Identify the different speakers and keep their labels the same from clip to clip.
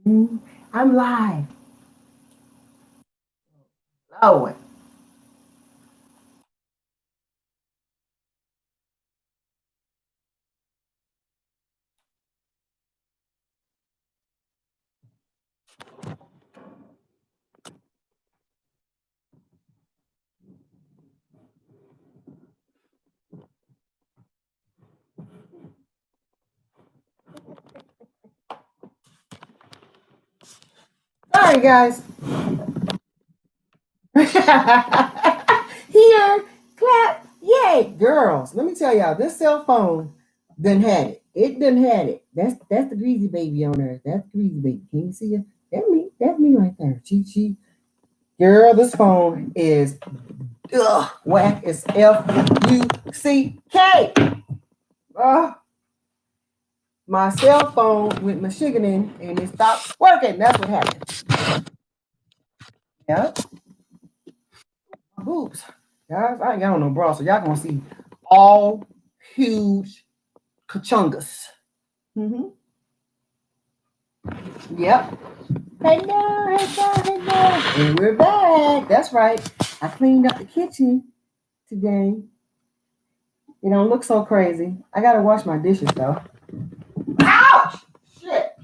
Speaker 1: I'm live. Lord. Sorry, guys. Here, clap, yay, girls. Let me tell y'all, this cell phone done had it. It done had it. That's the greasy baby on there. That's the greasy baby. Can you see it? That's me. That's me right there. She. Girl, this phone is whack as Fuck. My cell phone went Michiganing and it stopped working. That's what happened. Yep. My boobs. Guys, I ain't got on no bra, so y'all gonna see all huge kachungas. Mm-hmm. Yep. Hello, hello, hello. And we're back. That's right. I cleaned up the kitchen today. It don't look so crazy. I gotta wash my dishes though. Ouch! Shit.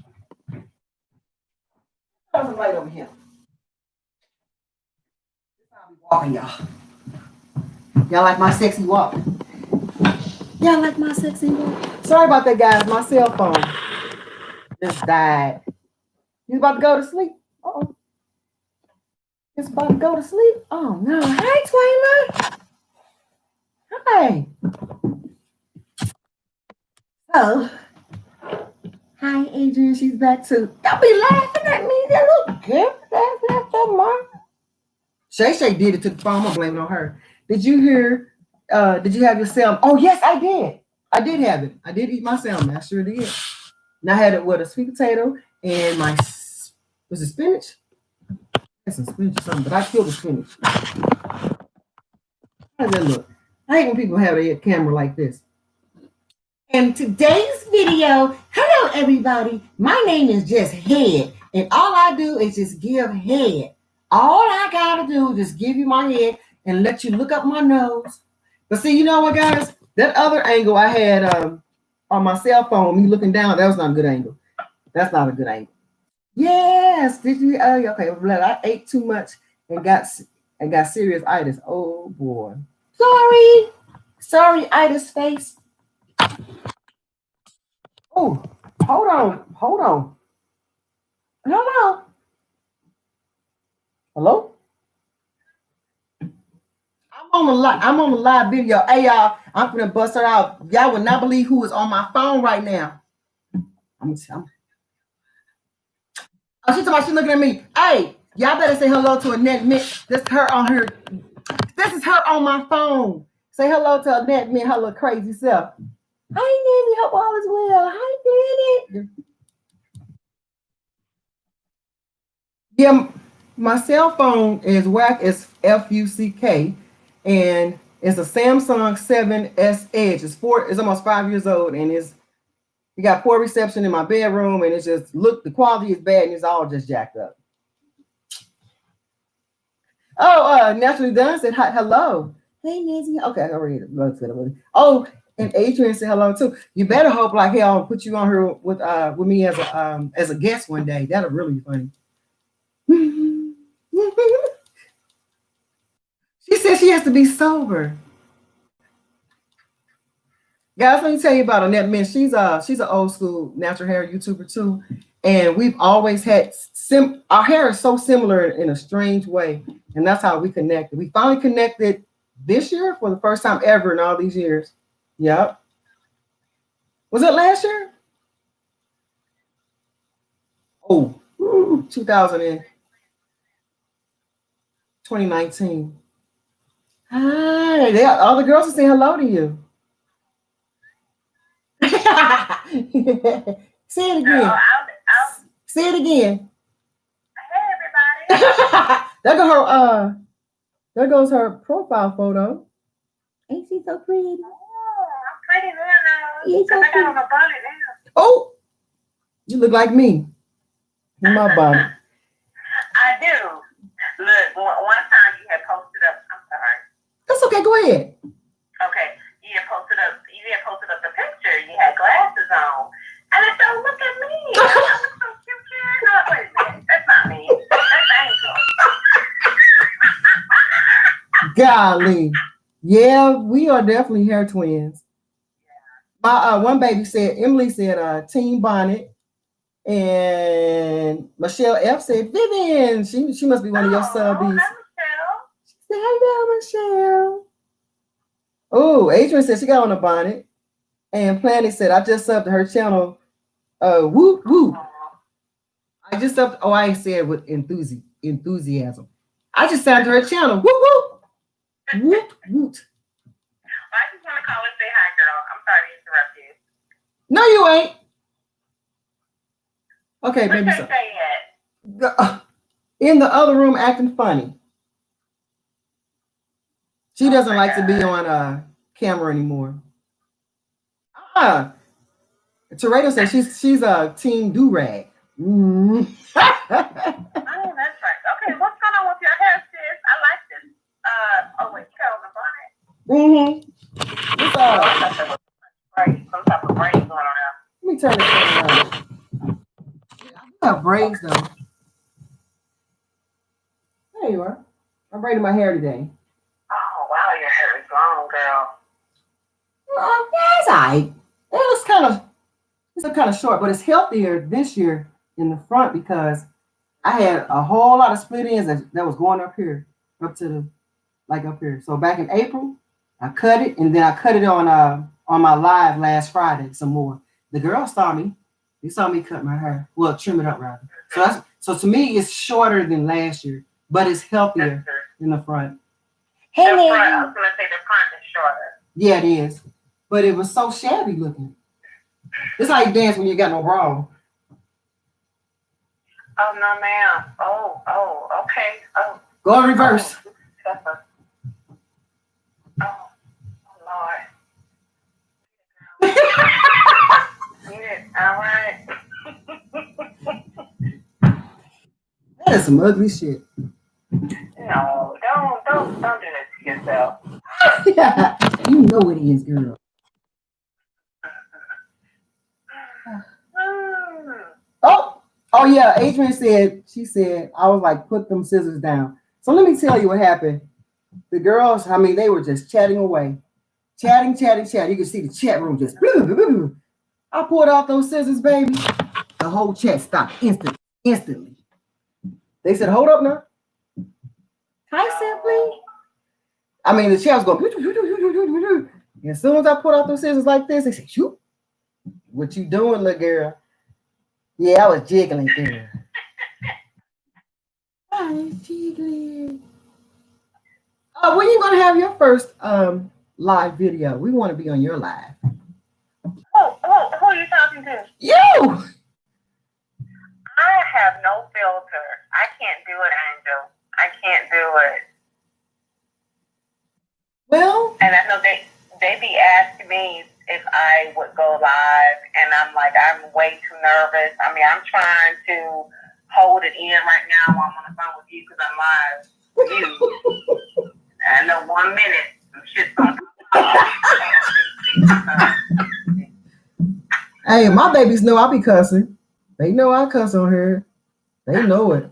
Speaker 1: There's a light over here. I'll be walking, y'all. Y'all like my sexy walk? Y'all like my sexy walk? Sorry about that, guys. My cell phone just died. He's about to go to sleep. Uh-oh. He's about to go to sleep. Oh no. Hey, Twyla. Hi. Oh. Hi, Adrian. She's back too. Don't be laughing at me. That little girl. That's so Mark. Shay Shay did it to the phone. I'm gonna blame it on her. Did you hear? Did you have your salmon? Oh yes, I did. I did have it. I did eat my salmon. I sure did. And I had it with a sweet potato and my was it spinach? That's some spinach or something, but I killed the spinach. How does that look? I hate when people have a camera like this. In today's video, hello everybody. My name is just Head, and all I do is just give head. All I gotta do is just give you my head and let you look up my nose. But see, you know what, guys? That other angle I had on my cell phone, me looking down, that was not a good angle. That's not a good angle. Yes, did you? Okay, I ate too much and got serious itis. Oh boy. Sorry, itis face. Oh, hold on. Hello. Hello? I'm on the live video. Hey y'all, I'm gonna bust her out. Y'all would not believe who is on my phone right now. Oh, she's talking about she looking at me. Hey, y'all better say hello to Annette Mint. This her on her. This is her on my phone. Say hello to Annette Mint, her little crazy self. Hi Nanny, hope all is well. Hi Nanny. Yeah, my cell phone is whack as Fuck, and it's a Samsung 7S Edge. It's almost 5 years old, and it got poor reception in my bedroom, and it's just the quality is bad, and it's all just jacked up. Oh, Naturally Done said hi, hello. Hey Nancy. Okay, I read it. Oh, and Adrian said hello too. You better hope like hell I'll put you on here with me as a guest one day. That'll really be funny. She said she has to be sober. Guys, let me tell you about Annette Mint. She's an old school natural hair YouTuber too, and we've always had our hair is so similar in a strange way, and that's how we connected. We finally connected this year for the first time ever in all these years. Yep. Was it last year? Oh, 2000 and 2019. Hi, all the girls are saying hello to you. Say it again. Say it again. Hey everybody. There goes her profile photo. Ain't she so pretty? Oh, I'm pretty now. Yeah, so I got on a bonnet now. Oh, you look like me. My bonnet.
Speaker 2: I do. Look, one time you had posted up. I'm sorry.
Speaker 1: That's okay. Go ahead.
Speaker 2: Okay, you had posted up. You had posted up the picture. You had glasses on, and I said, "Look at me! I look so cute, Karen." No, wait a minute. That's not me. That's Angel.
Speaker 1: Golly. Yeah, we are definitely hair twins. My one baby said, Emily said team bonnet. And Michelle F said, Vivian, she must be one of your subbies.
Speaker 2: Hi, Michelle.
Speaker 1: She said, hello, Michelle. Oh, Adrian said she got on a bonnet. And Planny said, I just subbed to her channel. Whoop, whoop. I just subbed, I ain't said with enthusiasm. I just subbed to her channel. Whoop, whoop. Whoop, whoop.
Speaker 2: I just want to call and say hi, girl. I'm sorry to interrupt you.
Speaker 1: No, you ain't. Okay,
Speaker 2: Where's
Speaker 1: baby.
Speaker 2: So.
Speaker 1: In the other room acting funny. She doesn't like to be on camera anymore. Toretto says she's a team do-rag.
Speaker 2: Oh, that's right. Okay, what's going on with your hair, sis? I like this. Oh wait, you got on the bonnet. Some type of braid going on now.
Speaker 1: Let me turn this thing on. I have braids though. There you are. I'm braiding my hair today.
Speaker 2: Oh wow, your hair is long, girl.
Speaker 1: That's alright. It's kind of short, but it's healthier this year in the front because I had a whole lot of split ends that was going up here, up here. So back in April, I cut it, and then I cut it on my live last Friday some more. The girls saw me. They saw me cut my hair. Well, trim it up rather. So to me, it's shorter than last year, but it's healthier in the front.
Speaker 2: Hey, I was gonna say the front is shorter.
Speaker 1: Yeah, it is. But it was so shabby looking. It's how you dance when you got no bra on.
Speaker 2: Oh no, ma'am. Oh, okay. Oh.
Speaker 1: Go in reverse.
Speaker 2: Oh, Lord. Yeah, all right.
Speaker 1: That is some ugly shit.
Speaker 2: No, don't do that to yourself.
Speaker 1: Yeah, you know it is, girl. Oh yeah, Adrian said, I was like, put them scissors down. So let me tell you what happened. The girls, they were just chatting away. Chatting. You can see the chat room just. I pulled out those scissors, baby. The whole chat stopped instantly. They said, hold up now. Hi, Simply. The chat was going. And as soon as I put out those scissors like this, they said, shoot. What you doing, little girl? Yeah, I was jiggling there. I was jiggling. When you gonna have your first live video? We want to be on your live.
Speaker 2: Who are you talking to?
Speaker 1: You.
Speaker 2: I have no filter. I can't do it, Angel. I can't do it.
Speaker 1: Well,
Speaker 2: and I know they be asking me if I would go live, and I'm like, I'm way too nervous. I'm trying to hold it in right now while I'm on the phone with you because I'm live with you. I know 1 minute some shit's gonna come.
Speaker 1: Hey, my babies know I be cussing. They know I cuss on here. They know it.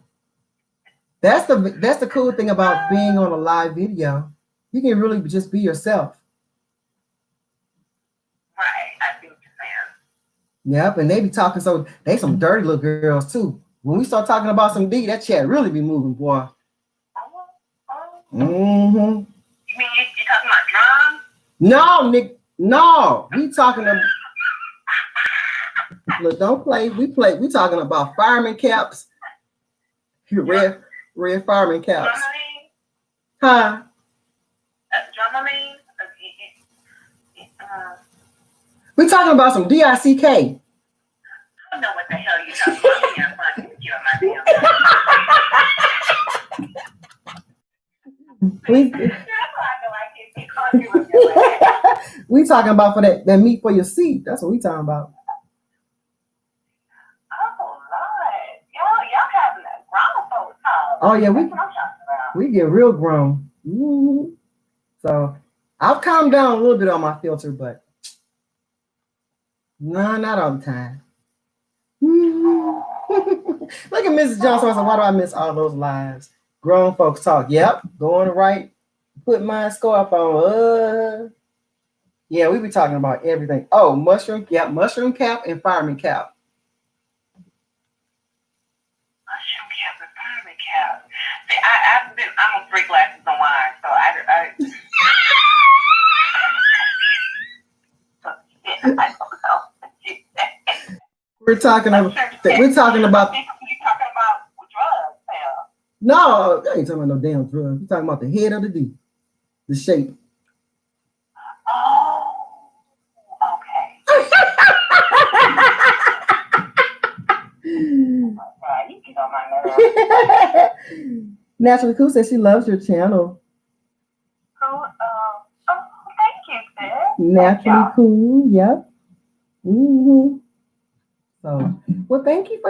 Speaker 1: That's the cool thing about being on a live video. You can really just be yourself.
Speaker 2: Right, I see what you're saying.
Speaker 1: Yep, and they be talking they some dirty little girls too. When we start talking about some D, that chat really be moving, boy.
Speaker 2: Mm-hmm. You mean you talking about drums?
Speaker 1: No, Nick. No, we talking about. Look, don't play. We talking about fireman caps. Red fireman caps. Huh?
Speaker 2: Dramamine?
Speaker 1: We talking about some DICK.
Speaker 2: I don't know what the hell you're talking about.
Speaker 1: We talking about for that meat for your seat. That's what we talking about.
Speaker 2: Oh Lord,
Speaker 1: Oh yeah,
Speaker 2: That's what I'm talking about.
Speaker 1: we get real grown. Mm-hmm. So I've calmed down a little bit on my filter, but no, not all the time. Mm-hmm. Look at Mrs. Johnson. I said, why do I miss all those lives? Grown folks talk. Yep, going to right. Put my scarf on. Yeah, we be talking about everything. Oh, mushroom cap and fireman cap.
Speaker 2: Mushroom cap and fireman cap. See, I'm on 3 glasses of wine, so I don't know.
Speaker 1: We're talking about
Speaker 2: You talking about drugs, hell.
Speaker 1: No, I ain't talking about no damn drugs. We're talking about the head of the D, the shape.
Speaker 2: Oh, okay. You get on my nerves.
Speaker 1: Naturally Cool says she loves your channel.
Speaker 2: Thank you, sis.
Speaker 1: Naturally Cool, yep. Mm-hmm. So, well, thank you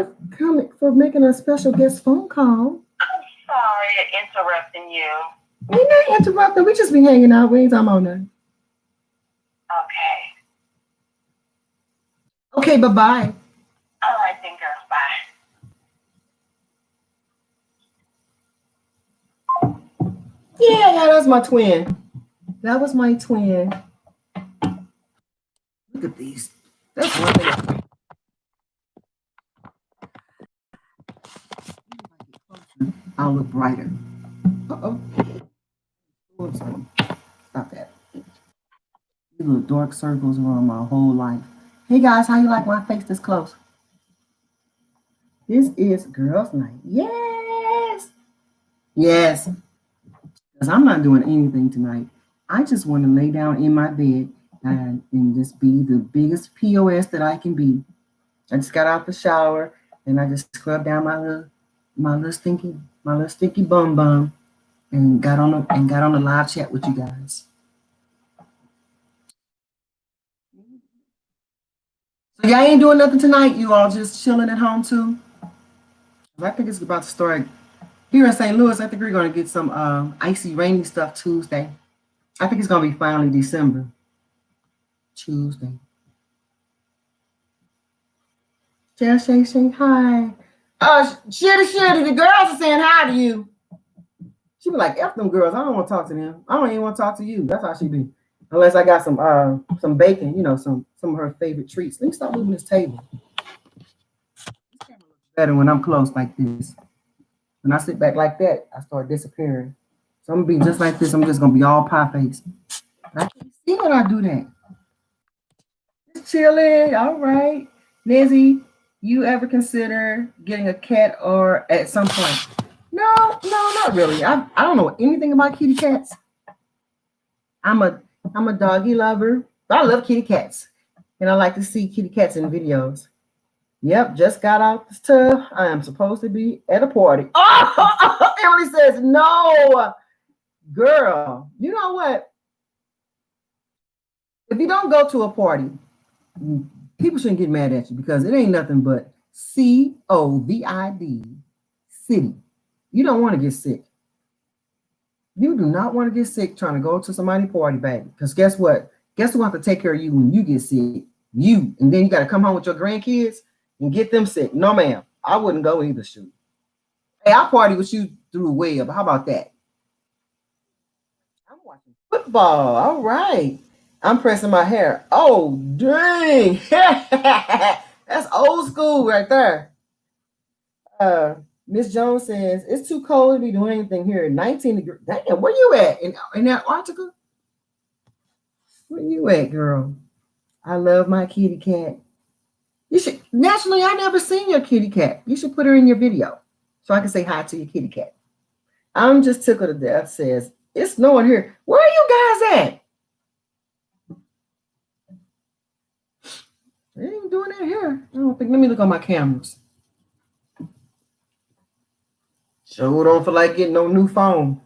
Speaker 1: for making a special guest phone call.
Speaker 2: I'm sorry interrupting you.
Speaker 1: We're not interrupting. We just be hanging out. We ain't talking about nothing. Okay, bye-bye.
Speaker 2: All right, then, girls. Bye.
Speaker 1: Yeah, that's my twin. That was my twin. Look at these. That's one thing. I'll look brighter. Uh-oh. Stop that. These little dark circles around my whole life. Hey guys, how you like my face this close? This is girls' night. Yes. Yes. Because I'm not doing anything tonight. I just want to lay down in my bed and just be the biggest POS that I can be. I just got out the shower and I just scrubbed down my little stinky bum and got on the live chat with you guys. So y'all ain't doing nothing tonight. You all just chilling at home too. I think it's about to start here in St. Louis. I think we're gonna get some icy, rainy stuff Tuesday. I think it's gonna be finally December. Tuesday. Jay saying hi. Shitty, the girls are saying hi to you. She be like, F them girls. I don't want to talk to them. I don't even want to talk to you. That's how she be. Unless I got some bacon, some of her favorite treats. Let me stop moving this table. This camera looks better when I'm close like this. When I sit back like that, I start disappearing. So I'm gonna be just like this. I'm just gonna be all pie face. I can't see when I do that. Just chilling. All right. Lizzie, you ever consider getting a cat or at some point? No, not really. I don't know anything about kitty cats. I'm a doggy lover. I love kitty cats. And I like to see kitty cats in videos. Yep, just got out the tub. I am supposed to be at a party. Oh, Emily says no. Girl, you know what? If you don't go to a party, people shouldn't get mad at you because it ain't nothing but COVID, city. You don't want to get sick. You do not want to get sick trying to go to somebody's party, baby. Because guess what? Guess who have to take care of you when you get sick? You. And then you got to come home with your grandkids and get them sick. No, ma'am. I wouldn't go either, shoot. Hey, I'll party with you through the web. How about that? I'm watching football. All right. I'm pressing my hair. Oh, dang. That's old school right there. Miss Jones says, it's too cold to be doing anything here. 19 degrees. Damn, where you at? In Antarctica? Where you at, girl? I love my kitty cat. You should, naturally, I never seen your kitty cat. You should put her in your video so I can say hi to your kitty cat. I'm just tickled to death, says, it's snowing here. Where are you guys at? They ain't doing that here. I don't think. Let me look on my cameras. Sure don't feel like getting no new phone.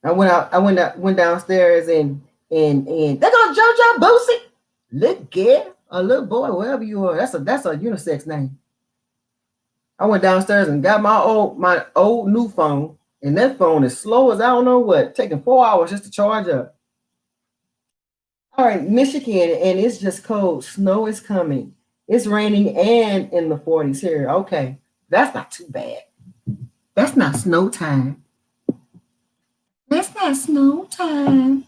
Speaker 1: I went downstairs and there goes JoJo Boosie. Look, kid, a little boy, wherever you are. That's a unisex name. I went downstairs and got my old new phone, and that phone is slow as I don't know what, taking 4 hours just to charge up. All right, Michigan, and it's just cold. Snow is coming. It's raining and in the 40s here. Okay, that's not too bad. That's not snow time. That's not snow time.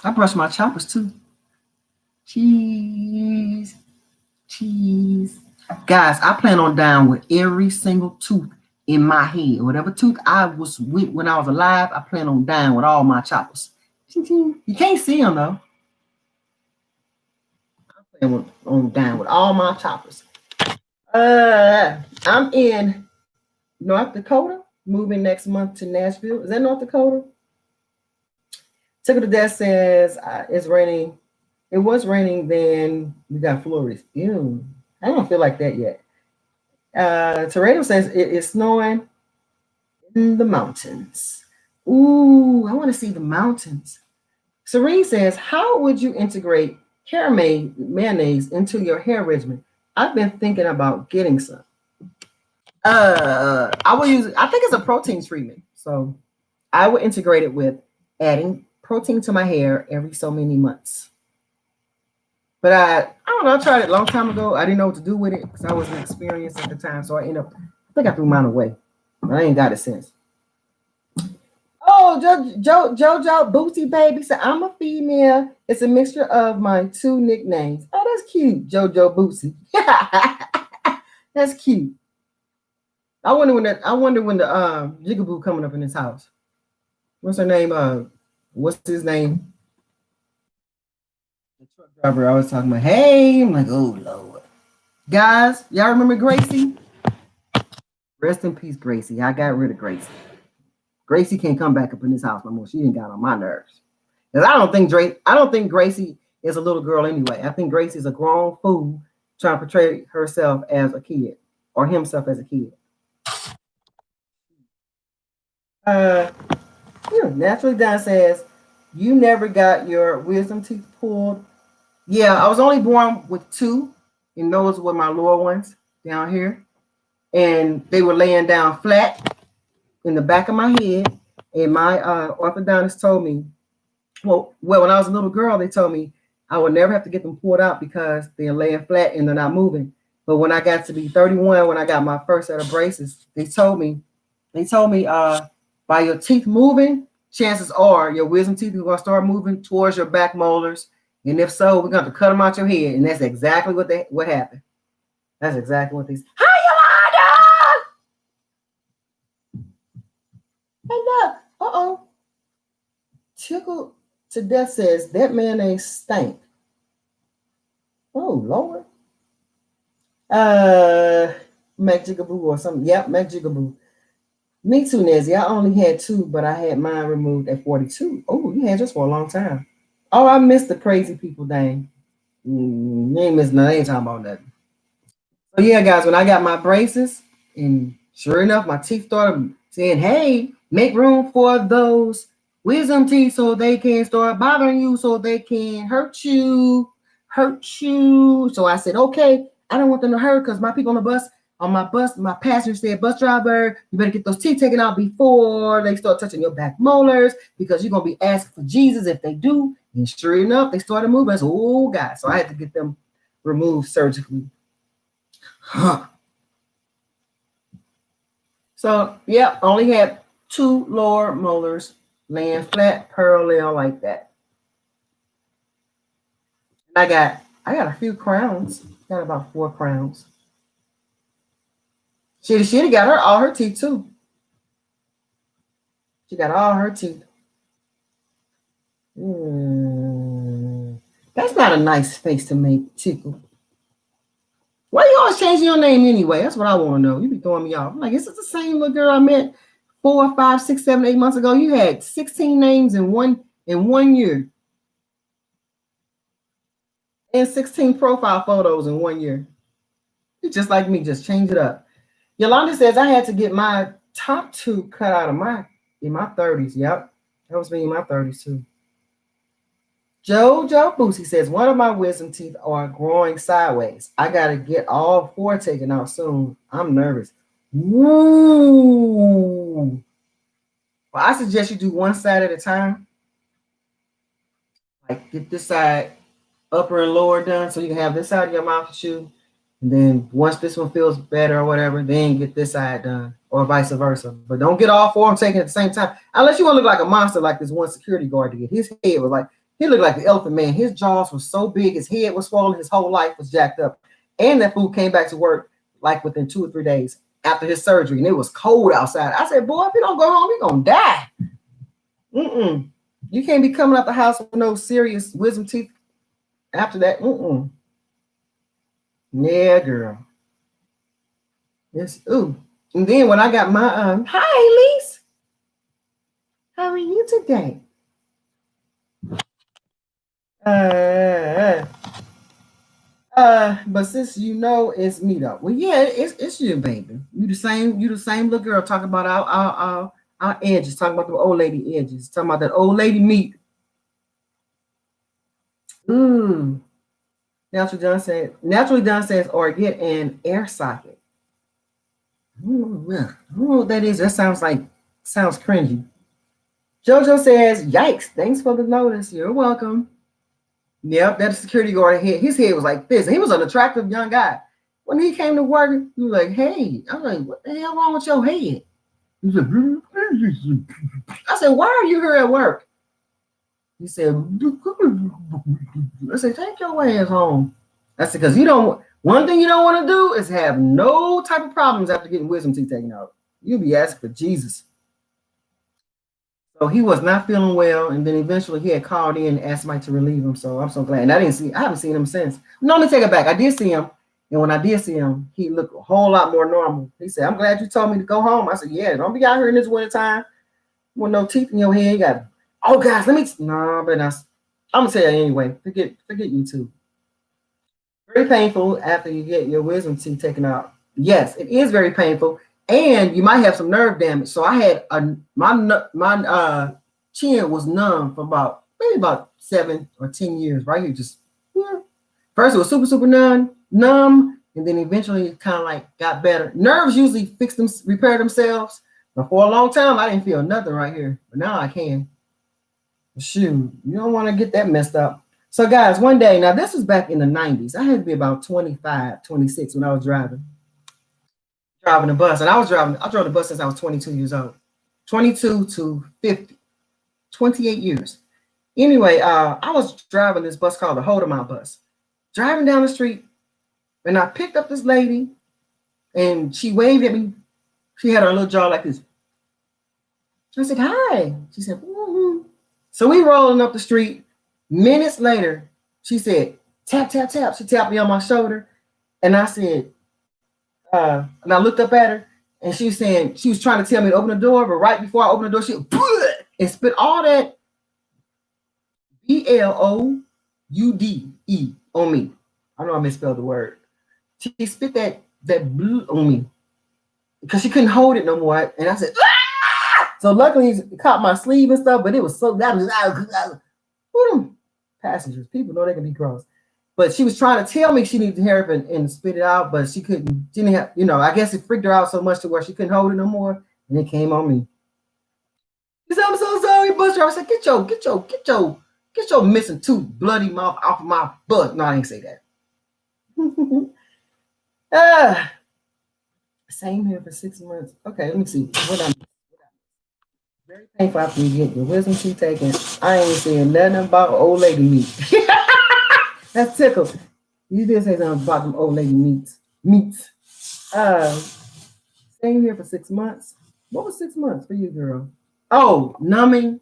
Speaker 1: I brush my choppers too. Cheese, cheese. Guys, I plan on dying with every single tooth in my head. Whatever tooth I was with when I was alive, I plan on dying with all my choppers. You can't see them though. I plan on dying with all my choppers. I'm in North Dakota, moving next month to Nashville. Is that North Dakota? Ticket to Death says it's raining. It was raining, then we got flurries. Ew. I don't feel like that yet. Tornado says it is snowing in the mountains. Ooh, I want to see the mountains. Serene says, how would you integrate hair mayonnaise into your hair regimen? I've been thinking about getting some. I will use. I think it's a protein treatment, so I would integrate it with adding protein to my hair every so many months. But I don't know. I tried it a long time ago. I didn't know what to do with it because I wasn't experienced at the time. So I ended up. I think I threw mine away. But I ain't got it since. Oh, JoJo Bootsy Baby said, I'm a female. It's a mixture of my two nicknames. Oh, that's cute, JoJo Bootsy. That's cute. I wonder when the Jigaboo coming up in his house. What's her name? What's his name? The truck driver I was talking about. Hey, I'm like, oh Lord. Guys, y'all remember Gracie? Rest in peace, Gracie. I got rid of Gracie. Gracie can't come back up in this house no more. She didn't got on my nerves. Because I don't think Gracie is a little girl anyway. I think Gracie is a grown fool trying to portray herself as a kid or himself as a kid. Naturally Don says, you never got your wisdom teeth pulled. Yeah, I was only born with two, and those were my lower ones down here. And they were laying down flat in the back of my head. And my orthodontist told me, well, when I was a little girl, they told me I would never have to get them pulled out because they're laying flat and they're not moving. But when I got to be 31, when I got my first set of braces, they told me, by your teeth moving, chances are your wisdom teeth are going to start moving towards your back molars. And if so, we're going to cut them out your head. And that's exactly what happened. That's exactly what they said. Hi, Yolanda! Hey, look. Uh-oh. Tickled to Death says, that mayonnaise stank. Oh, Lord. Mac Jigaboo or something. Yep, Mac Jigaboo. Me too, Nezzy. I only had two, but I had mine removed at 42. Oh, you had yours for a long time. Oh, I missed the crazy people thing. You ain't missing nothing. I ain't talking about nothing. So yeah, guys, when I got my braces, and sure enough, my teeth started saying, hey, make room for those wisdom teeth so they can start bothering you, so they can hurt you. So I said, okay, I don't want them to hurt because my people on my bus, my passenger said, bus driver, you better get those teeth taken out before they start touching your back molars because you're going to be asking for Jesus if they do. And sure enough, they started moving. I said, oh, God. So I had to get them removed surgically. Huh. So, yeah, only had two lower molars laying flat parallel like that. And I got a few crowns. Got about 4 crowns. She got all her teeth too. She got all her teeth. That's not a nice face to make, Tickle. Why you always changing your name anyway? That's what I want to know. You be throwing me off. I'm like, is it the same little girl I met 4, 5, 6, 7, 8 months ago? You had 16 names in one year. And 16 profile photos in 1 year. You're just like me, just change it up. Yolanda says I had to get my top 2 cut out of in my 30s. Yep. That was me in my 30s too. Jojo Boosie says, one of my wisdom teeth are growing sideways. I got to get all four taken out soon. I'm nervous. Woo! Well, I suggest you do one side at a time. Like get this side upper and lower done so you can have this side of your mouth to chew. And then once this one feels better or whatever, then get this side done or vice versa. But don't get all four of them taken at the same time. Unless you want to look like a monster like this one security guard did. His head was like, he looked like the elephant man. His jaws were so big, his head was swollen, his whole life was jacked up. And that fool came back to work like within 2 or 3 days after his surgery. And it was cold outside. I said, boy, if you don't go home, you're going to die. Mm-mm. You can't be coming out the house with no serious wisdom teeth after that. Mm-mm. Yeah, girl. Yes. Ooh. And then when I got my hi Elise. How are you today? Uh but since you know it's me though. Well, yeah, it's you, baby. You the same little girl talking about our edges, talking about the old lady edges, talking about that old lady meat. Ooh. Naturally Done says, or get an air socket. Ooh, yeah. I don't know what that is. That sounds cringy. Jojo says, yikes, thanks for the notice. You're welcome. Yep, that security guard head, his head was like this. And he was an attractive young guy. When he came to work, he was like, hey, I was like, what the hell wrong with your head? He said, I said, why are you here at work? He said, I said, take your ass home. I said, because one thing you don't want to do is have no type of problems after getting wisdom teeth taken out. You'll be asking for Jesus. So he was not feeling well, and then eventually he had called in and asked Mike to relieve him. So I'm so glad. And I haven't seen him since. No, let me take it back. I did see him, and when I did see him, he looked a whole lot more normal. He said, "I'm glad you told me to go home." I said, "Yeah, don't be out here in this winter time with no teeth in your head. You got, oh guys, let me. No, but I'm gonna tell you anyway. Forget you too. Very painful after you get your wisdom teeth taken out. Yes, it is very painful, and you might have some nerve damage. So I had my chin was numb for about 7 or 10 years. Right here, just yeah. First it was super numb, and then eventually it kind of like got better. Nerves usually repair themselves, but for a long time I didn't feel nothing right here, but now I can. Shoot, you don't want to get that messed up. So, guys, one day, now this was back in the 90s. I had to be about 25, 26 when I was driving the bus. And I drove the bus since I was 22 years old. 22 to 50, 28 years. Anyway, I was driving this bus called the Hold 'em Out bus. Driving down the street, and I picked up this lady, and she waved at me. She had her little jaw like this. I said, hi. She said, woo-hoo. So we rolling up the street. Minutes later, she said, tap, tap, tap. She tapped me on my shoulder. And I said, and I looked up at her, and she was saying, she was trying to tell me to open the door, but right before I opened the door, she and spit all that BLOUDE on me. I know I misspelled the word. She spit that blue on me because she couldn't hold it no more. And I said, ah! So luckily it caught my sleeve and stuff, but it was so that was passengers. People know they can be gross. But she was trying to tell me she needed to hurry up and spit it out, but she couldn't. She didn't have, I guess it freaked her out so much to where she couldn't hold it no more, and it came on me. She said, "I'm so sorry, Buster." I said, get your missing tooth, bloody mouth off of my butt." No, I didn't say that. ah, same here for 6 months. Okay, let me see. What I'm very painful after you get your wisdom teeth taken. I ain't saying nothing about old lady meat. That's tickled. You did say something about them old lady meats. Staying here for 6 months. What was 6 months for you, girl? Oh, numbing,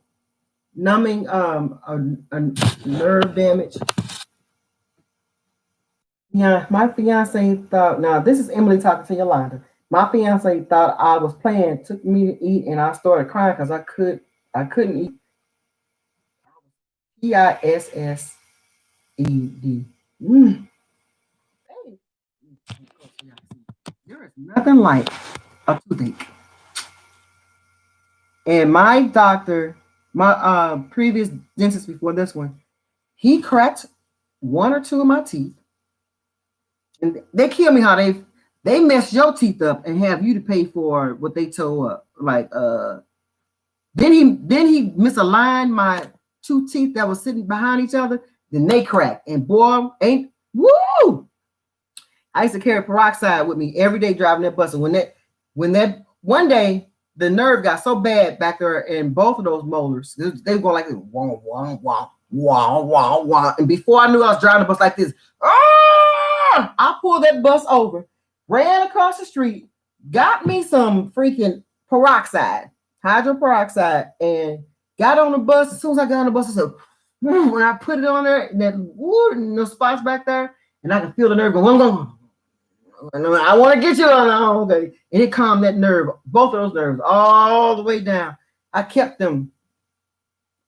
Speaker 1: a nerve damage. Yeah, my fiance thought. Now this is Emily talking to Yolanda. My fiance thought I was playing, took me to eat, and I started crying because I couldn't eat. PISSED. Mm. There is nothing like a toothache. And my doctor, my previous dentist before this one, He cracked one or two of my teeth. And they kill me how they mess your teeth up and have you to pay for what they tore up. Like then he misaligned my two teeth that was sitting behind each other. Then they cracked. And boy, ain't woo! I used to carry peroxide with me every day driving that bus. And when that one day the nerve got so bad back there in both of those molars, they were going like this, wah, wah, wah, wah, wah, wah. And before I knew I was driving the bus like this, I pulled that bus over, ran across the street, got me some freaking peroxide, hydroperoxide, and got on the bus. As soon as I got on the bus, I said, when I put it on there, and that no spots back there, and I can feel the nerve going. I want to get you on. Okay. And it calmed that nerve, both of those nerves, all the way down. I kept them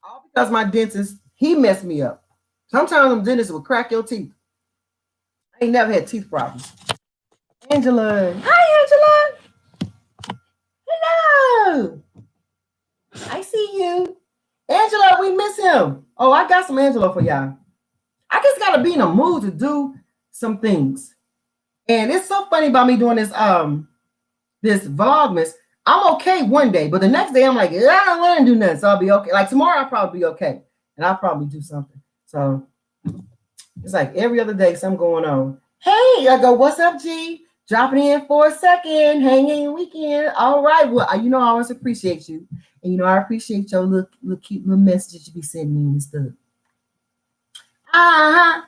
Speaker 1: all because my dentist, he messed me up. Sometimes them dentists will crack your teeth. I ain't never had teeth problems. Angela. Hi, Angela. Hello. I see you. Angela, we miss him. Oh, I got some Angela for y'all. I just got to be in a mood to do some things. And it's so funny about me doing this vlogmas. I'm okay one day, but the next day I'm like, I don't want to do nothing, so I'll be okay. Like tomorrow I'll probably be okay, and I'll probably do something. So it's like every other day something going on. Hey, I go, what's up, G? Dropping in for a second, hanging weekend. All right, well, I always appreciate you, and I appreciate your little cute little messages you be sending me and stuff. Uh-huh.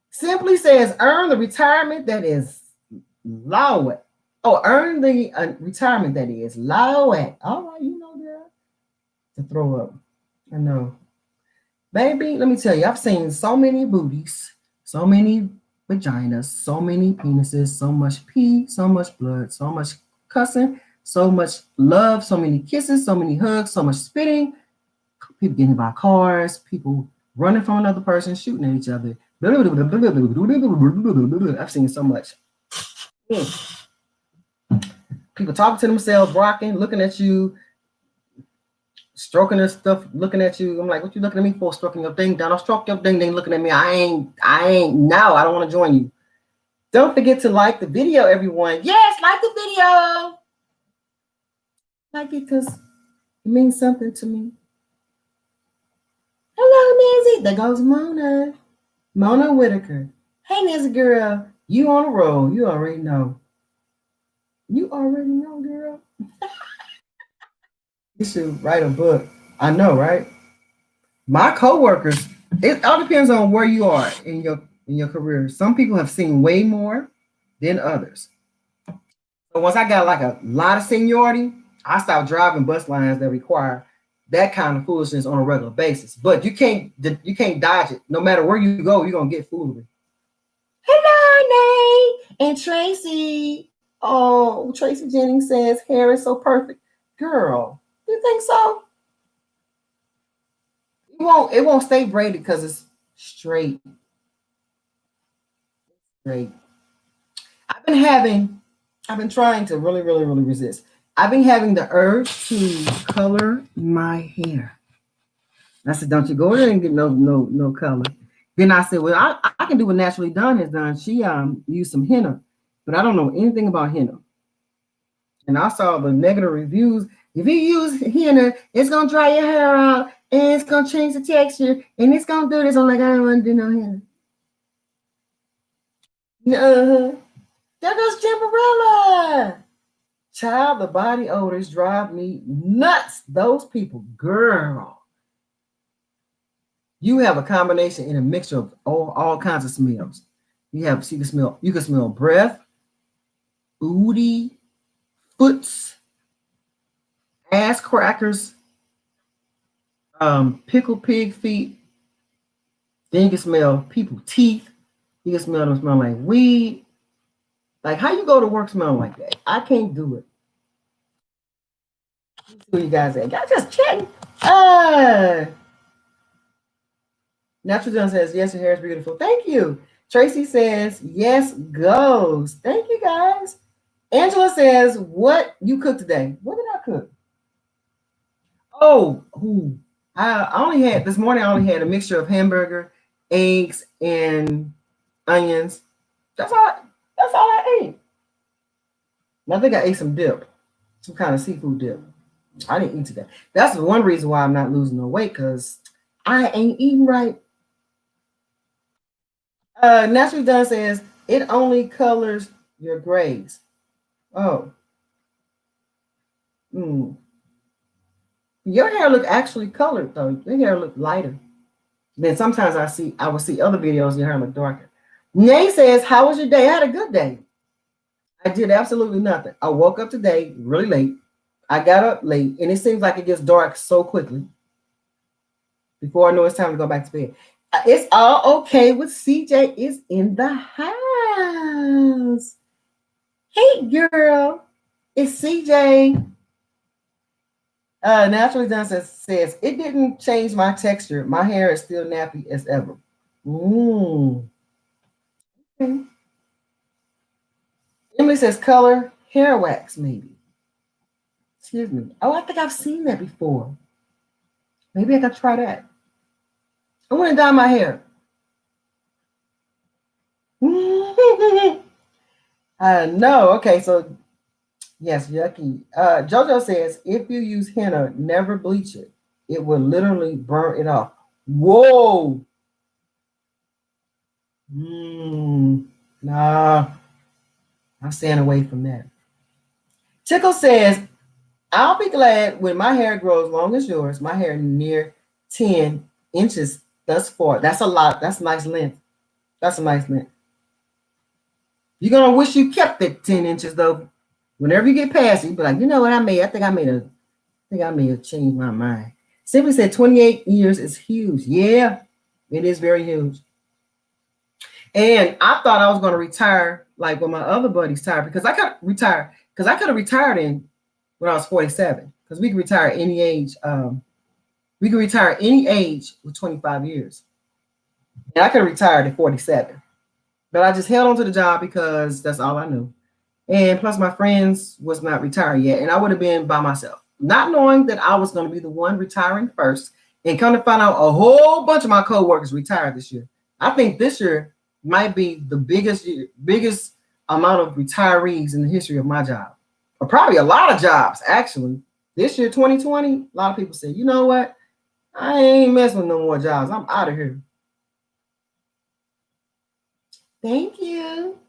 Speaker 1: Simply says, earn the retirement that is low. Oh, earn the retirement that is low at. All right, girl. To throw up. I know. Baby, let me tell you, I've seen so many booties, so many vaginas, so many penises, so much pee, so much blood, so much cussing, so much love, so many kisses, so many hugs, so much spitting, people getting by cars, people running from another person, shooting at each other. I've seen so much. People talking to themselves, rocking, looking at you, stroking their stuff, looking at you. I'm like, what you looking at me for? Stroking your thing down. I'll stroke your thing, looking at me. I ain't now. I don't want to join you. Don't forget to like the video, everyone. Yes, like the video. Like it because it means something to me. Hello, Nancy. There goes Mona. Mona Whitaker. Hey, Nancy girl. You on the roll. You already know. You already know, girl. You should write a book. I know, right? My coworkers, it all depends on where you are in your career. Some people have seen way more than others. So once I got like a lot of seniority, I stopped driving bus lines that require that kind of foolishness on a regular basis. But you can't dodge it. No matter where you go, you're gonna get foolery. Hello, Nate and Tracy. Oh, Tracy Jennings says hair is so perfect. Girl, you think so? It won't stay braided because it's straight. Straight. I've been trying to really, really, really resist. I've been having the urge to color my hair. I said, don't you go there and get no color. Then I said, well, I can do what Naturally Done has done. She used some henna, but I don't know anything about henna. And I saw the negative reviews. If you use henna, it's gonna dry your hair out and it's gonna change the texture and it's gonna do this. I'm like, I don't want to do no henna. No. There goes Jimbarella. Child, the body odors drive me nuts. Those people, girl. You have a combination in a mixture of all kinds of smells. You can smell breath, booty, foots, ass crackers, pickled pig feet. Then you can smell people's teeth. You can smell them smell like weed. Like, how you go to work smelling like that? I can't do it. Who you guys at? Y'all just chatting. Natural John says, yes, your hair is beautiful. Thank you. Tracy says, yes, goes. Thank you, guys. Angela says, what you cooked today? What did I cook? Oh, I only had this morning. I only had a mixture of hamburger, eggs, and onions. That's all. That's all I ate. I think I ate some dip, some kind of seafood dip. I didn't eat today. That's one reason why I'm not losing no weight because I ain't eating right. Naturally Done says it only colors your grays. Oh, mm. Your hair look actually colored though. Your hair look lighter. Then sometimes I will see other videos. Your hair look darker. Nay says, "How was your day?" I had a good day. I did absolutely nothing. I woke up today really late. I got up late, and it seems like it gets dark so quickly. Before I know it's time to go back to bed. It's all okay with CJ is in the house. Hey, girl. It's CJ. Naturally Done says, it didn't change my texture. My hair is still nappy as ever. Mm. Okay. Emily says, color hair wax, maybe. Excuse me. Oh, I think I've seen that before. Maybe I could try that. I want to dye my hair. No. Okay, so yes, yucky. Jojo says if you use henna, never bleach it. It will literally burn it off. Whoa. Nah, I'm staying away from that. Tickle says, I'll be glad when my hair grows long as yours. My hair near 10 inches thus far. That's a lot. That's a nice length. That's a nice length. You're gonna wish you kept it 10 inches though. Whenever you get past it, you be like, you know what I think I may have changed my mind. Simply said 28 years is huge. Yeah, it is very huge. And I thought I was going to retire like when my other buddies retired because I could retire because I could have retired in when I was 47 because we can retire any age. We can retire any age with 25 years. And I could have retired at 47. But I just held on to the job because that's all I knew. And plus my friends was not retired yet. And I would have been by myself. Not knowing that I was going to be the one retiring first. And come to find out a whole bunch of my coworkers retired this year. I think this year might be the biggest amount of retirees in the history of my job. Or probably a lot of jobs, actually. This year, 2020, a lot of people say, you know what? I ain't messing with no more jobs. I'm out of here. Thank you.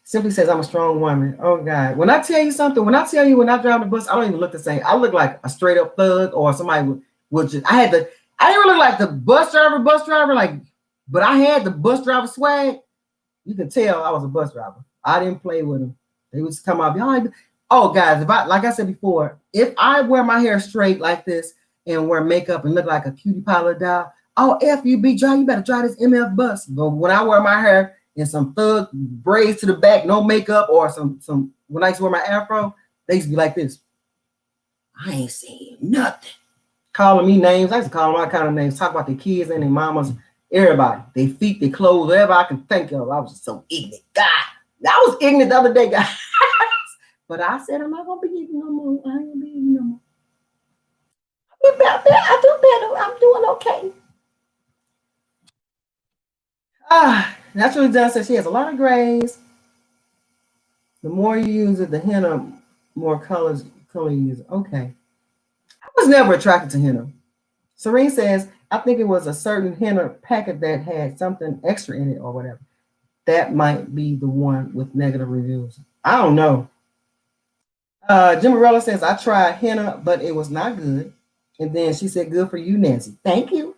Speaker 1: Simply says I'm a strong woman. Oh God. When I tell you something, when I tell you when I drive the bus, I don't even look the same. I look like a straight up thug or somebody would just I didn't look like the bus driver, like, but I had the bus driver swag. You can tell I was a bus driver. I didn't play with them. They would just come out behind. Oh guys, if I like I said before, if I wear my hair straight like this and wear makeup and look like a cutie pie doll, oh F you be dry, you better drive this MF bus. But when I wear my hair and some thug braids to the back, no makeup, or some when I used to wear my afro, they used to be like this. I ain't saying nothing. Calling me names. I used to call them all kind of names. Talk about their kids and their mamas, everybody. Their feet, their clothes, whatever I can think of. I was just so ignorant. God, I was ignorant the other day, guys. But I said I'm not gonna be ignorant no more. I ain't gonna be ignorant no more. I do better. I'm doing okay. That's what it does. So she has a lot of grays. The more you use it, the henna, more color you use it. Okay. I was never attracted to henna. Serene says, I think it was a certain henna packet that had something extra in it or whatever. That might be the one with negative reviews. I don't know. Jim Morella says, I tried henna, but it was not good. And then she said, good for you, Nancy. Thank you.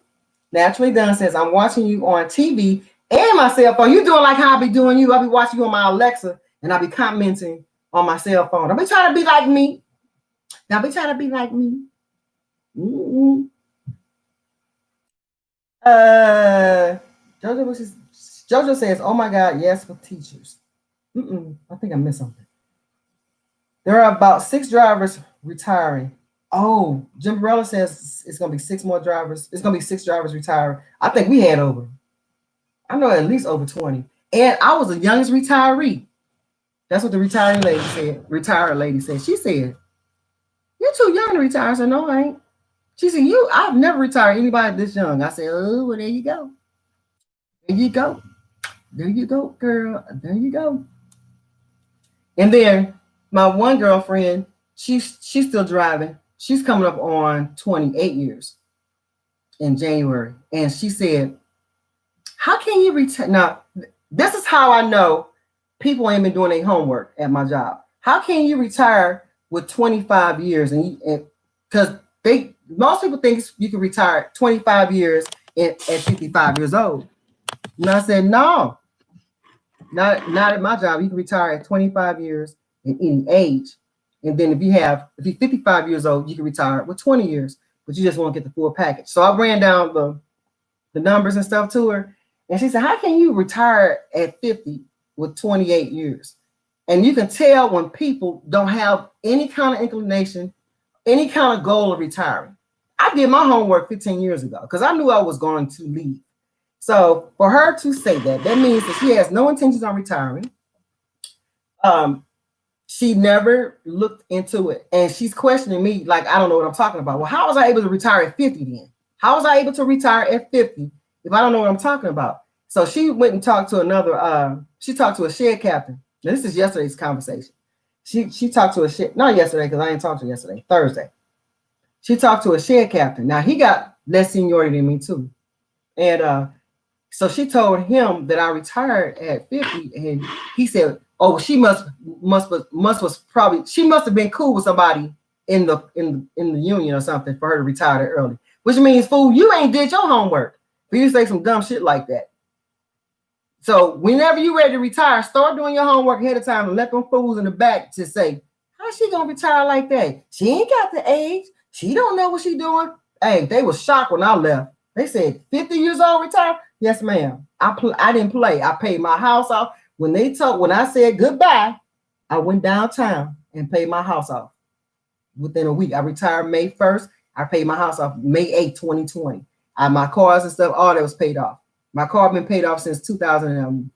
Speaker 1: Naturally Done says, I'm watching you on TV and my cell phone. You doing like how I be doing you. I be watching you on my Alexa and I be commenting on my cell phone. I be trying to be like me. Now be trying to be like me. Mm-hmm. Jojo says, oh my God, yes, for teachers. I think I missed something. There are about 6 drivers retiring. Oh, Jim Barella says it's going to be 6 more drivers. It's going to be 6 drivers retiring. I think we had over. I know at least over 20. And I was the youngest retiree. That's what the retiring lady said. Retired lady said. She said, you're too young to retire. I said, no, I ain't. She said, I've never retired anybody this young. I said, oh, well, there you go. There you go. There you go, girl. There you go. And then my one girlfriend, she's still driving. She's coming up on 28 years in January. And she said, how can you retire? Now, this is how I know people ain't been doing their homework at my job. How can you retire with 25 years? And because most people think you can retire 25 years at 55 years old. And I said, no, not at my job. You can retire at 25 years at any age. And then if you're 55 years old, you can retire with 20 years, but you just won't get the full package. So I ran down the numbers and stuff to her. And she said, how can you retire at 50 with 28 years? And you can tell when people don't have any kind of inclination, any kind of goal of retiring. I did my homework 15 years ago because I knew I was going to leave. So for her to say that means that she has no intentions on retiring. She never looked into it. And she's questioning me like, I don't know what I'm talking about. Well, how was I able to retire at 50 then? How was I able to retire at 50 if I don't know what I'm talking about? So she went and talked to she talked to a shed captain. Now, this is yesterday's conversation. She talked to not yesterday, because I didn't talk to her yesterday, Thursday. She talked to a shed captain. Now, he got less seniority than me, too. And so she told him that I retired at 50, and he said, "Oh, she must have been cool with somebody in the union or something for her to retire that early." Which means, fool, you ain't did your homework for you to say some dumb shit like that. So whenever you ready to retire, start doing your homework ahead of time and let them fools in the back to say, "How she gonna retire like that? She ain't got the age. She don't know what she doing." Hey, they was shocked when I left. They said 50 years old retire. Yes, ma'am. I didn't play. I paid my house off. When I said goodbye, I went downtown and paid my house off. Within a week, I retired May 1st. I paid my house off May 8th, 2020. My cars and stuff, all that was paid off. My car been paid off since 2000.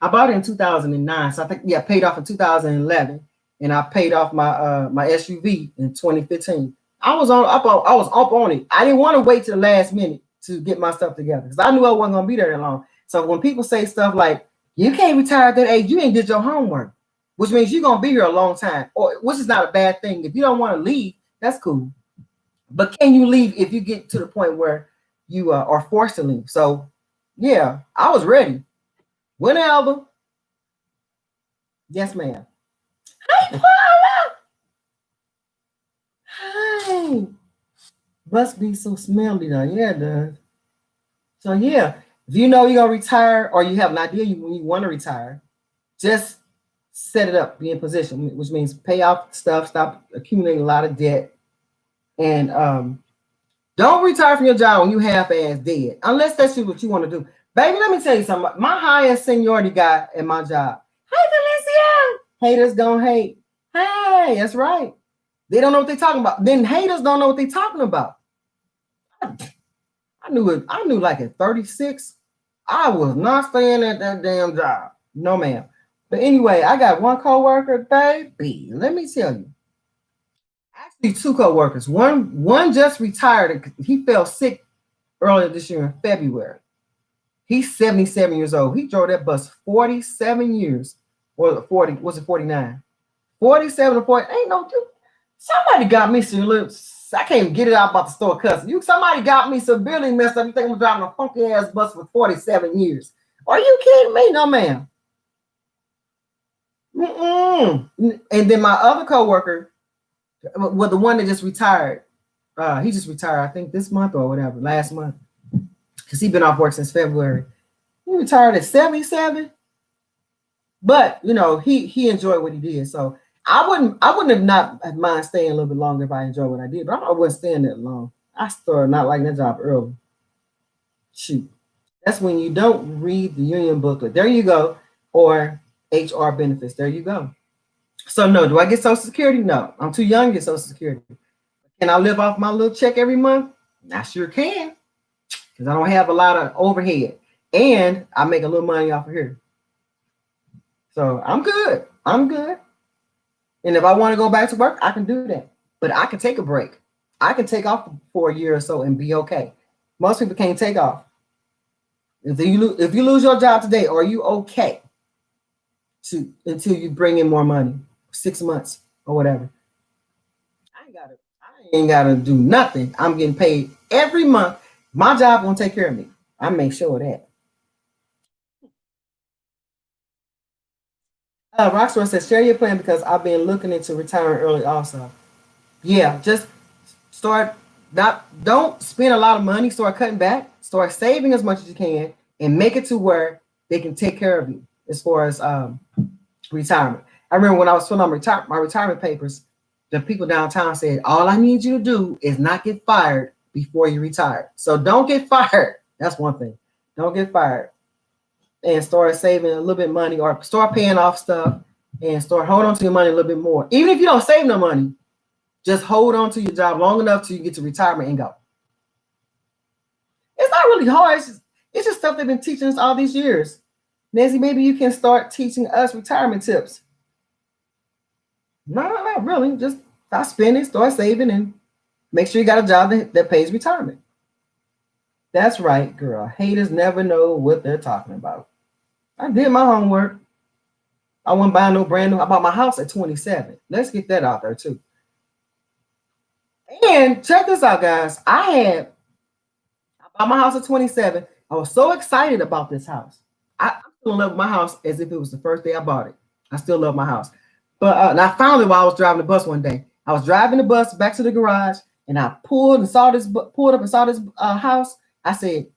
Speaker 1: I bought it in 2009, so I think paid off in 2011, and I paid off my SUV in 2015. I was up on it. I didn't want to wait to the last minute to get my stuff together because I knew I wasn't gonna be there that long. So when people say stuff like, "You can't retire at that age," you ain't did your homework, which means you're gonna be here a long time, or which is not a bad thing. If you don't want to leave, that's cool. But can you leave if you get to the point where you are forced to leave? So yeah, I was ready. Whenever. Yes, ma'am. Hi, Paula. Hi. Must be so smelly though. Yeah, it does. So yeah, if you know you're gonna retire or you have an idea when you want to retire, just set it up, be in position, which means pay off stuff, stop accumulating a lot of debt, and don't retire from your job when you half-ass dead, unless that's what you want to do. Baby, let me tell you something. My highest seniority guy at my job. Hey, Felicia. Haters gonna hate. Hey, that's right. They don't know what they're talking about. Then haters don't know what they're talking about. I knew it. I knew like at 36, I was not staying at that damn job. No, ma'am. But anyway, I got one coworker, baby. Let me tell you. Actually, two coworkers. One just retired. He fell sick earlier this year in February. He's 77 years old. He drove that bus 47 years. Or 40, was it 49? 47 or 40. Ain't no dude. Somebody got me some little. I can't even get it out about the store cussing. Somebody got me severely messed up. You think I'm driving a funky ass bus for 47 years? Are you kidding me? No, ma'am. Mm-mm. And then my other coworker, well, the one that just retired, he just retired, I think this month or whatever, last month, because he's been off work since February. He retired at 77, but he enjoyed what he did. So I wouldn't have not mind staying a little bit longer if I enjoyed what I did, but I wasn't staying that long. I started not liking that job early. Shoot, that's when you don't read the union booklet. There you go, or HR benefits. There you go. So no, do I get Social Security? No, I'm too young to get Social Security. Can I live off my little check every month? I sure can, because I don't have a lot of overhead, and I make a little money off of here. So I'm good. I'm good. And if I want to go back to work, I can do that. But I can take a break. I can take off for a year or so and be okay. Most people can't take off. If you lose your job today, are you okay until you bring in more money, 6 months or whatever? I ain't gotta do nothing. I'm getting paid every month. My job gonna take care of me. I make sure of that. Rockstar says, share your plan because I've been looking into retiring early also. Yeah, just start not don't spend a lot of money, start cutting back, start saving as much as you can, and make it to where they can take care of you as far as retirement. I remember when I was filling out my retirement papers, the people downtown said, all I need you to do is not get fired before you retire. So don't get fired. That's one thing. Don't get fired. And start saving a little bit of money or start paying off stuff and start holding on to your money a little bit more. Even if you don't save no money, just hold on to your job long enough till you get to retirement and go. It's not really hard. It's just stuff they've been teaching us all these years. Nancy, maybe you can start teaching us retirement tips. No, not really. Just stop spending, start saving, and make sure you got a job that pays retirement. That's right, girl. Haters never know what they're talking about. I did my homework. I wasn't buying no brand new. I bought my house at 27. Let's get that out there too. And check this out, guys. I bought my house at 27. I was so excited about this house. I still love my house as if it was the first day I bought it. I still love my house. But and I found it while I was driving the bus one day. I was driving the bus back to the garage, and I pulled up and saw this house. I said,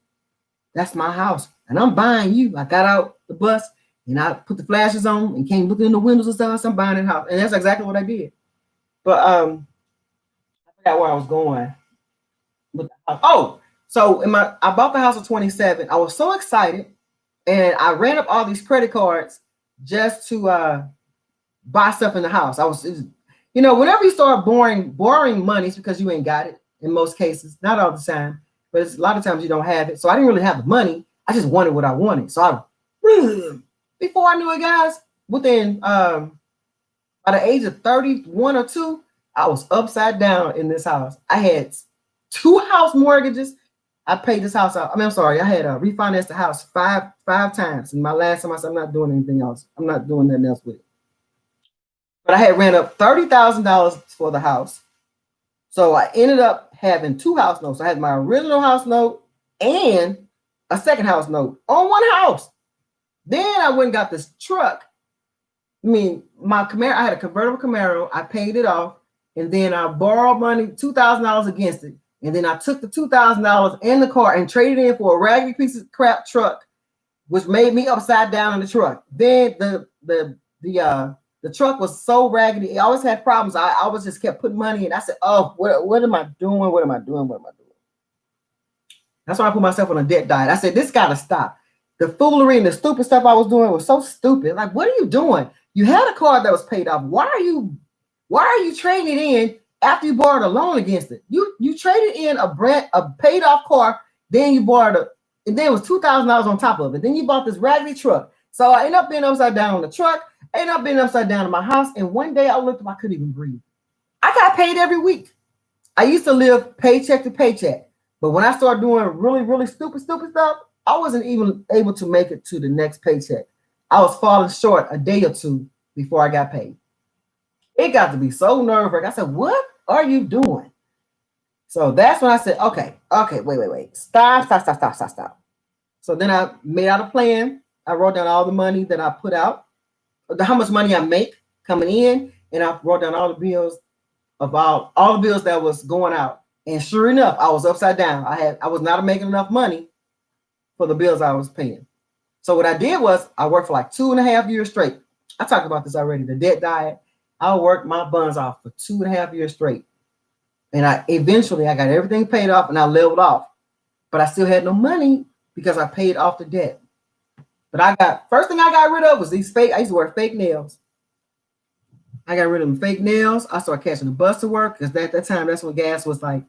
Speaker 1: "That's my house, and I'm buying you." I got out the bus and I put the flashes on and came looking in the windows and stuff. I said, "I'm buying that house," and that's exactly what I did. But I forgot where I was going with the house. Oh, so I bought the house at 27. I was so excited, and I ran up all these credit cards just to buy stuff in the house. Whenever you start borrowing money, it's because you ain't got it in most cases, not all the time, but it's a lot of times you don't have it. So I didn't really have the money. I just wanted what I wanted. So before I knew it, guys, within by the age of 31 or 2, I was upside down in this house. I had 2 house mortgages. I paid this house out. I'm sorry. I had refinanced the house five times. And my last time I said, I'm not doing anything else. I'm not doing nothing else with it. But I had ran up $30,000 for the house. So I ended up having 2 house notes. I had my original house note and a second house note on one house. Then I went and got this truck. My Camaro, I had a convertible Camaro. I paid it off. And then I borrowed money, $2,000 against it. And then I took the $2,000 in the car and traded in for a raggedy piece of crap truck, which made me upside down in the truck. Then the truck was so raggedy. It always had problems. I always just kept putting money in. I said, oh, what am I doing? What am I doing? What am I doing? That's why I put myself on a debt diet. I said, this got to stop. The foolery and the stupid stuff I was doing was so stupid. Like, what are you doing? You had a car that was paid off. Why are you trading it in after you borrowed a loan against it? You traded in a paid off car, then you borrowed and then it was $2,000 on top of it. Then you bought this raggedy truck. So I ended up being upside down on the truck. I ended up being upside down in my house. And one day I looked up, I couldn't even breathe. I got paid every week. I used to live paycheck to paycheck. But when I started doing really, really stupid stuff, I wasn't even able to make it to the next paycheck. I was falling short a day or two before I got paid. It got to be so nerve-wracking. I said, what are you doing? So that's when I said, okay, wait. Stop. So then I made out a plan. I wrote down all the money that I put out, how much money I make coming in, and I wrote down all the bills about all the bills that was going out. And sure enough, I was upside down. I was not making enough money for the bills I was paying. So what I did was I worked for like 2.5 years straight. I talked about this already, the debt diet. I worked my buns off for 2.5 years straight. And I got everything paid off and I leveled off. But I still had no money because I paid off the debt. But first thing I got rid of was these I used to wear fake nails. I got rid of them fake nails. I started catching the bus to work because at that time, that's when gas was like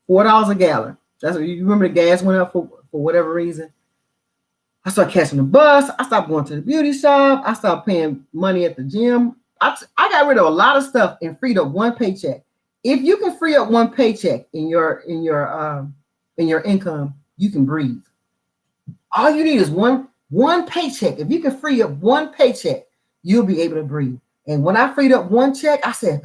Speaker 1: $4 a gallon. That's what you remember the gas went up for whatever reason. I started catching the bus. I stopped going to the beauty shop. I stopped paying money at the gym. I got rid of a lot of stuff and freed up one paycheck. If you can free up one paycheck in your income, you can breathe. All you need is one paycheck. If you can free up one paycheck, you'll be able to breathe. And when I freed up one check, I said,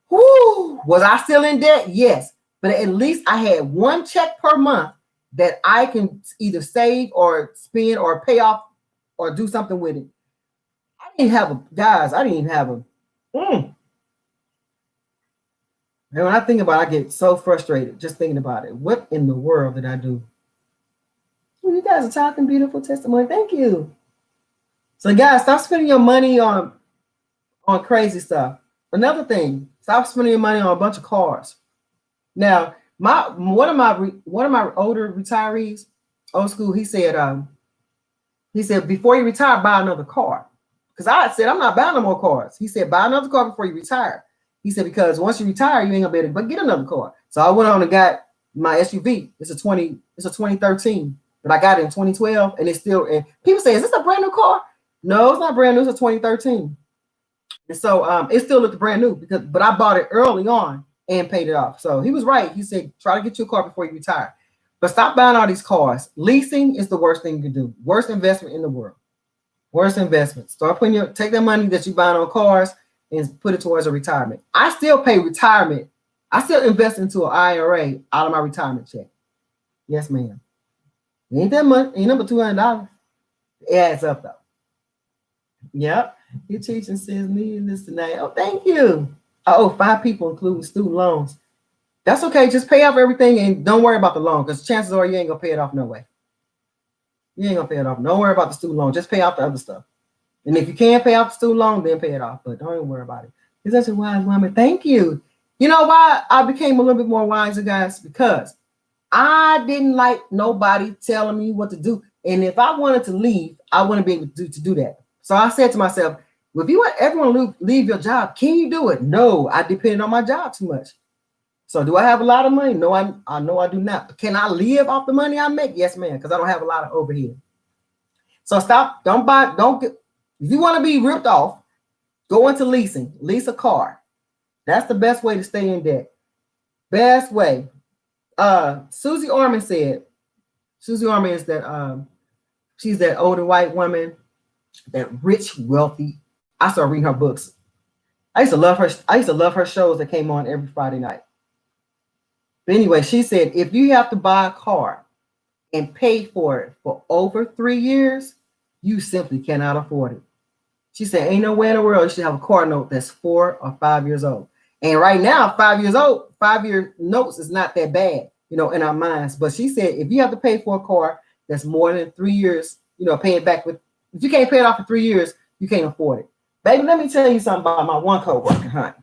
Speaker 1: whoo, was I still in debt? Yes. But at least I had one check per month that I can either save or spend or pay off or do something with it. I didn't have a, guys, I didn't even have a, and when I think about it, I get so frustrated just thinking about it. What in the world did I do? Well, you guys are talking beautiful testimony. Thank you. So guys, stop spending your money on crazy stuff. Another thing, stop spending your money on a bunch of cars. Now, one of my older retirees, old school, he said before you retire, buy another car. Because I said I'm not buying no more cars. He said buy another car before you retire. He said because once you retire, you ain't gonna be able to get another car. So I went on and got my SUV. It's a 2013, but I got it in 2012, and it's still. And people say, is this a brand new car? No, it's not brand new. It's a 2013. And so it still looked brand new but I bought it early on and paid it off. So he was right. He said, try to get you a car before you retire. But stop buying all these cars. Leasing is the worst thing you can do. Worst investment in the world. Worst investment. Start take that money that you buy on cars and put it towards a retirement. I still pay retirement. I still invest into an IRA out of my retirement check. Yes, ma'am. Ain't that much. Ain't number $200. It adds up though. Yep. Your teaching says needing this tonight. Oh, thank you. Oh, 5 people, including student loans. That's okay. Just pay off everything and don't worry about the loan because chances are you ain't gonna pay it off no way. You ain't gonna pay it off. Don't worry about the student loan. Just pay off the other stuff. And if you can't pay off the student loan, then pay it off. But don't even worry about it. You're such a wise woman. Thank you. You know why I became a little bit more wiser, guys? Because I didn't like nobody telling me what to do. And if I wanted to leave, I wouldn't be able to do that. So I said to myself, well, if you want everyone to leave your job, can you do it? No, I depend on my job too much. So do I have a lot of money? No, I know I do not. But can I live off the money I make? Yes, ma'am, because I don't have a lot of overhead. So stop, if you want to be ripped off, go into leasing, lease a car. That's the best way to stay in debt. Best way. Susie Orman said, Susie Orman is that, she's that older white woman, that rich, wealthy. I started reading her books. I used to love her shows that came on every Friday night. But anyway, she said, if you have to buy a car and pay for it for over 3 years, you simply cannot afford it. She said, ain't no way in the world you should have a car note that's 4 or 5 years old. And right now, 5 years old, 5-year notes is not that bad, in our minds. But she said, if you have to pay for a car that's more than 3 years, pay it back if you can't pay it off for 3 years, you can't afford it. Baby, let me tell you something about my one coworker, honey.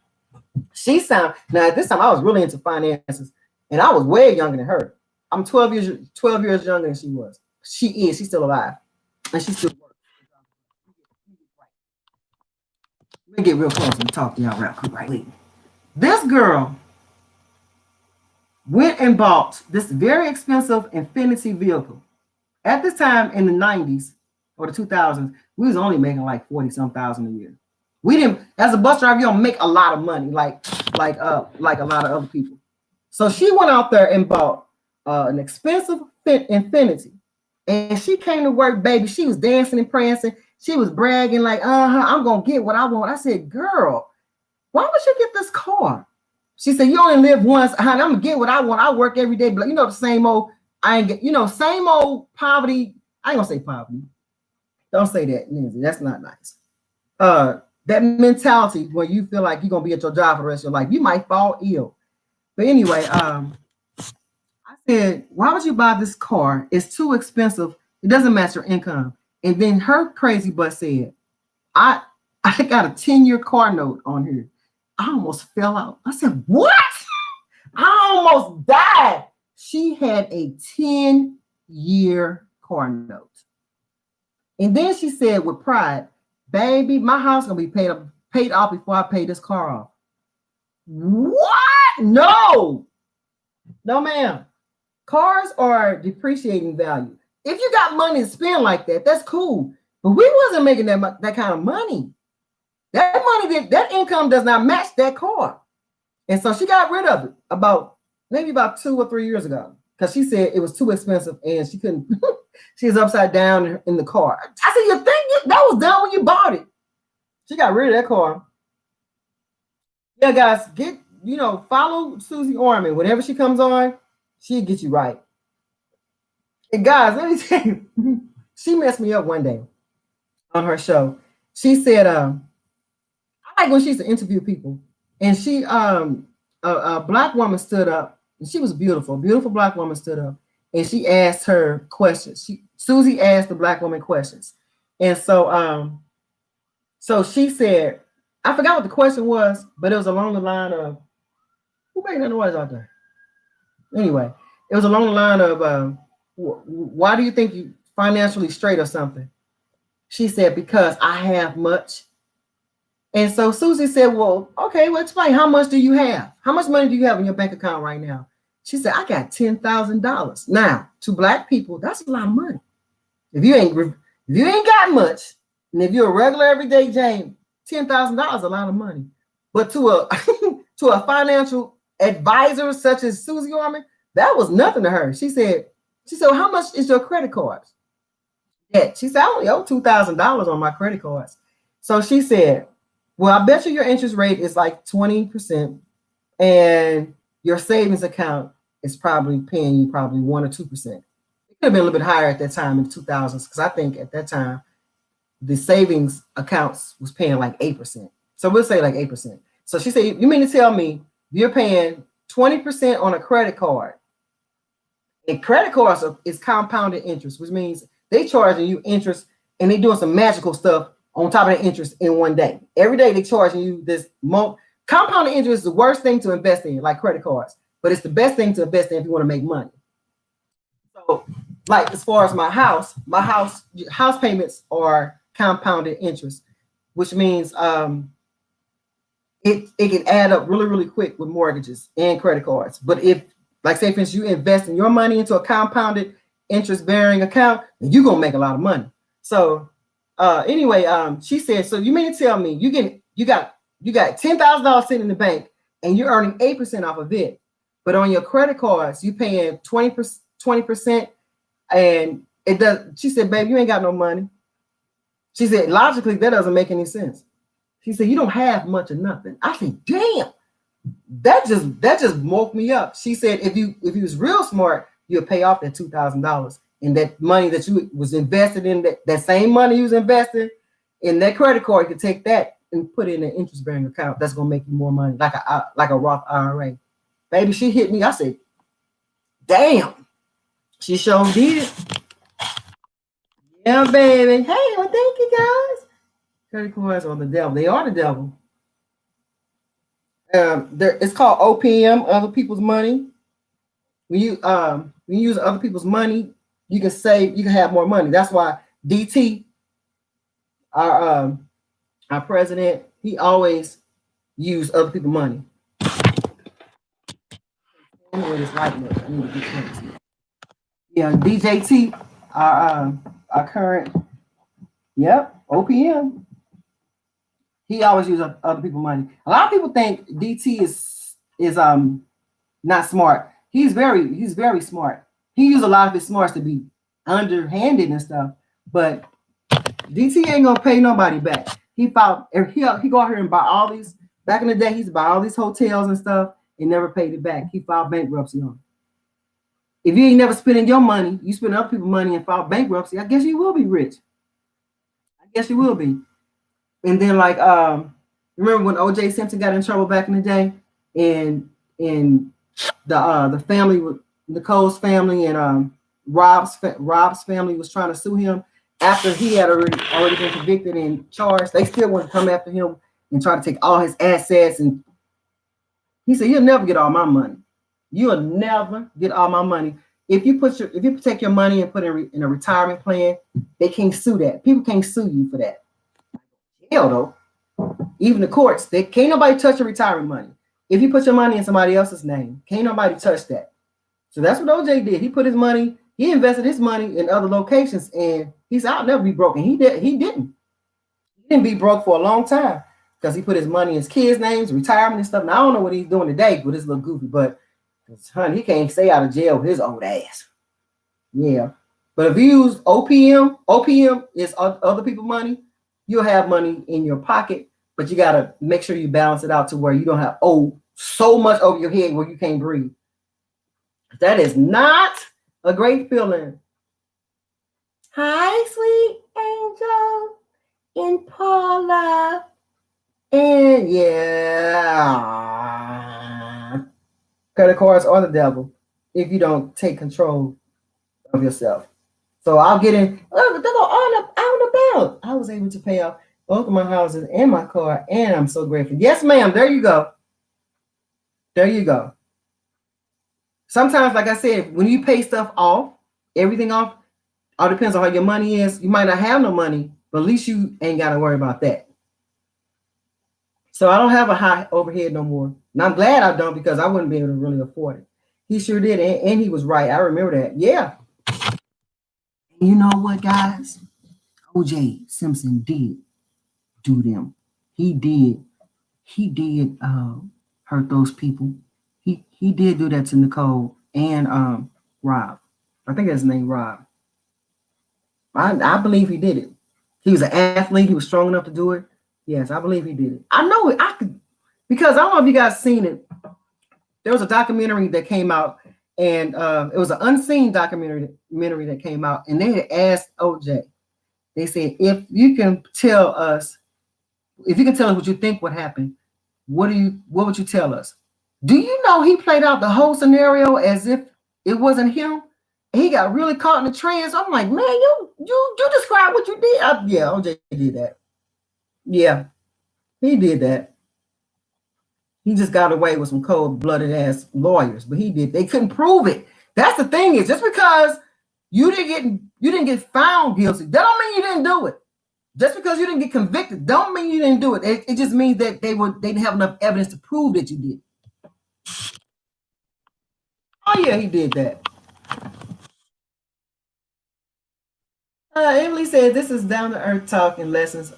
Speaker 1: Now at this time I was really into finances and I was way younger than her. I'm 12 years younger than she was. She's still alive. And she still works. Let me get real close and talk to y'all real quick right. This girl went and bought this very expensive Infinity vehicle. At this time in the 90s or the 2000s, we was only making like 40-some thousand a year. We didn't, as a bus driver, you don't make a lot of money like a lot of other people. So she went out there and bought an expensive Infinity. And she came to work, baby. She was dancing and prancing. She was bragging like, I'm going to get what I want. I said, girl, why would you get this car? She said, you only live once. Honey, I'm going to get what I want. I work every day. But the same old, same old poverty. I ain't going to say poverty. Don't say that, Lindsay. That's not nice. That mentality where you feel like you're going to be at your job for the rest of your life. You might fall ill. But anyway, I said, why would you buy this car? It's too expensive. It doesn't match your income. And then her crazy butt said, I got a 10-year car note on here. I almost fell out. I said, what? I almost died. She had a 10-year car note. And then she said with pride, baby, my house gonna be paid off before I pay this car off. What? No, ma'am. Cars are depreciating value. If you got money to spend like that, that's cool. But we wasn't making that kind of money. That income does not match that car. And so she got rid of it maybe about 2 or 3 years ago because she said it was too expensive and she couldn't. She was upside down in the car. I said, you think that was done when you bought it? She got rid of that car. Yeah, guys, follow Susie Orman. Whenever she comes on, she'll get you right. And guys, let me tell you, she messed me up one day on her show. She said, I like when she used to interview people, and a black woman stood up, and she was beautiful, beautiful black woman stood up, and she asked her questions. Susie asked the black woman questions, and so she said, I forgot what the question was, but it was along the line of, who made that noise out there? Anyway, it was along the line of, why do you think you financially straight or something? She said, because I have much. And so Susie said, well, okay, well, explain. How much do you have? How much money do you have in your bank account right now? She said, I got $10,000. Now, to black people, that's a lot of money. If you ain't got much, and if you're a regular everyday Jane, $10,000 is a lot of money. But to a to a financial advisor such as Susie Orman, that was nothing to her. She said, well, how much is your credit cards? Yeah, she said, I only owe $2,000 on my credit cards. So she said, well, I bet you your interest rate is like 20%, and your savings account is probably paying you probably 1 or 2%. It could have been a little bit higher at that time in the 2000s, because I think at that time the savings accounts was paying like 8%. So we'll say like 8%. So she said, you mean to tell me you're paying 20% on a credit card? And credit cards is compounded interest, which means they charging you interest and they doing some magical stuff on top of the interest in one day. Every day they charging you this compounded interest is the worst thing to invest in, like credit cards, but it's the best thing to invest in if you want to make money. So, like as far as my house payments are compounded interest, which means it can add up really, really quick with mortgages and credit cards. But if, like say for instance, you invest in your money into a compounded interest bearing account, then you're gonna make a lot of money. So anyway, she said, so you mean to tell me you got $10,000 sitting in the bank and you're earning 8% off of it, but on your credit cards you paying 20%, and it does. She said, babe, you ain't got no money. She said, logically that doesn't make any sense. She said, you don't have much of nothing. I said, damn, that just woke me up. She said, if you was real smart, you'll pay off that $2,000. And that money that you was invested in, that same money you was investing in that credit card, you could take that and put it in an interest-bearing account. That's gonna make you more money, like a Roth IRA. Baby, she hit me. I said, damn, she sure did. Yeah, baby. Hey, well, thank you guys. Credit cards are the devil. They are the devil. It's called OPM, other people's money. When you use other people's money, you can save, you can have more money. That's why DT, our president, he always used other people's money. Yeah, DJT, our current, yep, OPM. He always used other people's money. A lot of people think DT is not smart. He's very smart. He used a lot of his smarts to be underhanded and stuff, but DT ain't gonna pay nobody back. He go out here and buy all these. Back in the day, he's buy all these hotels and stuff and never paid it back. He filed bankruptcy on it. If you ain't never spending your money, you spend other people's money and file bankruptcy, I guess you will be rich. I guess you will be. And then like remember when O.J. Simpson got in trouble back in the day, and the family with Nicole's family and Rob's family was trying to sue him after he had already been convicted and charged. They still want to come after him and try to take all his assets. And he said, "You'll never get all my money. You'll never get all my money. If you take your money and put it in a retirement plan, they can't sue that. People can't sue you for that. Hell though, even the courts, they can't nobody touch your retirement money. If you put your money in somebody else's name, can't nobody touch that." So that's what OJ did. He invested his money in other locations, and he said, "I'll never be broke." And he didn't be broke for a long time. because he put his money in his kids' names, retirement and stuff. Now I don't know what he's doing today with his little goofy, but honey, he can't stay out of jail with his old ass. Yeah. But if you use OPM is other people's money, you'll have money in your pocket, but you gotta make sure you balance it out to where you don't have so much over your head where you can't breathe. That is not a great feeling. Hi, sweet angel and Paula. And yeah, credit cards are the devil if you don't take control of yourself. So I'll get in. Oh, they go on about. I was able to pay off both of my houses and my car, and I'm so grateful. Yes, ma'am. There you go. There you go. Sometimes, like I said, when you pay stuff off, everything off, all depends on how your money is. You might not have no money, but at least you ain't got to worry about that. So I don't have a high overhead no more. And I'm glad I don't because I wouldn't be able to really afford it. He sure did. And he was right. I remember that. Yeah. And you know what, guys? O.J. Simpson did do them. He did. He did hurt those people. He did do that to Nicole and Rob. I think that's his name, Rob. I believe he did it. He was an athlete. He was strong enough to do it. Yes, I believe he did it. I know it. I could because I don't know if you guys seen it. There was a documentary that came out, and it was an unseen documentary that came out, and they had asked OJ. They said, if you can tell us what you think would happen, what would you tell us? Do you know he played out the whole scenario as if it wasn't him? And he got really caught in the trance. I'm like, man, you describe what you did. Yeah, OJ did that. Yeah, he did that. He just got away with some cold-blooded ass lawyers, but he did. They couldn't prove it. That's the thing is, just because you didn't get found guilty, that don't mean you didn't do it. Just because you didn't get convicted, don't mean you didn't do it. It just means that they didn't have enough evidence to prove that you did. Oh yeah, he did that. Emily said this is down to earth talk and lessons.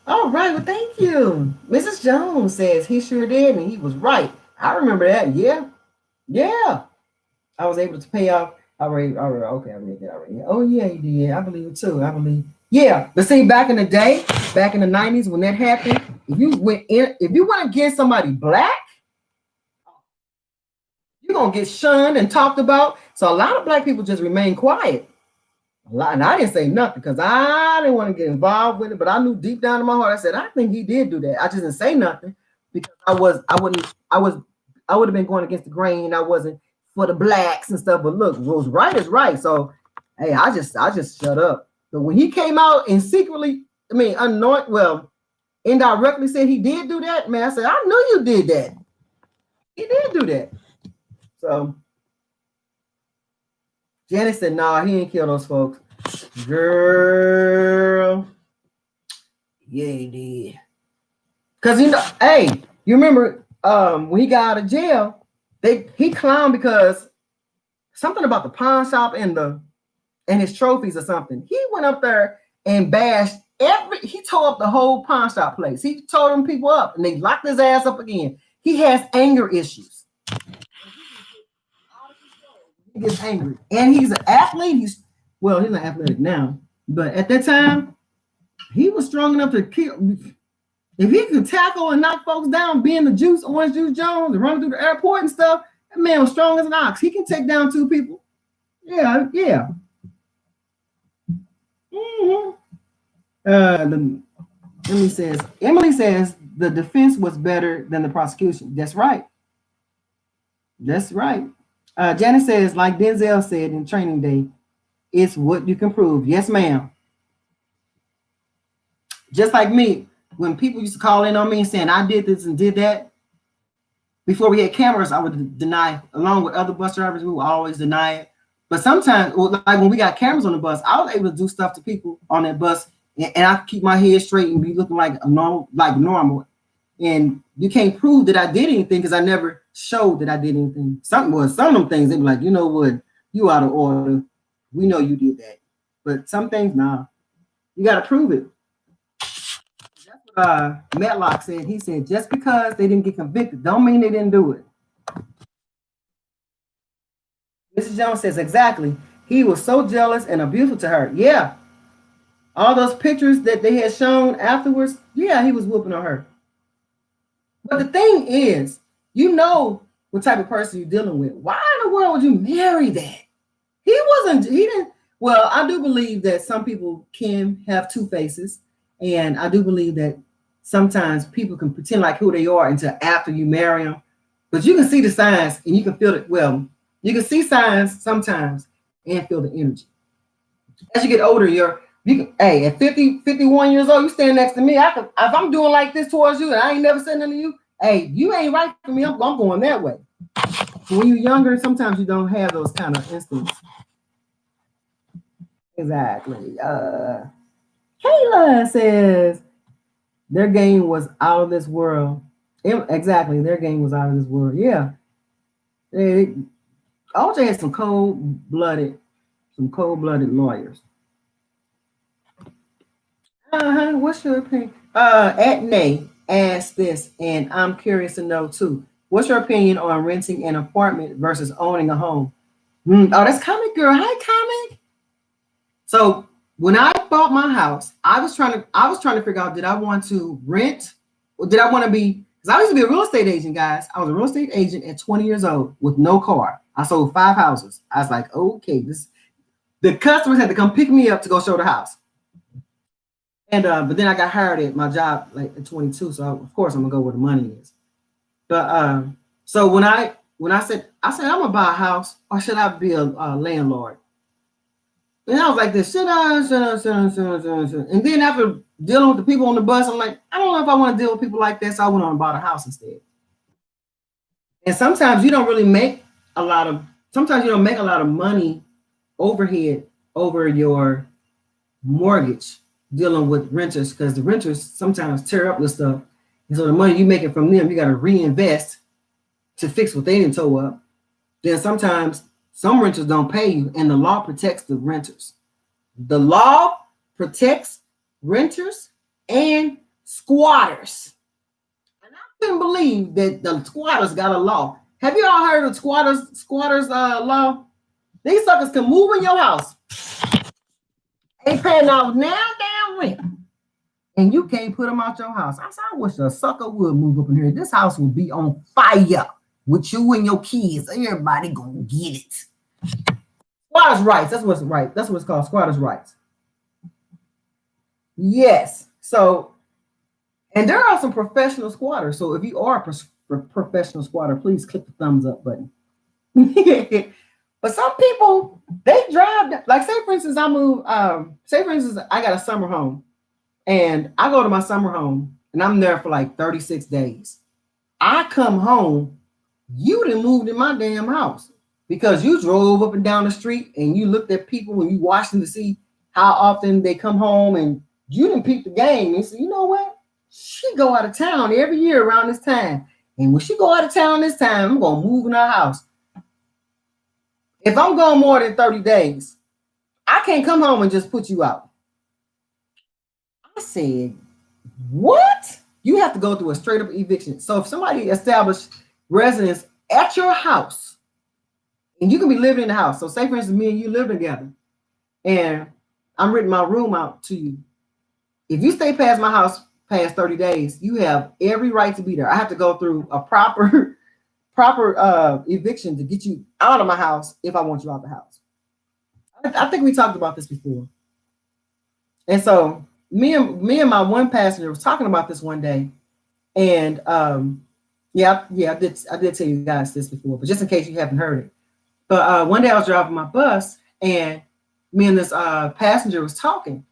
Speaker 1: All right, well, thank you. Mrs. Jones says he sure did, and he was right. I remember that. Yeah, yeah. I was able to pay off. Okay, I read that already. Oh yeah, he did. I believe it too. I believe. Yeah, but see, back in the day, back in the 90s, when that happened, if you went against somebody black, you're gonna get shunned and talked about. So a lot of black people just remain quiet. A lot, and I didn't say nothing because I didn't want to get involved with it. But I knew deep down in my heart, I said, I think he did do that. I just didn't say nothing because I would have been going against the grain. I wasn't for the blacks and stuff. But look, what's right is right. So hey, I just shut up. But when he came out and secretly, indirectly said he did do that, man, I said, I knew you did that. He did do that. So Janet said, nah, he didn't kill those folks. Girl. Yeah, he did. Because hey, you remember when he got out of jail, he clowned because something about the pawn shop and his trophies or something. He went up there and bashed he tore up the whole pawn shop place. He tore them people up and they locked his ass up again. He has anger issues. He gets angry. And he's an athlete. He's not athletic now. But at that time, he was strong enough to kill. If he could tackle and knock folks down, being the Orange Juice Jones, and running through the airport and stuff, that man was strong as an ox. He can take down two people. Yeah, yeah. Mm-hmm. Emily says the defense was better than the prosecution. That's right. That's right. Janet says, like Denzel said in Training Day, it's what you can prove. Yes, ma'am. Just like me, when people used to call in on me and saying I did this and did that, before we had cameras, I would deny, along with other bus drivers, we would always deny it. But sometimes, like when we got cameras on the bus, I was able to do stuff to people on that bus, and I could keep my head straight and be looking like normal. And you can't prove that I did anything because I never showed that I did anything. Some of them things they be like, you know what, you out of order. We know you did that. But some things, nah, you got to prove it. That's what Matlock said, he said, just because they didn't get convicted, don't mean they didn't do it. Mrs. Jones says, exactly. He was so jealous and abusive to her. Yeah. All those pictures that they had shown afterwards, yeah, he was whooping on her. But the thing is, you know what type of person you're dealing with. Why in the world would you marry that? He didn't. Well, I do believe that some people can have two faces. And I do believe that sometimes people can pretend like who they are until after you marry them. But you can see the signs and you can feel it. Well, you can see signs sometimes and feel the energy. As you get older, hey, at 50, 51 years old, you stand next to me. If I'm doing like this towards you and I ain't never said nothing to you, hey, you ain't right for me. I'm going that way. But when you're younger, sometimes you don't have those kind of instincts. Exactly. Kayla says their game was out of this world. Exactly, their game was out of this world. Yeah. OJ had some cold-blooded lawyers. What's your opinion? Atnay asked this, and I'm curious to know too. What's your opinion on renting an apartment versus owning a home? Oh, that's Comic Girl. Hi, Comic. So when I bought my house, I was trying to figure out, did I want to rent or did I want to be, because I used to be a real estate agent, guys. I was a real estate agent at 20 years old with no car. I sold 5 houses. I was like, okay, the customers had to come pick me up to go show the house. And but then I got hired at my job like at 22, so of course I'm gonna go where the money is. But so when I said I'm gonna buy a house or should I be a landlord? And I was like this, should I? And then after dealing with the people on the bus, I'm like, I don't know if I want to deal with people like that, so I went on and bought a house instead. And sometimes you don't really make sometimes you don't make a lot of money overhead over your mortgage dealing with renters, because the renters sometimes tear up the stuff. And so the money you making from them, you got to reinvest to fix what they didn't tow up. Then sometimes some renters don't pay you, and the law protects the renters. The law protects renters and squatters. And I couldn't believe that the squatters got a law. Have you all heard of squatters law? These suckers can move in your house. They paying off now damn rent. And you can't put them out your house. I said, I wish a sucker would move up in here. This house will be on fire with you and your kids. Everybody gonna get it. Squatters' rights. That's what's right. That's what it's called. Squatters' rights. Yes. So, and there are some professional squatters. So if you are a professional squatter, please click the thumbs up button. But some people, they drive, like say for instance, I got a summer home and I go to my summer home and I'm there for like 36 days. I come home, you done moved in my damn house because you drove up and down the street and you looked at people and you watched them to see how often they come home, and you didn't peep the game and say, you know what? She go out of town every year around this time. And when she go out of town this time, I'm going to move in her house. If I'm going more than 30 days, I can't come home and just put you out. I said, what? You have to go through a straight up eviction. So if somebody established residence at your house, and you can be living in the house. So say for instance, me and you live together, and I'm renting my room out to you. If you stay past my house past 30 days, you have every right to be there. I have to go through a proper eviction to get you out of my house if I want you out the house. I think we talked about this before. And so me and my one passenger was talking about this one day, and I did tell you guys this before, but just in case you haven't heard it. But one day I was driving my bus, and me and this passenger was talking,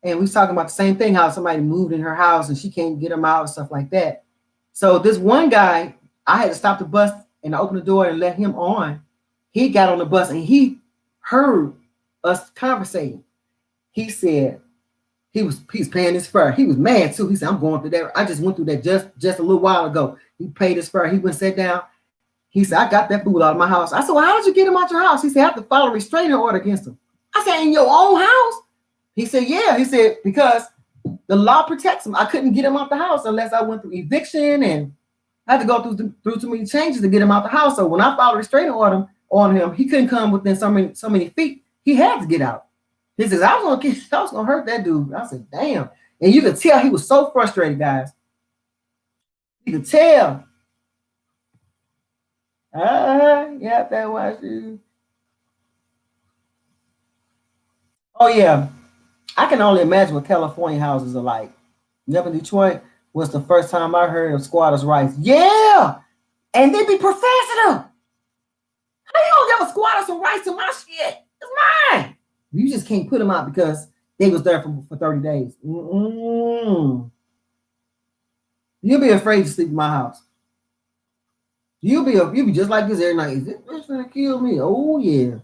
Speaker 1: and we was talking about the same thing, how somebody moved in her house and she can't get them out and stuff like that. So this one guy, I had to stop the bus and open the door and let him on. He got on the bus and he heard us conversating. He said he's paying his fare. He was mad too. He said, I'm going through that. I just went through that just a little while ago. He paid his fare. He went and sat down. He said, I got that food out of my house. I said, well, how did you get him out your house? He said, I have to file a restraining order against him. I said, in your own house? He said, yeah. He said, because The law protects him. I couldn't get him out the house unless I went through eviction, and I had to go through too many changes to get him out the house. So when I filed a restraining order on him, he couldn't come within so many feet. He had to get out. He says, I was gonna hurt that dude. I said, damn. And you could tell he was so frustrated, guys. You could tell. Yeah, that was you. Oh yeah. I can only imagine what California houses are like. Never Detroit was the first time I heard of squatters' rights. Yeah, and they be professing them. How you don't give a squatter some rights to my shit? It's mine. You just can't put them out because they was there for 30 days. Mm-mm. You'll be afraid to sleep in my house. You'll be just like this every night. Is this bitch gonna kill me? Oh yeah.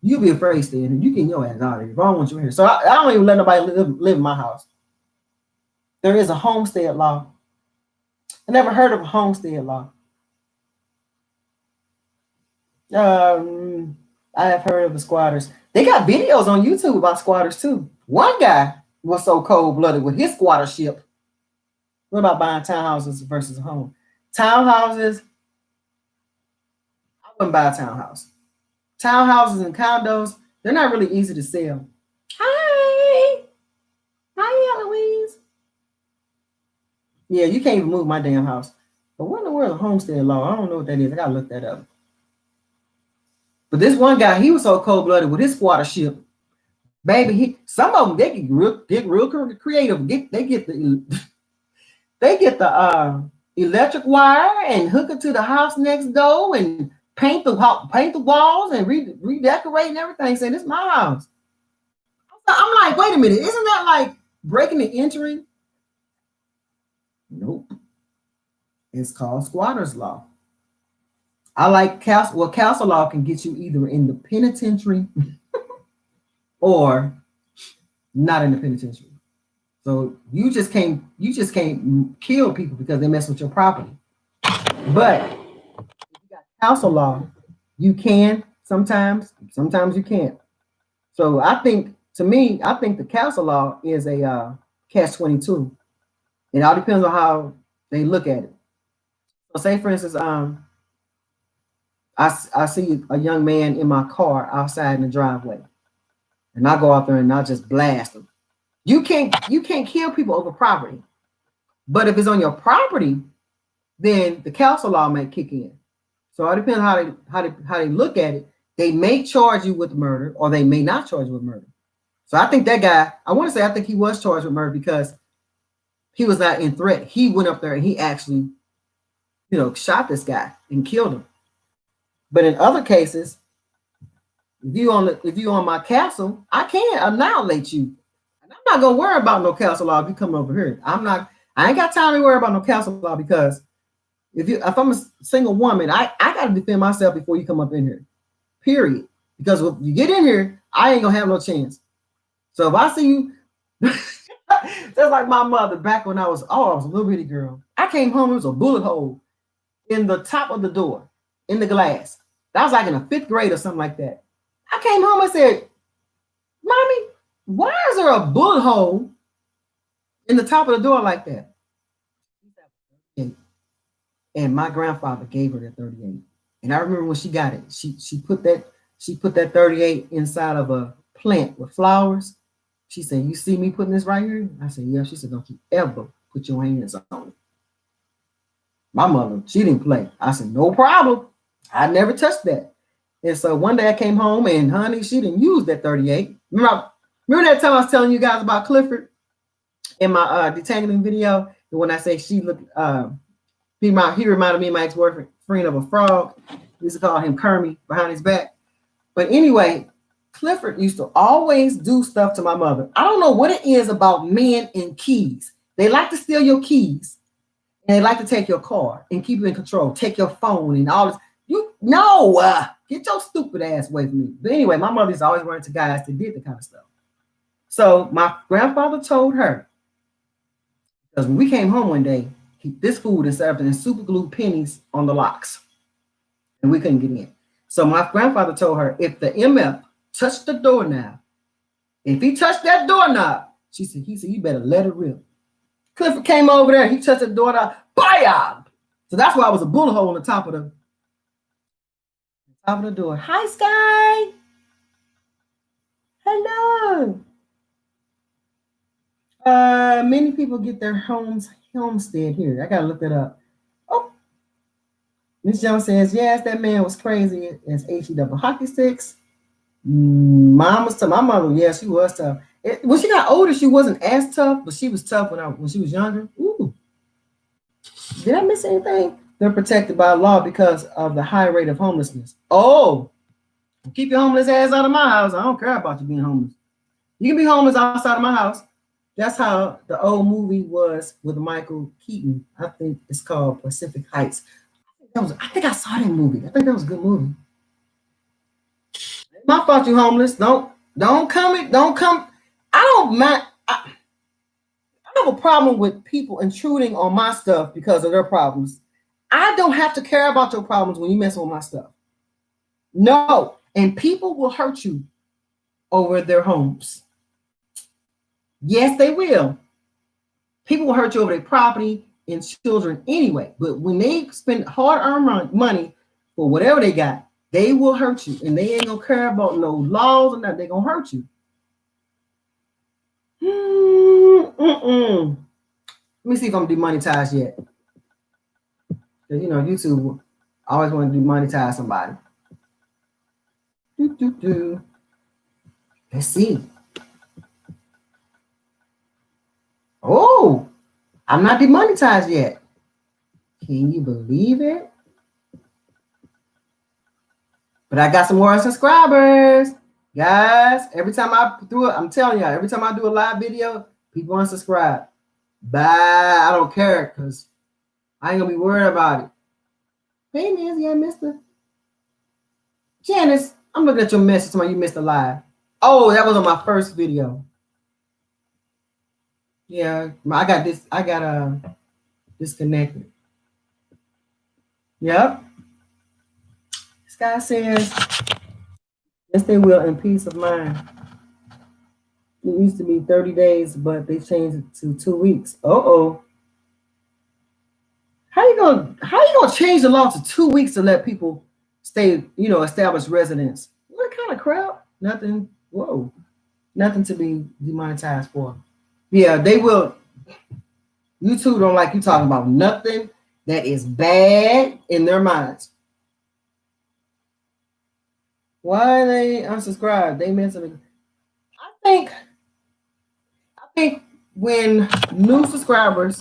Speaker 1: You'll be afraid staying here. You get your ass out of here. If I don't want you here. So I don't even let nobody live in my house. There is a homestead law. I never heard of a homestead law. I have heard of the squatters. They got videos on YouTube about squatters too. One guy was so cold-blooded with his squattership. What about buying townhouses versus a home? Townhouses, I wouldn't buy a townhouse. Townhouses and condos, they're not really easy to sell. Hi. Hi, Eloise. Yeah, you can't even move my damn house. But what in the world is homestead law? I don't know what that is. I gotta look that up. But this one guy, he was so cold-blooded with his squattership. Baby, some of them they get real creative. They get the electric wire and hook it to the house next door and paint the walls and redecorate and everything. Saying it's my house. I'm like, wait a minute, isn't that like breaking and entering? Nope. It's called squatters law. I like castle law can get you either in the penitentiary or not in the penitentiary. So you just can't kill people because they mess with your property. But if you got castle law, you can sometimes you can't. So I think the castle law is a catch-22. It all depends on how they look at it. So say for instance, I see a young man in my car outside in the driveway, and I go out there and I just blast him. You can't kill people over property, but if it's on your property, then the council law may kick in. So it depends on how they look at it. They may charge you with murder, or they may not charge you with murder. So I think that guy, I think he was charged with murder because he was not in threat. He went up there and he actually, shot this guy and killed him. But in other cases, if you on my castle, I can't annihilate you. And I'm not gonna worry about no castle law if you come over here. I ain't got time to worry about no castle law because if I'm a single woman, I gotta defend myself before you come up in here. Period. Because if you get in here, I ain't gonna have no chance. So if I see you, just like my mother back when I was a little bitty girl. I came home, there was a bullet hole in the top of the door, in the glass. That was like in a fifth grade or something like that. I came home and said, Mommy, why is there a bullet hole in the top of the door like that? And my grandfather gave her that 38. And I remember when she got it, she put that 38 inside of a plant with flowers. She said, you see me putting this right here? I said, yeah. She said, don't you ever put your hands on it. My mother, she didn't play. I said, no problem. I never touched that. And so one day I came home and honey, she didn't use that 38. Remember that time I was telling you guys about Clifford in my detangling video? And when I say she looked, he reminded me of my ex-boyfriend of a frog. We used to call him Kermit behind his back. But anyway, Clifford used to always do stuff to my mother. I don't know what it is about men and keys. They like to steal your keys. And they like to take your car and keep you in control, take your phone and all this. Get your stupid ass away from me. But anyway, my mother's always running to guys that did the kind of stuff. So my grandfather told her, because when we came home one day, this food is served and super glued pennies on the locks. And we couldn't get in. So my grandfather told her, if the MF touched the doorknob, if he touched that doorknob, He said, you better let it rip. Clifford came over there. He touched the door out. Bam! So that's why it was a bullet hole on the top of the door. Hi, Sky. Hello. Many people get their homestead here. I gotta look that up. Oh, Miss Jones says, yes, that man was crazy as HE double hockey sticks. Mom was tough. My mother, yeah, she was tough. When she got older, she wasn't as tough, but she was tough when she was younger. Ooh. Did I miss anything? They're protected by law because of the high rate of homelessness. Oh, keep your homeless ass out of my house. I don't care about you being homeless. You can be homeless outside of my house. That's how the old movie was with Michael Keaton. I think it's called Pacific Heights. I think I saw that movie. I think that was a good movie. My fault you homeless. Don't come. I don't mind. I have a problem with people intruding on my stuff because of their problems. I don't have to care about your problems when you mess with my stuff. No. And people will hurt you over their homes. Yes, they will. People will hurt you over their property and children anyway. But when they spend hard-earned money for whatever they got, they will hurt you. And they ain't going to care about no laws or nothing. They're going to hurt you. Let me see if I'm demonetized yet. Because, YouTube always want to demonetize somebody. Let's see. Oh, I'm not demonetized yet. Can you believe it? But I got some more subscribers. Guys, every time I'm telling y'all, every time I do a live video, people unsubscribe. Bye. I don't care because I ain't going to be worried about it. Hey, Nancy, I missed it. Janice, I'm looking at your message. Somebody, you missed a live. Oh, that was on my first video. Yeah, I got disconnected. Yep. This guy says, yes, they will, in peace of mind. It used to be 30 days, but they changed it to 2 weeks. Uh-oh. How you gonna change the law to 2 weeks to let people stay, establish residence? What kind of crap? Nothing. Whoa. Nothing to be demonetized for. Yeah, they will. YouTube don't like you talking about nothing that is bad in their minds. Why are they unsubscribed? They meant something. I think when new subscribers,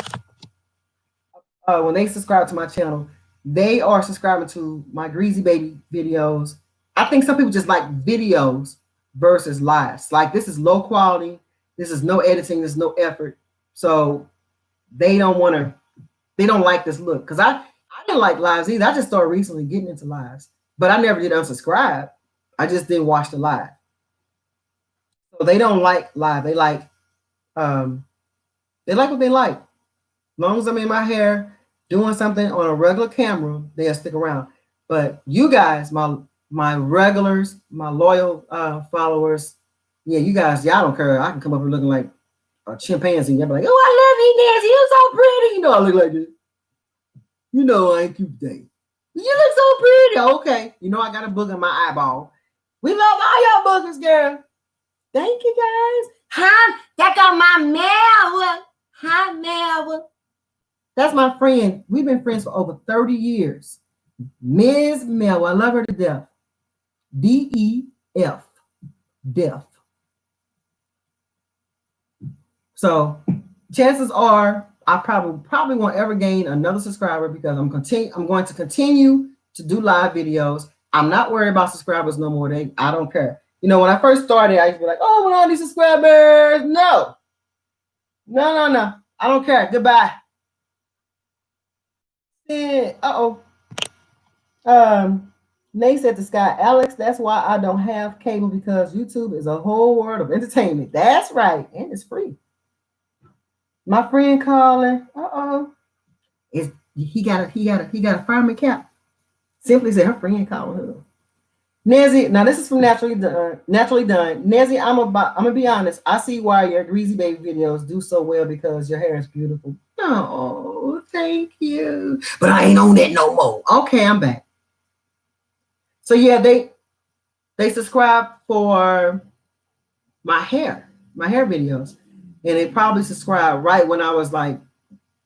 Speaker 1: when they subscribe to my channel, they are subscribing to my Greasy Baby videos. I think some people just like videos versus lives. Like, this is low quality. This is no editing. There's no effort. So they don't like this look. Because I didn't like lives either. I just started recently getting into lives. But I never did unsubscribe. I just didn't watch the live. So they don't like live. They like what they like. As long as I'm in my hair doing something on a regular camera, they'll stick around. But you guys, my regulars, my loyal followers, yeah, you guys, y'all don't care. I can come up here looking like a chimpanzee. Y'all be like, oh, I love you, Nancy. You're so pretty. I look like this. I ain't cute today. You look so pretty. Okay. I got a book in my eyeball. We love all y'all boogers, girl. Thank you, guys. Hi, that got my Mel. Hi, Mel. That's my friend. We've been friends for over 30 years. Ms. Mel. I love her to death. DEF. Deaf. So chances are I probably won't ever gain another subscriber because I'm going to continue to do live videos. I'm not worried about subscribers no more. I don't care. When I first started, I used to be like, oh, I want all these subscribers. No. I don't care. Goodbye. Uh-oh. Nate said to Sky, Alex, that's why I don't have cable, because YouTube is a whole world of entertainment. That's right. And it's free. My friend calling. Uh-oh. He got a fireman cap. Simply said her friend calling her. Nezzy, now this is from Naturally Done. Naturally Done. Nezzy, I'm gonna be honest. I see why your Greasy Baby videos do so well because your hair is beautiful. Oh, thank you. But I ain't on that no more. Okay, I'm back. So yeah, they subscribe for my hair videos, and they probably subscribed right when I was like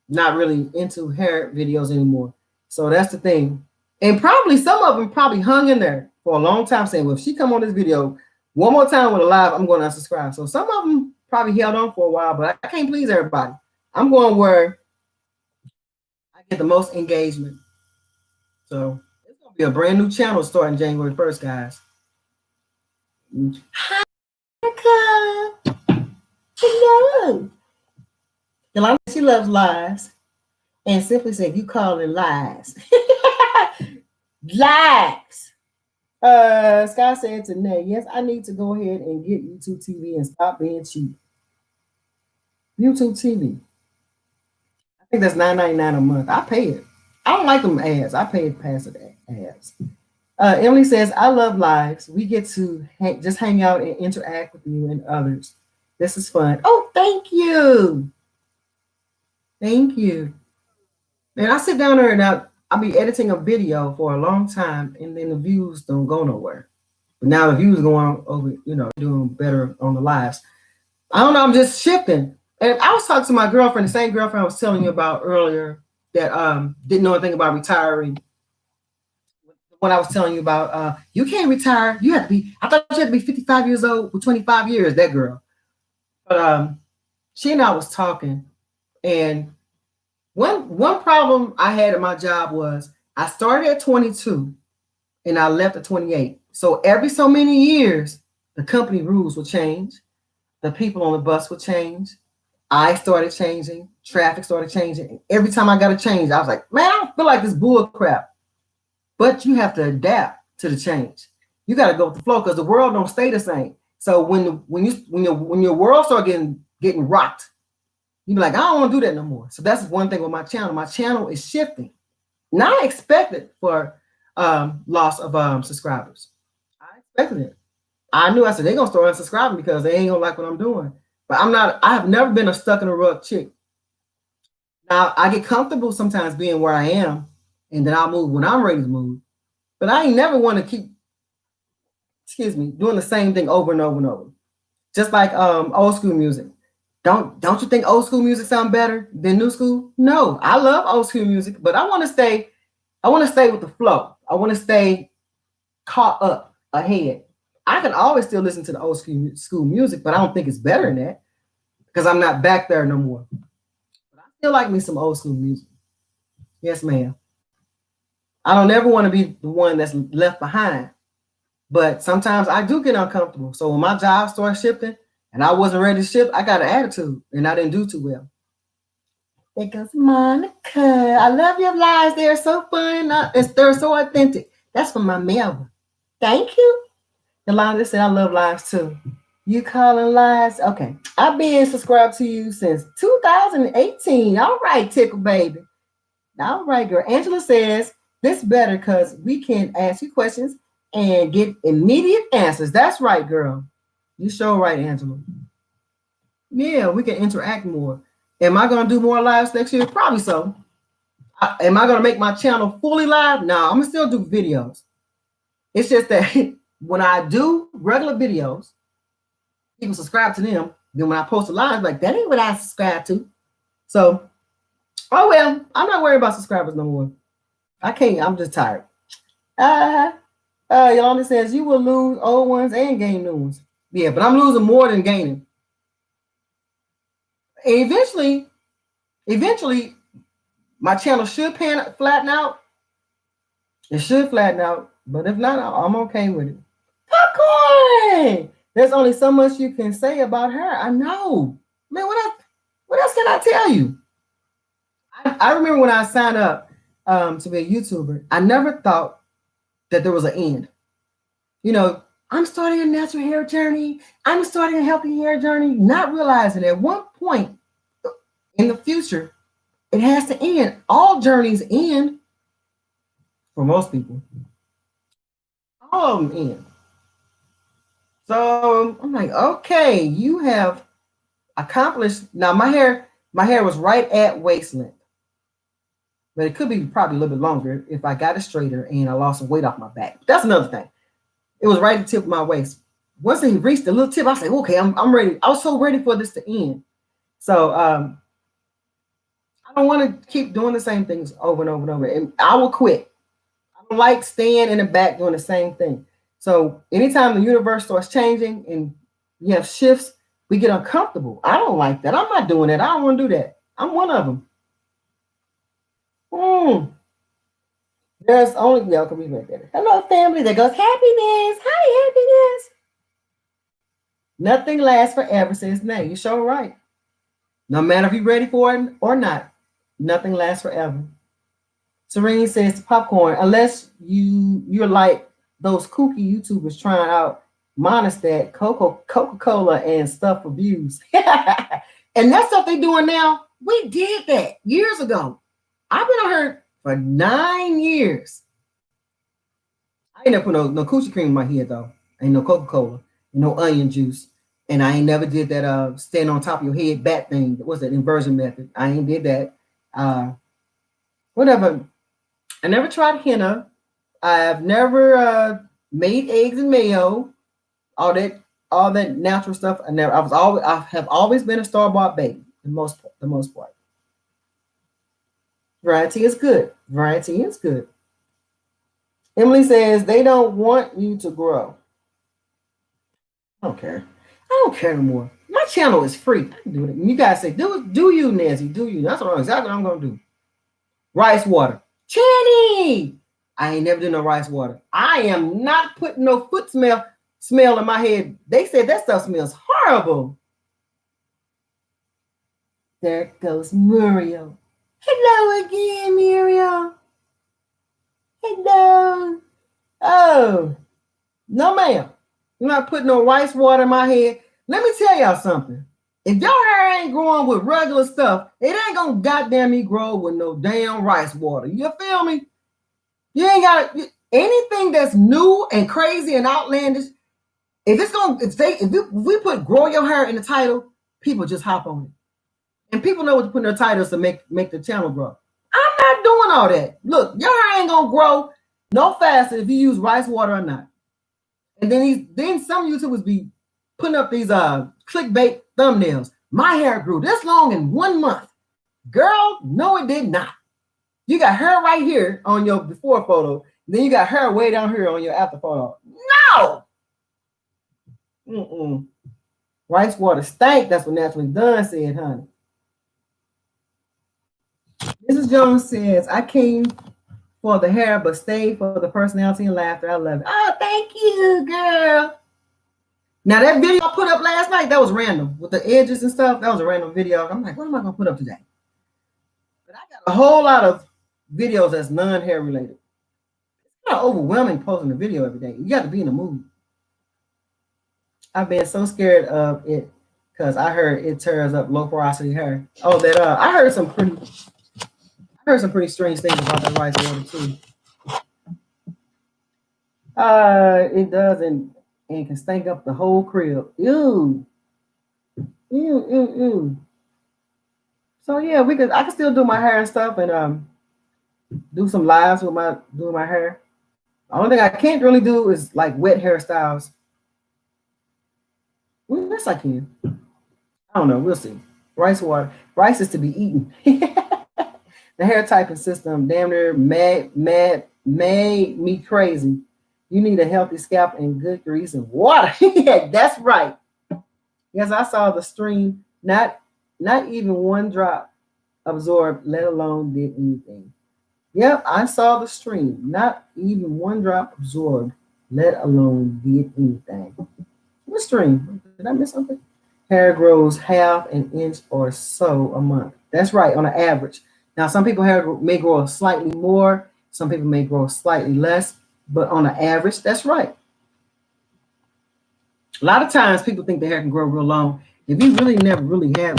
Speaker 1: not really into hair videos anymore. So that's the thing. And probably some of them probably hung in there for a long time saying, well, if she come on this video one more time with a live, I'm going to unsubscribe. So some of them probably held on for a while, but I can't please everybody. I'm going where I get the most engagement. So it's going to be a brand new channel starting January 1st, guys. Hi, hello. Yolanda, she loves lies and simply said, you call it lies. Lies. Scott said to Nay, yes, I need to go ahead and get YouTube TV and stop being cheap. YouTube TV. I think that's $9.99 a month. I pay it. I don't like them ads. I pay it past the ads. Emily says, I love lives. We get to just hang out and interact with you and others. This is fun. Oh, thank you. Thank you. Man, I sit down there and I'll be editing a video for a long time and then the views don't go nowhere. But now the views going over, doing better on the lives. I don't know, I'm just shifting. And I was talking to my girlfriend, the same girlfriend I was telling you about earlier that didn't know anything about retiring. When I was telling you about, you can't retire. You have to be, I thought you had to be 55 years old for 25 years, that girl. But she and I was talking, and one problem I had at my job was I started at 22 and I left at 28. So every so many years, the company rules will change. The people on the bus would change. I started changing. Traffic started changing. Every time I got to change, I was like, man, I don't feel like this bull crap. But you have to adapt to the change. You got to go with the flow because the world don't stay the same. So when your world start getting rocked, you be like, I don't want to do that no more. So that's one thing with my channel. My channel is shifting. Not expected for loss of subscribers. I expected it. I knew I said they're gonna start unsubscribing because they ain't gonna like what I'm doing. But I'm not, I have never been a stuck in a rut chick. Now I get comfortable sometimes being where I am, and then I'll move when I'm ready to move. But I ain't never want to keep, doing the same thing over and over and over. Just like old school music. Don't you think old school music sound better than new school? No, I love old school music, but I want to stay with the flow. I want to stay caught up ahead. I can always still listen to the old school music, but I don't think it's better than that because I'm not back there no more. But I still like me some old school music. Yes, ma'am. I don't ever want to be the one that's left behind, but sometimes I do get uncomfortable. So when my job started shifting and I wasn't ready to shift, I got an attitude and I didn't do too well. There goes Monica. I love your lives. They're so fun. They're so authentic. That's from my mail. Thank you. Yolanda said, I love lives too. You calling lives? Okay. I've been subscribed to you since 2018. All right, Tickle Baby. All right, girl. Angela says, this better because we can ask you questions and get immediate answers. That's right, girl. You sure right, Angela. Yeah, we can interact more. Am I going to do more lives next year? Probably so. Am I going to make my channel fully live? No, I'm going to still do videos. It's just that when I do regular videos, people subscribe to them. Then when I post a live, like, that ain't what I subscribe to. So, oh well, I'm not worried about subscribers no more. I can't, I'm just tired. Yolanda says, you will lose old ones and gain new ones. Yeah, but I'm losing more than gaining. And eventually, my channel should flatten out. It should flatten out, but if not, I'm okay with it. Popcorn! There's only so much you can say about her. I know. Man, what else can I tell you? I remember when I signed up to be a YouTuber, I never thought that there was an end. I'm starting a natural hair journey. I'm starting a healthy hair journey, not realizing at one point in the future, it has to end. All journeys end for most people. all of them in. So I'm like, okay, you have accomplished. Now my hair was right at waist length, but it could be probably a little bit longer if I got it straighter and I lost some weight off my back. That's another thing. It was right at the tip of my waist. Once it reached the little tip, I said, okay, I'm ready. I was so ready for this to end. So I don't want to keep doing the same things over and over and over. And I will quit. I don't like staying in the back doing the same thing. So anytime the universe starts changing and you have shifts, we get uncomfortable. I don't like that. I'm not doing that. I don't want to do that. I'm one of them. There's only yeah, can be right there. Hello, family. There goes happiness. Hi, happiness. Nothing lasts forever, says Nay. You're sure right. No matter if you're ready for it or not, nothing lasts forever. Serene says popcorn, unless you're like those kooky YouTubers trying out Monistat, Coca-Cola, and stuff for views. And that stuff they doing now, we did that years ago. I've been on her for 9 years. I ain't never put no coochie cream in my head though. Ain't no Coca-Cola, no onion juice. And I ain't never did that stand on top of your head bat thing. What's that inversion method? I ain't did that. Whatever. I never tried henna. I've never made eggs and mayo. All that natural stuff. I have always been a store-bought baby. The most part. Variety is good. Variety is good. Emily says they don't want you to grow. I don't care. I don't care anymore. My channel is free. I can do it. And you guys say, do you, Nancy? Do you? That's exactly what I'm gonna do. Rice water. Channy! I ain't never done no rice water. I am not putting no foot smell in my head. They said that stuff smells horrible. There goes Muriel. Hello again, Muriel. Hello. Oh, no, ma'am. I'm not putting no rice water in my head. Let me tell y'all something. If your hair ain't growing with regular stuff, it ain't gonna goddamn me grow with no damn rice water. You feel me? You ain't got anything that's new and crazy and outlandish. If we put grow your hair in the title, people just hop on it. And people know what to put in their titles to make the channel grow. I'm not doing all that. Look, your hair ain't gonna grow no faster if you use rice water or not. And then some YouTubers be putting up these clickbait thumbnails. My hair grew this long in 1 month. Girl, no, it did not. You got hair right here on your before photo. Then you got hair way down here on your after photo. No! Mm-mm. Rice water stank. That's what Naturally Done said, honey. Mrs. Jones says, I came for the hair, but stayed for the personality and laughter. I love it. Oh, thank you, girl. Now, that video I put up last night, that was random. With the edges and stuff, that was a random video. I'm like, what am I going to put up today? But I got a whole lot of videos that's non-hair related. It's kind of overwhelming posting a video every day. You got to be in the mood. I've been so scared of it because I heard it tears up low porosity hair. Oh, that I heard some pretty strange things about that rice water too. It does and can stink up the whole crib. Ew. Ew, ew, ew. So yeah, I can still do my hair and stuff and do some lives with doing my hair. The only thing I can't really do is like wet hairstyles. Well, yes, I can. I don't know. We'll see. Rice water. Rice is to be eaten. The hair typing system damn near made me crazy. You need a healthy scalp and good grease and water. Yeah, that's right. Yes, I saw the stream. Not even one drop absorbed, let alone did anything. Yep, I saw the stream. Not even one drop absorbed, let alone did anything. What stream? Did I miss something? Hair grows half an inch or so a month. That's right, on an average. Now, some people hair may grow slightly more. Some people may grow slightly less. But on an average, that's right. A lot of times people think their hair can grow real long. If you really never really have,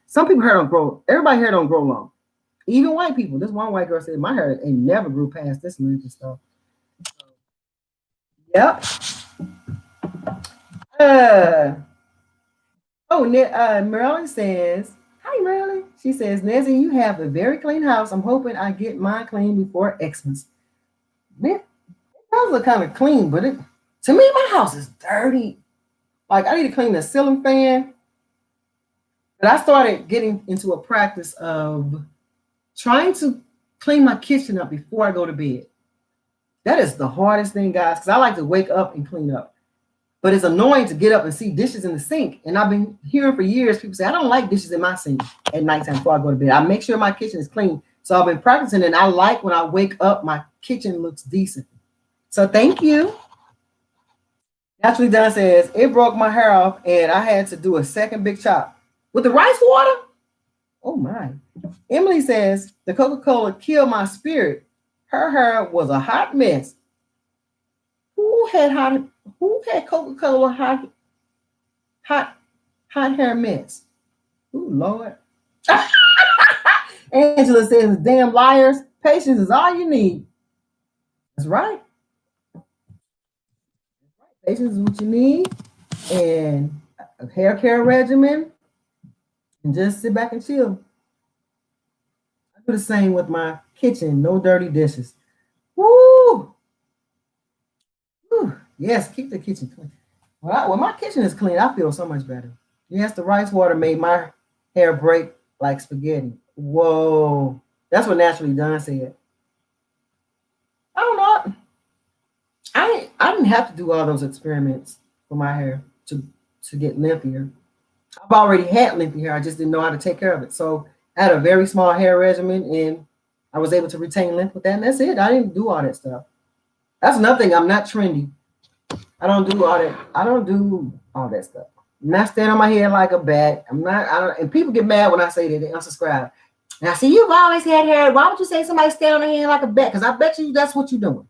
Speaker 1: some people hair don't grow, everybody hair don't grow long. Even white people. This one white girl said, my hair ain't never grew past this length and stuff. Yep. Marilyn says, hi, Marilyn. She says, Nezzy, you have a very clean house. I'm hoping I get mine clean before Xmas. Man, houses are kind of clean, but to me, my house is dirty. Like, I need to clean the ceiling fan. But I started getting into a practice of trying to clean my kitchen up before I go to bed. That is the hardest thing, guys, because I like to wake up and clean up. But it's annoying to get up and see dishes in the sink. And I've been hearing for years people say, I don't like dishes in my sink at nighttime before I go to bed. I make sure my kitchen is clean. So I've been practicing, and I like when I wake up, my kitchen looks decent. So thank you. Naturally Done says, it broke my hair off, and I had to do a second big chop. With the rice water? Oh my. Emily says, the Coca-Cola killed my spirit. Her hair was a hot mess. Who had hot? Who had Coca-Cola hot hair mess? Ooh, Lord. Angela says, damn liars. Patience is all you need. That's right. Patience is what you need. And a hair care regimen. And just sit back and chill. I do the same with my kitchen. No dirty dishes. Woo! Whew. Yes, keep the kitchen clean. When my kitchen is clean, I feel so much better. Yes, the rice water made my hair break like spaghetti. Whoa. That's what Naturally Done said. I don't know. I didn't have to do all those experiments for my hair to get lengthier. I've already had lengthy hair. I just didn't know how to take care of it. So I had a very small hair regimen, and I was able to retain length with that. And that's it. I didn't do all that stuff. That's another thing. I'm not trendy. I don't do all that. I don't do all that stuff. I'm not standing on my head like a bat. I'm not. I don't. And people get mad when I say that they unsubscribe. And I see you've always had hair. Why would you say somebody stand on their head like a bat? Because I bet you that's what you're doing.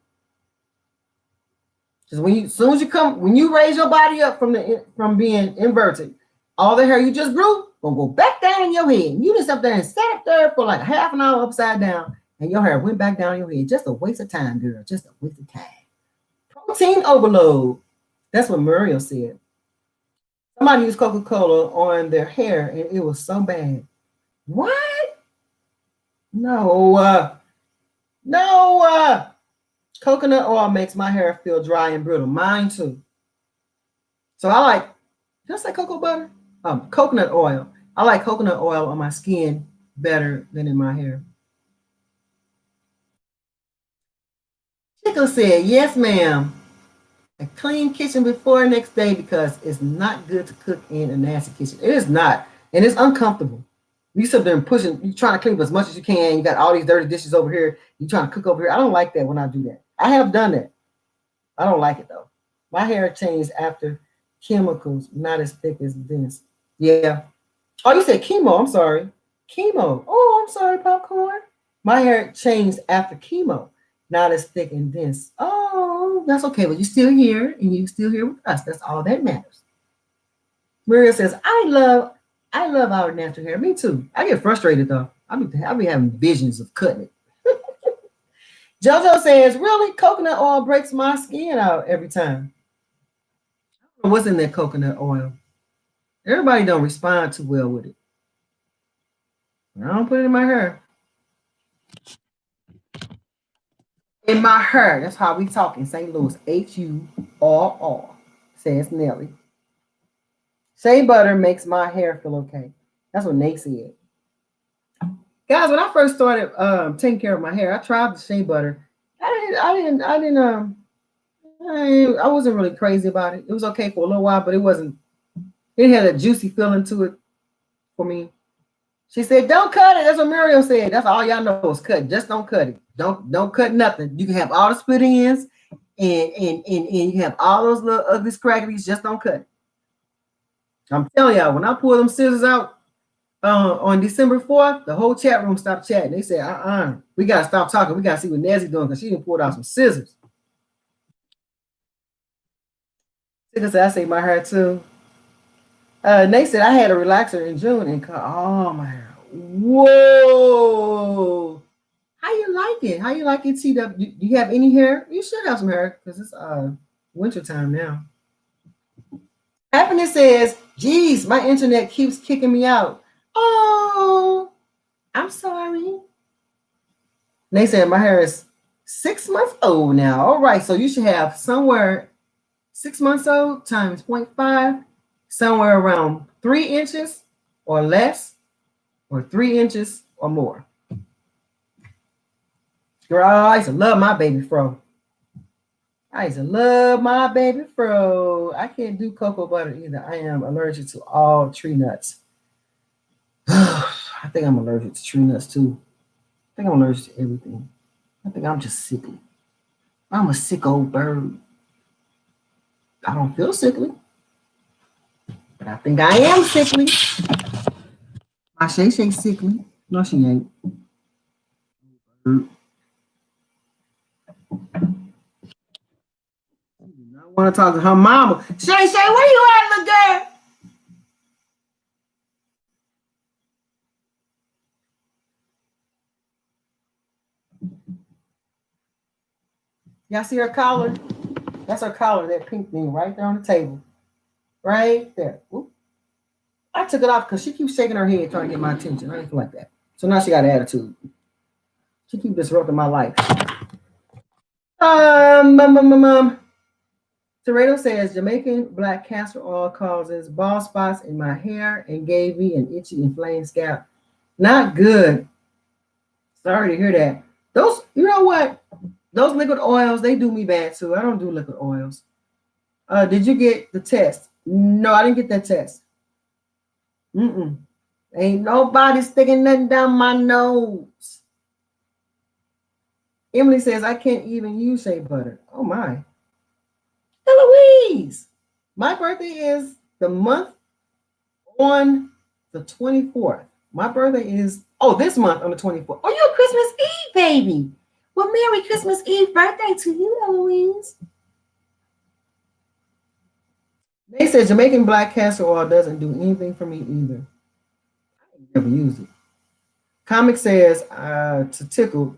Speaker 1: Because as soon as you come, when you raise your body up from being inverted, all the hair you just grew gonna go back down in your head. And you just up there and sat up there for like half an hour upside down, and your hair went back down in your head. Just a waste of time, girl. Just a waste of time. Protein overload. That's what Muriel said. Somebody used Coca-Cola on their hair, and it was so bad. What? No. No. Coconut oil makes my hair feel dry and brittle. Mine too. So I like, did I say cocoa butter? Coconut oil. I like coconut oil on my skin better than in my hair. Chico said, yes, ma'am. A clean kitchen before next day because it's not good to cook in a nasty kitchen. It is not. And it's uncomfortable. You sit there and pushing, you trying to clean up as much as you can. You got all these dirty dishes over here. You trying to cook over here. I don't like that when I do that. I have done that. I don't like it though. My hair changed after chemicals, not as thick as this. Yeah. Oh, you said chemo. I'm sorry. Chemo. Oh, I'm sorry, popcorn. My hair changed after chemo, not as thick and dense. Oh, that's okay. But you're still here and you're still here with us. That's all that matters. Maria says, I love our natural hair. Me too. I get frustrated though. I be having visions of cutting it. JoJo says, really? Coconut oil breaks my skin out every time. What's in that coconut oil? Everybody don't respond too well with it. I don't put it in my hair. In my hair. That's how we talk in St. Louis. HURR, says Nelly. Shea butter makes my hair feel okay. That's what Nate said. Guys, when I first started taking care of my hair, I tried the shea butter. I wasn't really crazy about it. It was okay for a little while, but it had a juicy feeling to it for me. She said, don't cut it. That's what Muriel said. That's all y'all know is cut. Just don't cut it. Don't cut nothing. You can have all the split ends and you have all those little ugly scragglies. Just don't cut it. I'm telling y'all, when I pulled them scissors out on December 4th, the whole chat room stopped chatting. They said, we got to stop talking. We got to see what Nancy doing because she didn't pull out some scissors. Because I say my hair too. Nate said I had a relaxer in June and cut all my hair. Whoa! How you like it? How you like it, TW? Do you have any hair? You should have some hair because it's wintertime now. Happiness says, geez, my internet keeps kicking me out. Oh, I'm sorry. They said my hair is 6 months old now. All right, so you should have somewhere 6 months old times 0.5, somewhere around 3 inches or less, or 3 inches or more. Girl, I used to love my baby fro. I used to love my baby fro. I can't do cocoa butter either. I am allergic to all tree nuts. I think I'm allergic to tree nuts too. I think I'm allergic to everything. I think I'm just sickly. I'm a sick old bird. I don't feel sickly, but I think I am sickly. My Shay Shay's sickly. No, she ain't. I want to talk to her mama. Shay Shay, where you at, little girl? Y'all see her collar? That's her collar, that pink thing right there on the table. Right there. Oop. I took it off because she keeps shaking her head trying to get my attention. I didn't feel like that. So now she got an attitude. She keeps disrupting my life. Toretto says Jamaican black castor oil causes bald spots in my hair and gave me an itchy, inflamed scalp. Not good. Sorry to hear that. Those, you know what? Those liquid oils, they do me bad too. I don't do liquid oils. Did you get the test? No, I didn't get that test. Ain't nobody sticking nothing down my nose. Emily says I can't even use shea butter. Oh my. Eloise, my birthday is the month on the 24th. My birthday is, this month on the 24th. Oh, you're a Christmas Eve, baby. Well, Merry Christmas Eve birthday to you, Eloise. They said Jamaican black castor oil doesn't do anything for me either. I never used it. Comic says to tickle,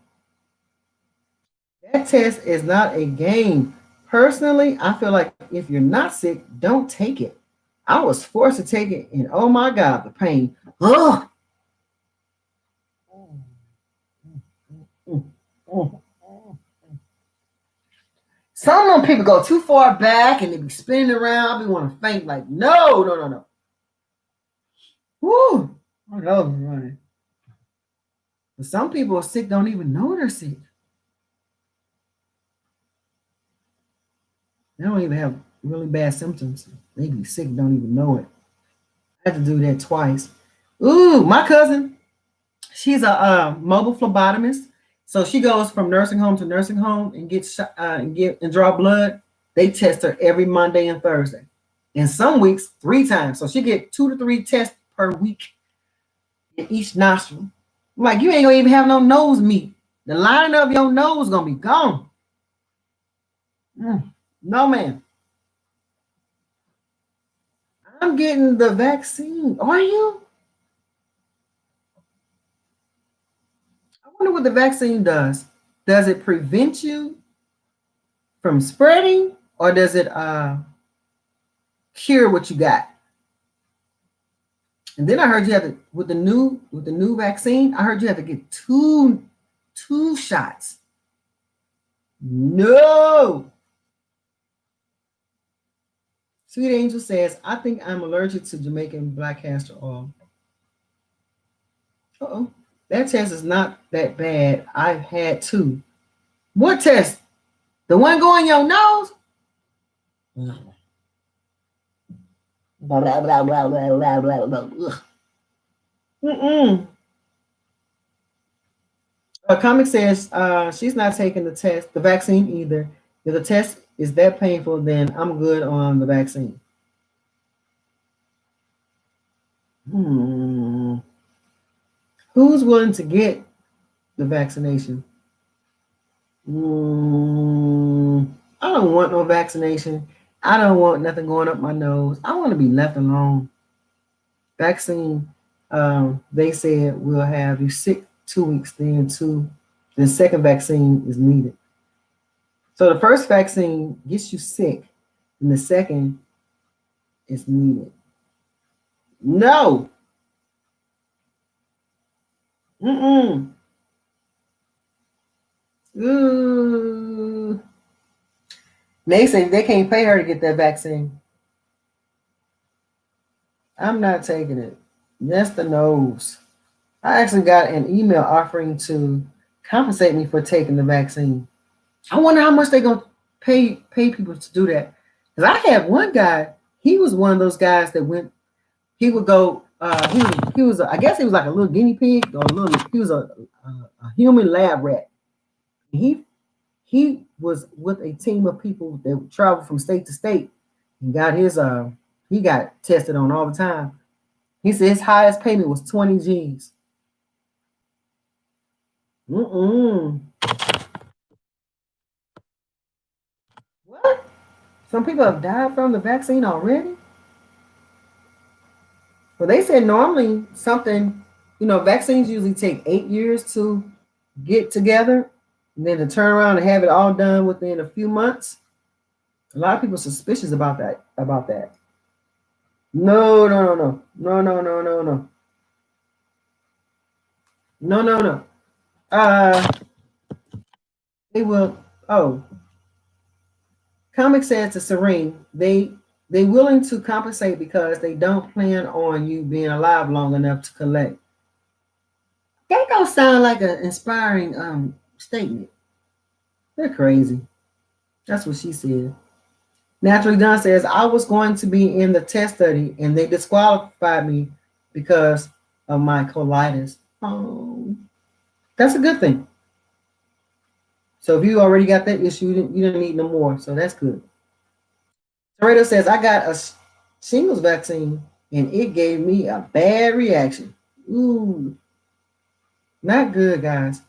Speaker 1: that test is not a game. Personally, I feel like if you're not sick, don't take it. I was forced to take it, and oh my God, the pain. Ugh. Some of them people go too far back and they be spinning around. I be want to faint. Like, no. Woo! My nose is running. But some people are sick, don't even know they're sick. They don't even have really bad symptoms. They be sick, don't even know it. I had to do that twice. Ooh, my cousin, she's a mobile phlebotomist. So she goes from nursing home to nursing home and gets and draw blood. They test her every Monday and Thursday. And some weeks, 3 times. So she get 2 to 3 tests per week in each nostril. I'm like, you ain't gonna even have no nose meat. The line of your nose gonna be gone. No, man. I'm getting the vaccine. Are you? I wonder what the vaccine does. Does it prevent you from spreading, or does it cure what you got? And then I heard you have to with the new vaccine. I heard you have to get two shots. No. Sweet Angel says, I think I'm allergic to Jamaican black castor oil. Uh-oh. That test is not that bad. I've had 2. What test? The one going your nose? Blah, blah, blah, blah, blah, blah, blah, blah. A comic says she's not taking the test, the vaccine either. If the test is that painful, then I'm good on the vaccine. Who's willing to get the vaccination? I don't want no vaccination. I don't want nothing going up my nose. I want to be left alone. Vaccine, they said will have you sick 2 weeks, then the second vaccine is needed. So the first vaccine gets you sick, and the second is needed. No. Mm-mm. Ooh. They say they can't pay her to get that vaccine. I'm not taking it. Yes, the nose. I actually got an email offering to compensate me for taking the vaccine. I wonder how much they're gonna pay people to do that. Because I had one guy, he was one of those guys that went, he would go, he was I guess he was like a little guinea pig or a little, he was a human lab rat. He was with a team of people that would travel from state to state and got his he got tested on all the time. He said his highest payment was 20 G's. Mm-mm. What? Some people have died from the vaccine already? Well, they said normally something, vaccines usually take 8 years to get together, and then to turn around and have it all done within a few months. A lot of people are suspicious about that. No, no, no, no, no, no, no, no, no, no, no, no. Uh, they will. Oh, Comic said to Serene, they willing to compensate because they don't plan on you being alive long enough to collect. That don't sound like an inspiring statement. They're crazy. That's what she said. Naturally Dunn says, I was going to be in the test study and they disqualified me because of my colitis. Oh, that's a good thing. So if you already got that issue, you didn't need no more. So that's good. Toretto says, I got a shingles vaccine and it gave me a bad reaction. Ooh, not good, guys.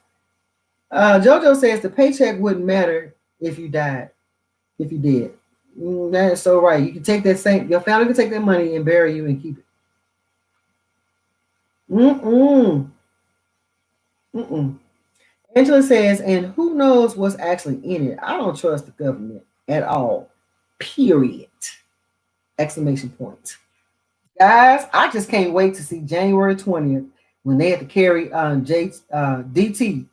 Speaker 1: JoJo says the paycheck wouldn't matter if you died, if you did. That is so right. You can take that your family can take that money and bury you and keep it. Mm-mm. Mm-mm. Angela says, and who knows what's actually in it? I don't trust the government at all. Period. Exclamation point. Guys, I just can't wait to see January 20th when they had to carry DJT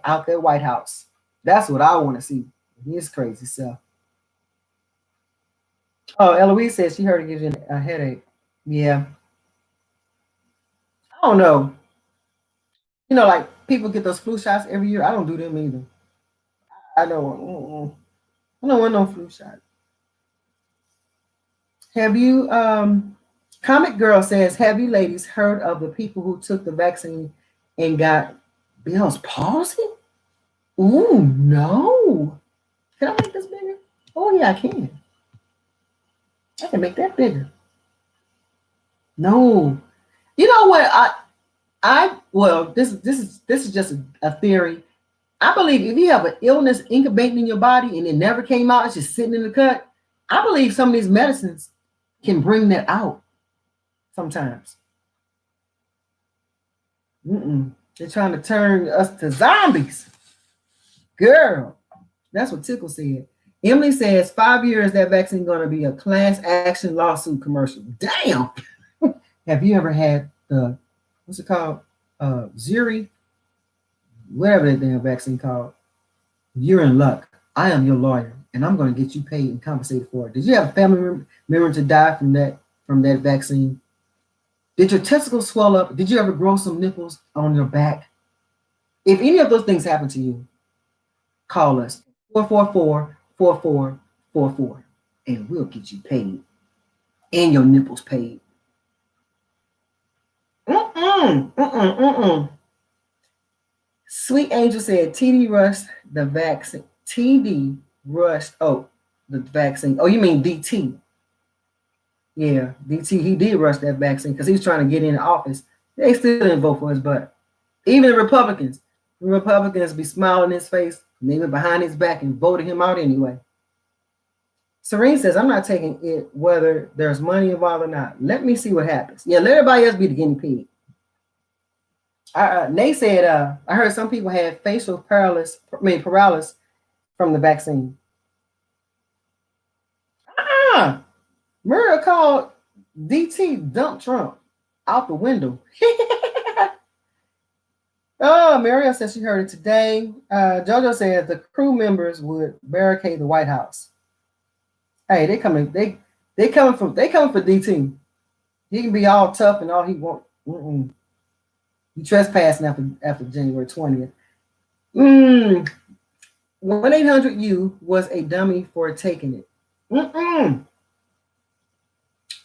Speaker 1: out that White House. That's what I want to see. His crazy self. Oh, Eloise says she heard it gives you a headache. Yeah. I don't know. Like people get those flu shots every year. I don't do them either. I don't. I don't want no flu shot. Have you? Comic Girl says, have you ladies heard of the people who took the vaccine and got Bell's palsy? Ooh, no. Can I make this bigger? Oh yeah, I can. I can make that bigger. No. You know what? This is just a theory. I believe if you have an illness incubating in your body and it never came out, it's just sitting in the gut. I believe some of these medicines can bring that out sometimes. They're trying to turn us to zombies. Girl, that's what Tickle said. Emily says 5 years that vaccine going to be a class action lawsuit commercial. Damn. Have you ever had the, what's it called? Zuri, whatever that damn vaccine called. You're in luck. I am your lawyer, and I'm going to get you paid and compensated for it. Did you have a family member to die from that vaccine? Did your testicles swell up? Did you ever grow some nipples on your back? If any of those things happen to you, call us 444-4444, and we'll get you paid and your nipples paid. Sweet Angel said TD rushed the vaccine. TD rushed, the vaccine. Oh, you mean DT. Yeah, DT, he did rush that vaccine because he was trying to get in office. They still didn't vote for his butt. Even the Republicans be smiling in his face, and they went behind his back and voted him out anyway. Serene says, I'm not taking it whether there's money involved or not. Let me see what happens. Yeah, let everybody else be the guinea pig. Nate said, I heard some people had facial paralysis from the vaccine. Muriel called DT dump Trump out the window. Oh, Muriel said she heard it today. JoJo said the crew members would barricade the White House. Hey, they coming. They coming for DT. He can be all tough and all he want. He trespassing after January 20th. 1-800-U was a dummy for taking it.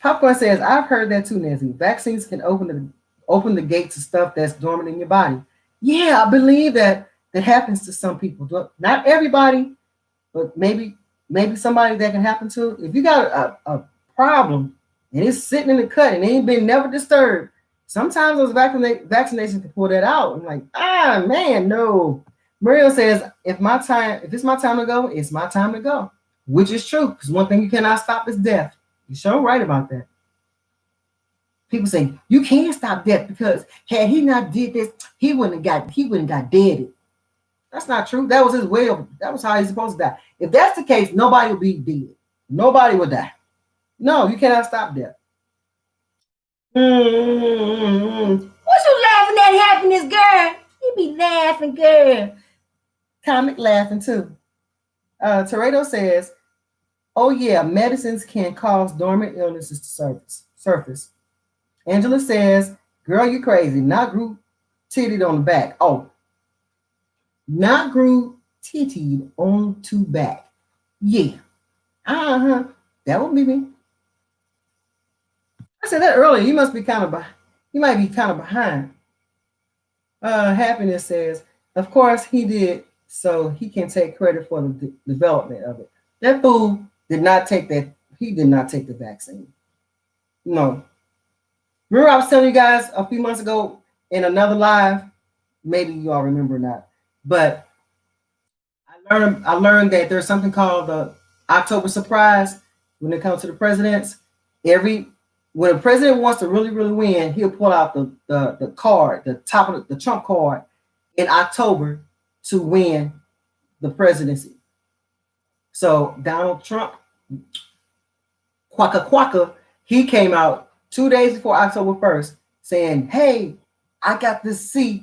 Speaker 1: Popcorn says, I've heard that too, Nancy. Vaccines can open the gate to stuff that's dormant in your body. Yeah, I believe that happens to some people. Not everybody, but maybe somebody that can happen to. If you got a problem and it's sitting in the cut and it ain't been never disturbed, sometimes those vaccinations can pull that out. I'm like, man, no. Muriel says, if it's my time to go, it's my time to go. Which is true, because one thing you cannot stop is death. You're so right about that. People say you can't stop death because had he not did this, he wouldn't have got dead. That's not true. That was his way of. That was how he's supposed to die. If that's the case, nobody will be dead. Nobody will die. No, you cannot stop death. What you laughing at, happiness, girl? You be laughing, girl. Comic laughing too. Toreto says, "Oh yeah, medicines can cause dormant illnesses to surface." Angela says, "Girl, you crazy. Not group tittied on the back. Oh, not group tittied on to back. Yeah. That would be me." I said that earlier. You might be kind of behind. Happiness says, "Of course he did, so he can take credit for the development of it." That fool did not take that. He did not take the vaccine. No. Remember I was telling you guys a few months ago in another live, maybe you all remember or not, but I learned that there's something called the October surprise when it comes to the presidents. When a president wants to really, really win, he'll pull out the card, the top of the Trump card in October to win the presidency. So Donald Trump, quacka, he came out 2 days before October 1st saying, "Hey, I got this seat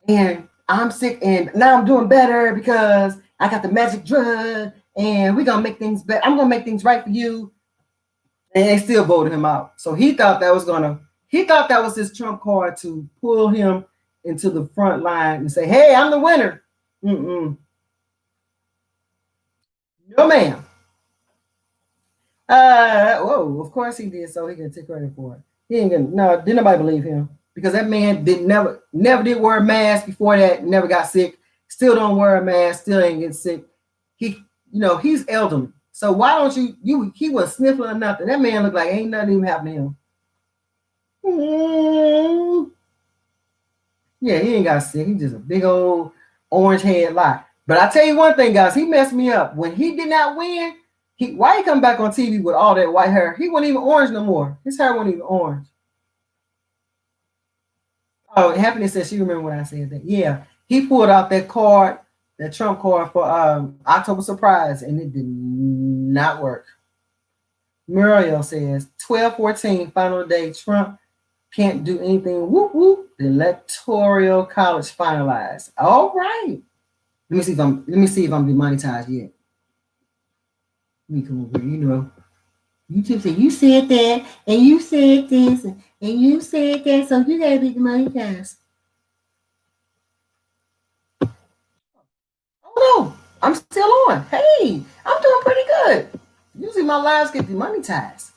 Speaker 1: and I'm sick and now I'm doing better because I got the magic drug and we're gonna make things better. I'm gonna make things right for you." And they still voted him out. So he thought that was his trump card to pull him into the front line and say, "Hey, I'm the winner." No, ma'am. Of course he did, so he can take credit for it. He ain't gonna. No, didn't nobody believe him because that man never did wear a mask before that. Never got sick. Still don't wear a mask. Still ain't get sick. He's elderly. So why don't you? He was sniffling or nothing. That man looked like ain't nothing even happened to him. Yeah, he ain't got sick. He's just a big old orange head lie. But I tell you one thing, guys, he messed me up. When he did not win, why he come back on TV with all that white hair? He wasn't even orange no more. His hair wasn't even orange. Oh, Happiness said she remember when I said that. Yeah, he pulled out that card, that Trump card for October surprise, and it did not work. Muriel says 12/14 final day. Trump can't do anything. Whoop whoop. The electoral college finalized. All right. Let me see if I'm demonetized yet. Let me come over here. YouTube said you said that, and you said this, and you said that, so you gotta be demonetized. Oh no, I'm still on. Hey, I'm doing pretty good. Usually my lives get demonetized.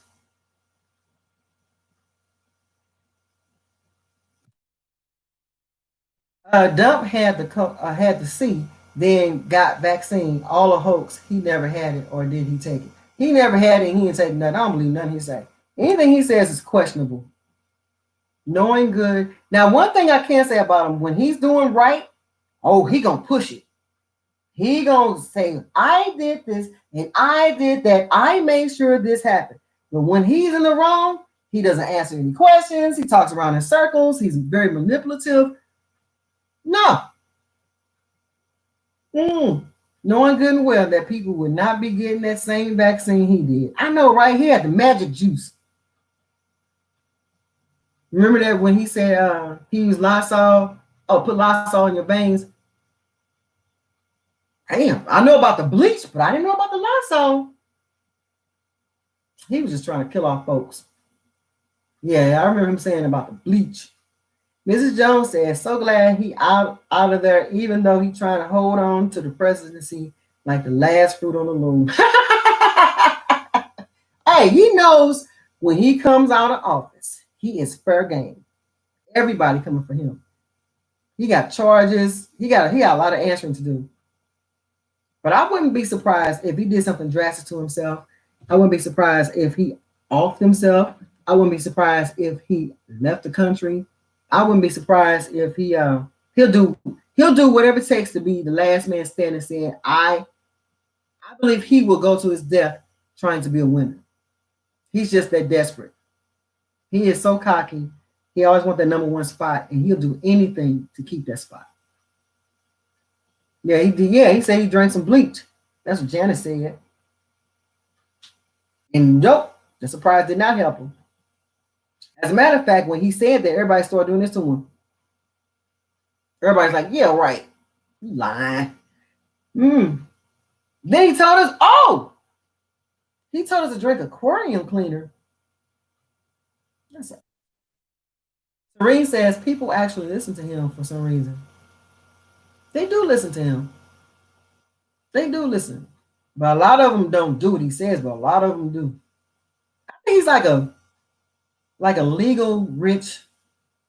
Speaker 1: Dump had the C, then got vaccine. All a hoax. He never had it, or did he take it? He never had it. And he didn't take nothing. I don't believe nothing he say. Anything he says is questionable. Knowing good. Now, one thing I can say about him, when he's doing right, he gonna push it. He gonna say, "I did this and I did that. I made sure this happened." But when he's in the wrong, he doesn't answer any questions. He talks around in circles. He's very manipulative. No. knowing good and well that people would not be getting that same vaccine he did. I know right here at the magic juice. Remember that when he said he used Lysol? Oh, put Lysol in your veins. Damn, I know about the bleach, but I didn't know about the Lysol. He was just trying to kill off folks. Yeah, I remember him saying about the bleach. Mrs. Jones said, so glad he out of there, even though he trying to hold on to the presidency like the last fruit on the loom. Hey, he knows when he comes out of office, he is fair game. Everybody coming for him. He got charges. He got a lot of answering to do. But I wouldn't be surprised if he did something drastic to himself. I wouldn't be surprised if he offed himself. I wouldn't be surprised if he left the country. I wouldn't be surprised if he'll do whatever it takes to be the last man standing, saying, I believe he will go to his death trying to be a winner. He's just that desperate. He is so cocky. He always wants that number one spot, and he'll do anything to keep that spot. Yeah, he said he drank some bleach. That's what Janice said. And nope, the surprise did not help him. As a matter of fact, when he said that, everybody started doing this to him. Everybody's like, yeah, right. You lying. Then he told us, he told us to drink aquarium cleaner. That's it. Serene says people actually listen to him for some reason. They do listen to him. They do listen. But a lot of them don't do what he says, but a lot of them do. I think he's like a legal rich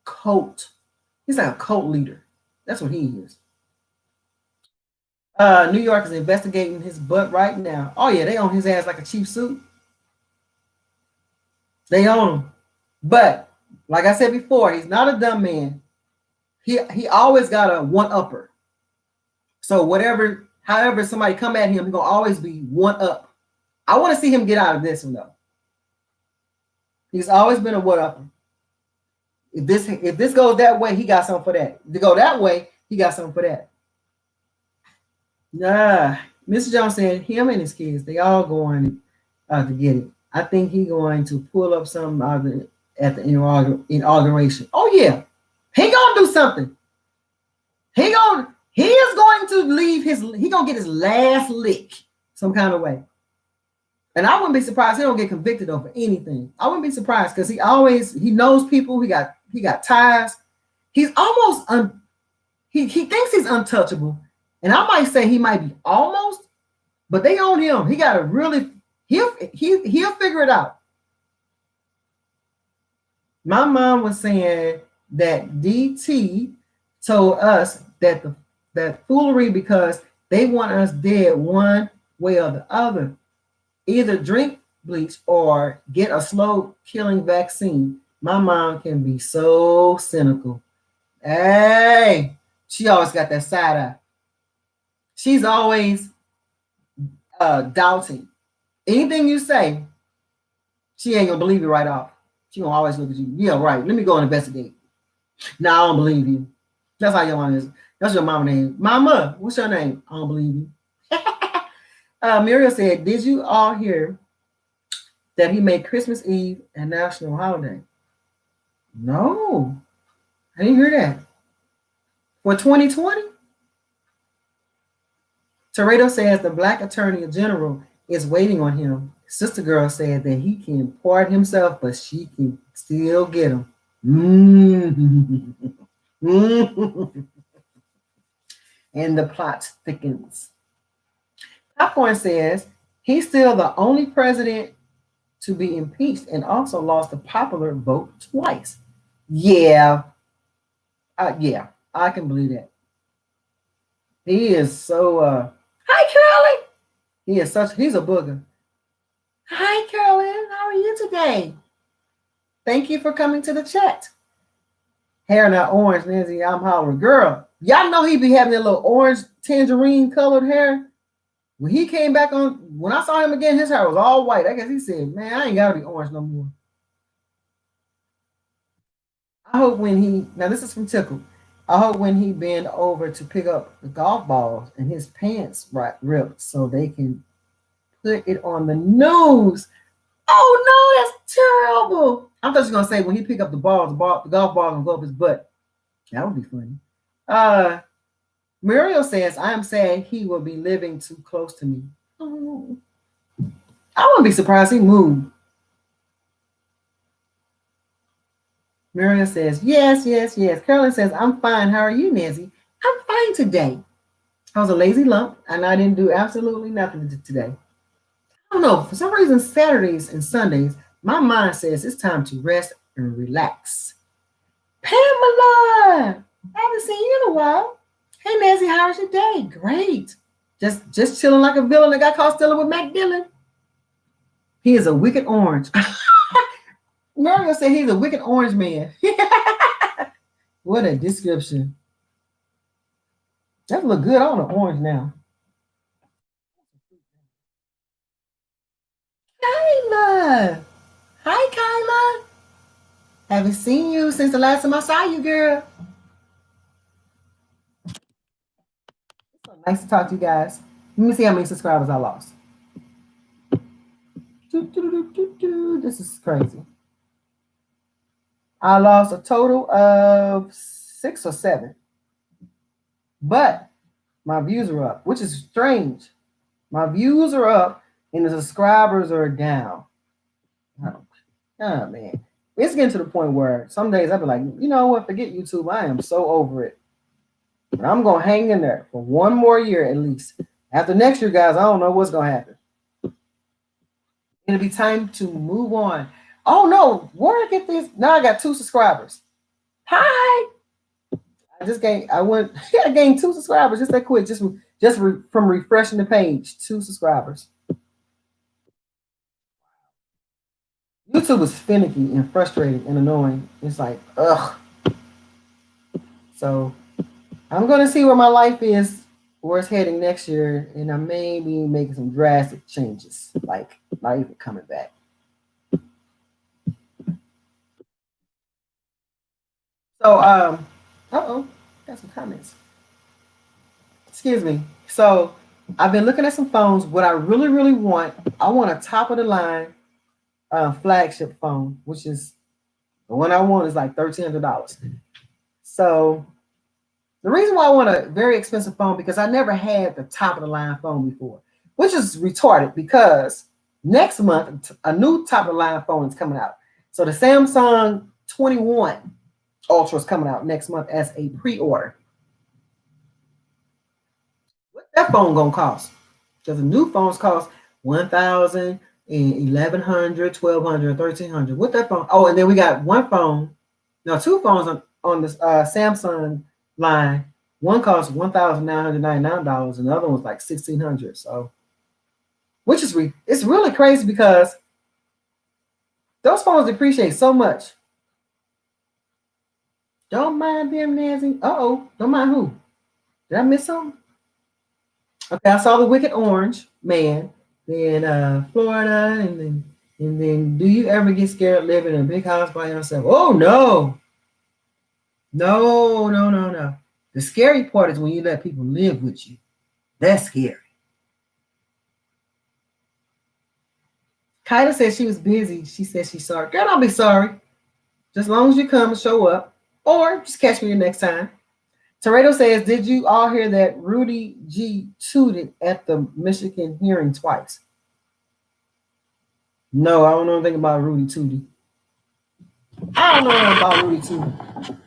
Speaker 1: cult. He's like a cult leader. That's what he is. New York is investigating his butt right now. Oh yeah, they own his ass like a cheap suit. They own him. But like I said before, he's not a dumb man. He always got a one upper. So however somebody come at him, he's gonna always be one up. I want to see him get out of this one though. He's always been a one upper. If this goes that way, he got something for that. If it go that way, he got something for that. Nah, Mr. Jones said him and his kids, they all going to get it. I think he going to pull up something at the inauguration. Oh yeah, he gonna do something. He is going to leave he gonna get his last lick some kind of way. And I wouldn't be surprised he don't get convicted over anything. I wouldn't be surprised because he knows people. He got ties. He's almost he thinks he's untouchable. And I might say he might be almost, but they own him. He got to really he'll figure it out. My mom was saying that DT told us that foolery because they want us dead one way or the other. Either drink bleach or get a slow killing vaccine. My mom can be so cynical. Hey, she always got that side eye. She's always doubting. Anything you say, she ain't gonna believe it right off. She gonna always look at you. Yeah, right. Let me go and investigate. No, I don't believe you. That's how your mom is. That's your mama name. Mama, what's your name? I don't believe you. Muriel said, did you all hear that he made Christmas Eve a national holiday? No, I didn't hear that. For 2020? Toreto says the Black Attorney General is waiting on him. Sister Girl said that he can pardon himself, but she can still get him. And the plot thickens. Popcorn says he's still the only president to be impeached and also lost the popular vote twice. Yeah, I can believe that. He is so. Hi, Carolyn. He's a booger. Hi, Carolyn. How are you today? Thank you for coming to the chat. Hair not orange, Nancy. I'm hollering, girl. Y'all know he be having that little orange tangerine colored hair. When he came back on, when I saw him again, his hair was all white. I guess he said, man, I ain't gotta be orange no more. I hope now this is from Tickle. I hope when he bend over to pick up the golf balls and his pants ripped so they can put it on the news. Oh no, that's terrible. I thought you were gonna say when he pick up the golf ball and go up his butt. That would be funny. Uh Muriel says, I am sad he will be living too close to me. Oh, I wouldn't be surprised he moved. Muriel says, yes, yes, yes. Carolyn says, I'm fine. How are you, Nancy? I'm fine today. I was a lazy lump and I didn't do absolutely nothing today. I don't know. For some reason, Saturdays and Sundays, my mind says it's time to rest and relax. Pamela, I haven't seen you in a while. Hey, Nancy, how was your day? Great. Just chilling like a villain that got caught stealing with Mac Dillon. He is a wicked orange. Mario said he's a wicked orange man. What a description. That look good on the orange now. Kyla. Hi, Kyla. Haven't seen you since the last time I saw you, girl. So nice to talk to you guys. Let me see how many subscribers I lost. This is crazy. I lost a total of 6 or 7. But my views are up, which is strange. My views are up and the subscribers are down. Oh man. It's getting to the point where some days I'll be like, you know what, forget YouTube. I am so over it. But I'm gonna hang in there for one more year at least. After next year, guys, I don't know what's gonna happen. It'll be time to move on. Oh no, where did I get this? Now I got 2 subscribers. Hi. I gained 2 subscribers just that quick, from refreshing the page. 2 subscribers. YouTube is finicky and frustrating and annoying. It's like, ugh. So I'm gonna see where my life is, where it's heading next year, and I may be making some drastic changes, like not even coming back. So got some comments. Excuse me. So I've been looking at some phones. What I really, really want, I want a top of the line flagship phone, which is the one I want is like $1,300. So the reason why I want a very expensive phone because I never had the top of the line phone before, which is retarded because next month a new top of the line phone is coming out. So the Samsung 21 Ultra is coming out next month as a pre-order. What that phone gonna cost? Because the new phones cost 1,000 and 1,100, 1,200, 1,300. What that phone? Oh, and then we got one phone. Now 2 phones on this Samsung line. One cost $1,999, and the other one's like $1,600. So, which is it's really crazy because those phones depreciate so much. Don't mind them, Nancy. Don't mind who? Did I miss something? Okay, I saw the Wicked Orange Man, then Florida, and then do you ever get scared living in a big house by yourself? Oh no, no, no, no, no. The scary part is when you let people live with you. That's scary. Kyla said she was busy. She said she's sorry. Girl, I'll be sorry. Just as long as you come and show up. Or just catch me the next time. Toreto says, did you all hear that Rudy G tooted at the Michigan hearing twice? No, I don't know anything about Rudy Tootie. I don't know anything about Rudy Tootie.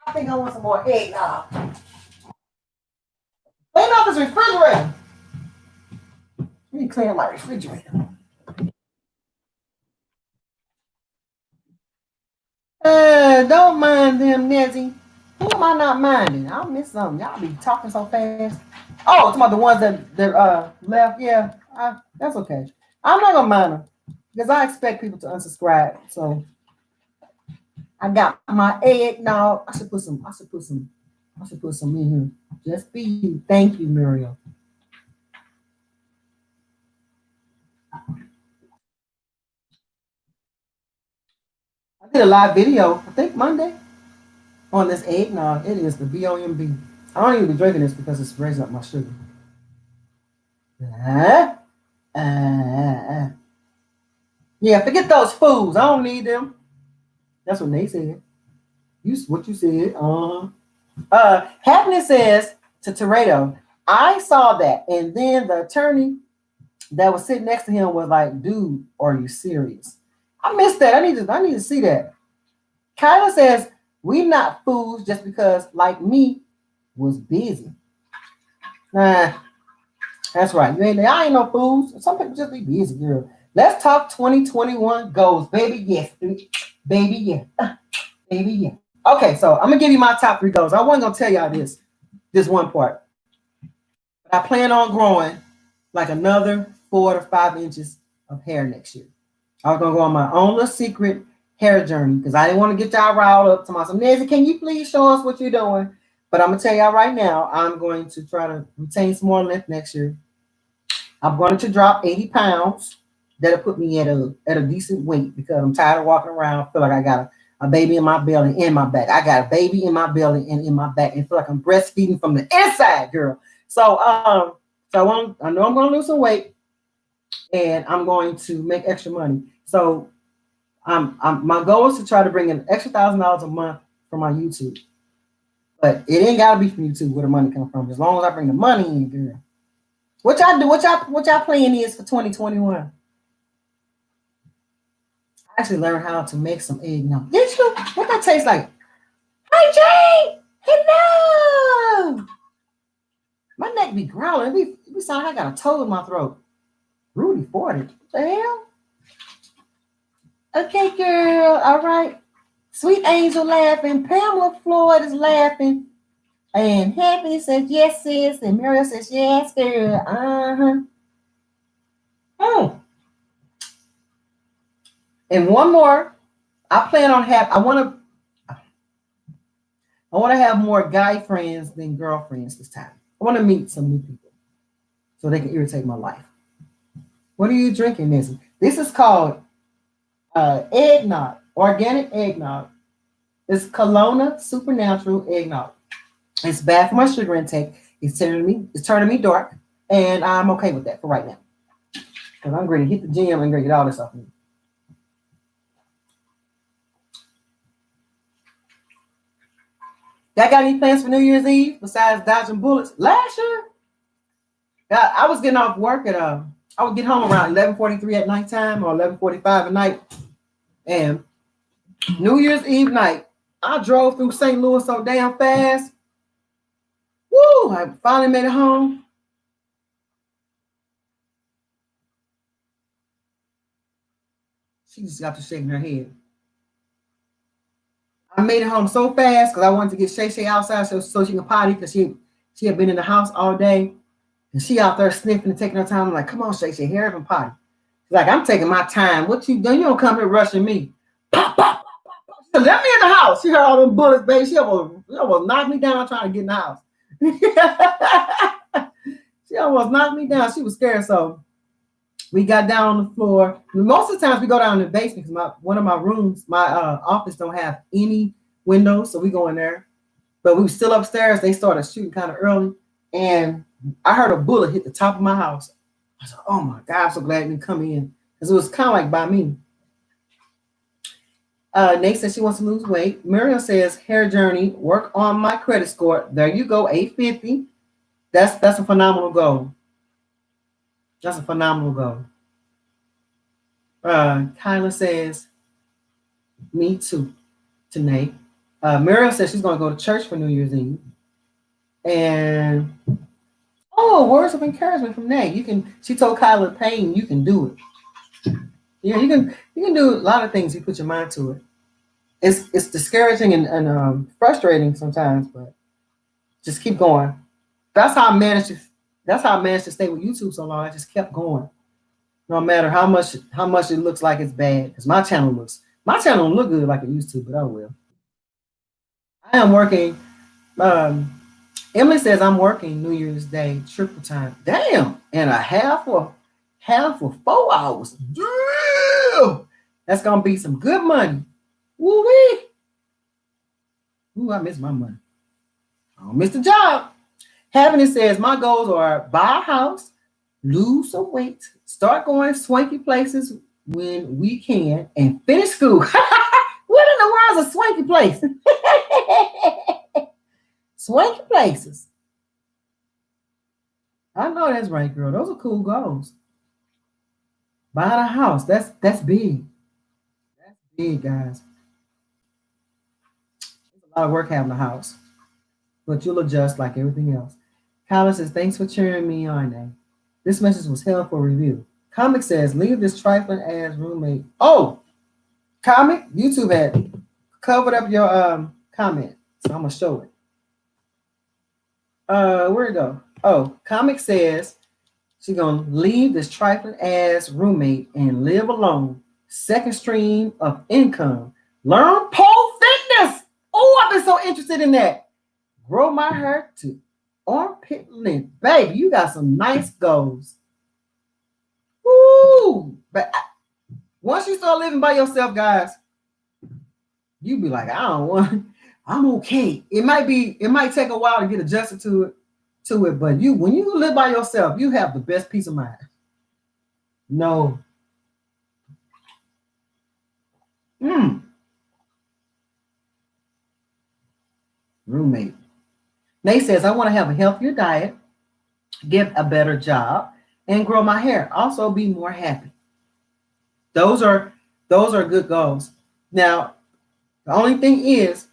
Speaker 1: I think I want some more eggnog. Clean off his refrigerator. Let me clean my refrigerator. Don't mind them, Nezzy. Who am I not minding? I'll miss something. Y'all be talking so fast. Oh, talking about the ones that left. Yeah, that's okay. I'm not gonna mind them because I expect people to unsubscribe. So I got my eggnog. I should put some. I should put some in here. Just for you. Thank you, Muriel. I did a live video. I think Monday. on this eggnog. It is the B-O-M-B. I don't even be drinking this because it's raising up my sugar. Yeah, forget those fools. I don't need them. That's what they said. What you said. Happiness says to Toretto, I saw that, and then the attorney that was sitting next to him was like, "Dude, are you serious?" I missed that. I need to see that. Kyla says, "We not fools just because, like me, was busy." Nah, that's right. I ain't no fools. Some people just be busy, girl. Let's talk 2021 goals, baby. Yes, baby. Yeah, baby. Yeah. Okay, so I'm gonna give you my top 3 goals. I wasn't gonna tell y'all this one part, but I plan on growing like another 4 to 5 inches of hair next year. I was gonna go on my own little secret hair journey because I didn't want to get y'all riled up to my some Nancy, can you please show us what you're doing? But I'm gonna tell y'all right now, I'm going to try to retain some more length next year. I'm going to drop 80 pounds. That'll put me at a decent weight because I'm tired of walking around. I feel like I got a baby in my belly and in my back. I got a baby in my belly and in my back, and feel like I'm breastfeeding from the inside, girl. So I know I'm gonna lose some weight, and I'm going to make extra money. So my goal is to try to bring in an extra $1,000 a month from my YouTube. But it ain't gotta be from YouTube where the money come from. As long as I bring the money in, girl. What y'all do? What y'all plan is for 2021? I actually learned how to make some eggnog. Did you? What that tastes like? Hi Jay! Hello! My neck be growling. We sound like I got a toad in my throat. Rudy 40. What the hell? Okay, girl. All right. Sweet Angel laughing. Pamela Floyd is laughing. And Happy says, yes, sis. And Muriel says, yes, girl. Uh-huh. Oh. And one more. I plan on I want to have more guy friends than girlfriends this time. I want to meet some new people so they can irritate my life. What are you drinking, Missy? This is called eggnog, organic eggnog. It's Kelowna Supernatural eggnog. It's bad for my sugar intake. It's turning me dark, and I'm okay with that for right now. Because I'm ready to hit the gym and get all this off me. Y'all got any plans for New Year's Eve besides dodging bullets? Last year, I was getting off work I would get home around 11:43 at nighttime or 11:45 at night, and New Year's Eve night, I drove through St. Louis so damn fast. Woo! I finally made it home. She just got to shaking her head. I made it home so fast because I wanted to get Shay Shay outside so she can potty because she had been in the house all day and she out there sniffing and taking her time. I'm like, come on, Shay Shay, hurry up and potty. She's like, I'm taking my time. What you doing? You don't come here rushing me. Pop, pop, pop, pop. She said, let me in the house. She heard all them bullets, baby. She almost knocked me down trying to get in the house. She almost knocked me down. She was scared. So we got down on the floor. Most of the times we go down in the basement because one of my rooms, my office don't have any windows, so we go in there. But we were still upstairs. They started shooting kind of early, and I heard a bullet hit the top of my house. I was like, oh my God, I'm so glad it didn't come in because it was kind of like by me. Nate says she wants to lose weight. Muriel says hair journey, work on my credit score. There you go, 850. That's a phenomenal goal. That's a phenomenal goal. Kyla says, me too, to Nate. Muriel says she's going to go to church for New Year's Eve. And, words of encouragement from Nate. She told Kyla Payne, you can do it. Yeah, you can do a lot of things. You put your mind to it. It's discouraging and frustrating sometimes, but just keep going. That's how I managed to stay with YouTube so long. I just kept going. No matter how much it looks like it's bad. Because my channel don't look good like it used to, but I will. I am working. Emily says I'm working New Year's Day triple time. Damn, and a half for 4 hours. Damn, that's gonna be some good money. Woo wee. Ooh, I miss my money. I don't miss the job. Happiness says my goals are buy a house, lose some weight, start going swanky places when we can, and finish school. What in the world is a swanky place? Swanky places. I know that's right, girl. Those are cool goals. Buying a house. That's big. That's big, guys. It's a lot of work having a house, but you'll adjust like everything else. Kyla says, thanks for cheering me on, eh? This message was held for review. Comic says, leave this trifling ass roommate. Oh, Comic, YouTube had covered up your comment, so I'm gonna show it. Where'd it go? Oh, Comic says she's gonna leave this trifling ass roommate and live alone. Second stream of income. Learn pole fitness. Oh, I've been so interested in that. Grow my hair to armpit length. Baby, you got some nice goals. Woo! But once you start living by yourself, guys, you be like, I don't want, I'm okay. It might take a while to get adjusted to it, but when you live by yourself, you have the best peace of mind. No. Roommate. Nate says, I want to have a healthier diet, get a better job, and grow my hair. Also be more happy. Those are good goals. Now, the only thing is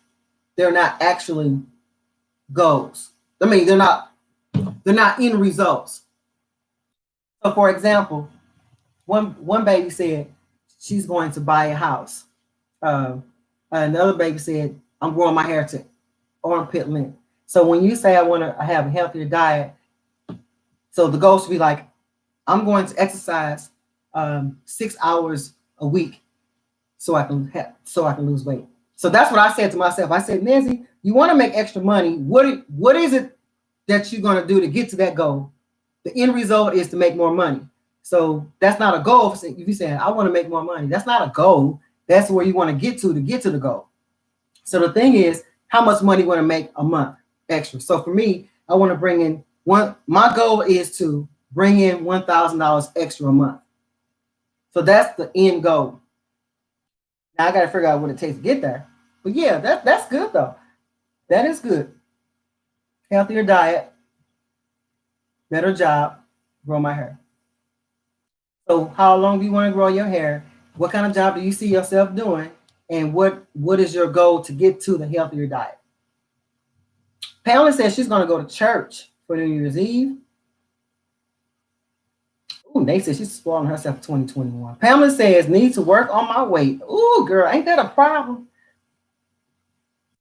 Speaker 1: they're not actually goals. I mean, they're not end results. So for example, one baby said she's going to buy a house. Another baby said, I'm growing my hair to armpit length. So when you say I want to have a healthier diet, so the goal should be like, I'm going to exercise 6 hours a week so I can lose weight. So that's what I said to myself. I said, Nancy, you want to make extra money. What is it that you're going to do to get to that goal? The end result is to make more money. So that's not a goal. If you're saying, I want to make more money, that's not a goal. That's where you want to get to the goal. So the thing is, how much money you want to make a month extra? So for me, I want to bring in my goal is to bring in $1,000 extra a month. So that's the end goal. Now I got to figure out what it takes to get there. But yeah, that's good though. That is good. Healthier diet, better job, grow my hair. So how long do you want to grow your hair? What kind of job do you see yourself doing? And what is your goal to get to the healthier diet? Pamela says she's going to go to church for New Year's Eve. Ooh, Nate says she's spoiling herself for 2021. Pamela says, need to work on my weight. Ooh, girl, ain't that a problem?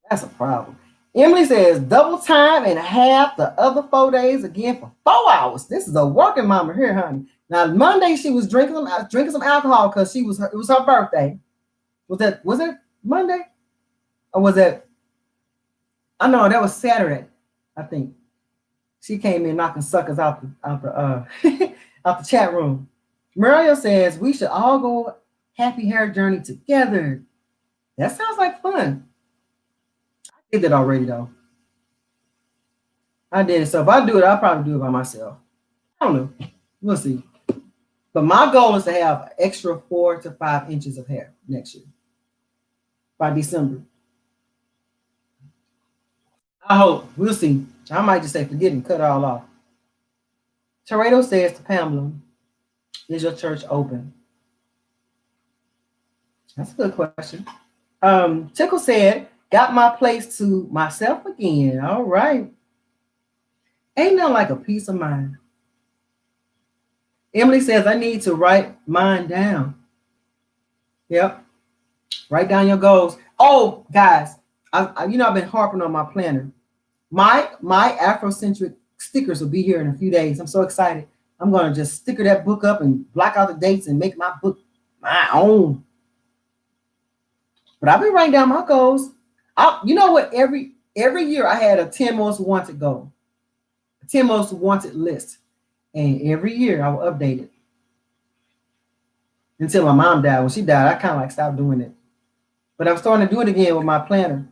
Speaker 1: That's a problem. Emily says, double time and half the other 4 days again for 4 hours. This is a working mama here, honey. Now, Monday she was drinking some alcohol because it was her birthday. Was it Monday? Or was that? I know that was Saturday, I think. She came in knocking suckers out the out the chat room. Mario says we should all go happy hair journey together. That sounds like fun. I did that already though. I did it. So if I do it, I'll probably do it by myself. I don't know. We'll see. But my goal is to have an extra 4 to 5 inches of hair next year by December. I hope. We'll see. I might just say forget and cut it all off. Toreto says to Pamela, is your church open? That's a good question. Tickle said, got my place to myself again. All right. Ain't nothing like a peace of mind. Emily says, I need to write mine down. Yep. Write down your goals. Oh, guys, I've been harping on my planner. My Afrocentric stickers will be here in a few days. I'm so excited. I'm going to just sticker that book up and block out the dates and make my book my own. But I've been writing down my goals. You know what? Every year I had a 10 most wanted goal, a 10 most wanted list. And every year I will update it. Until my mom died. When she died, I kind of like stopped doing it. But I'm starting to do it again with my planner.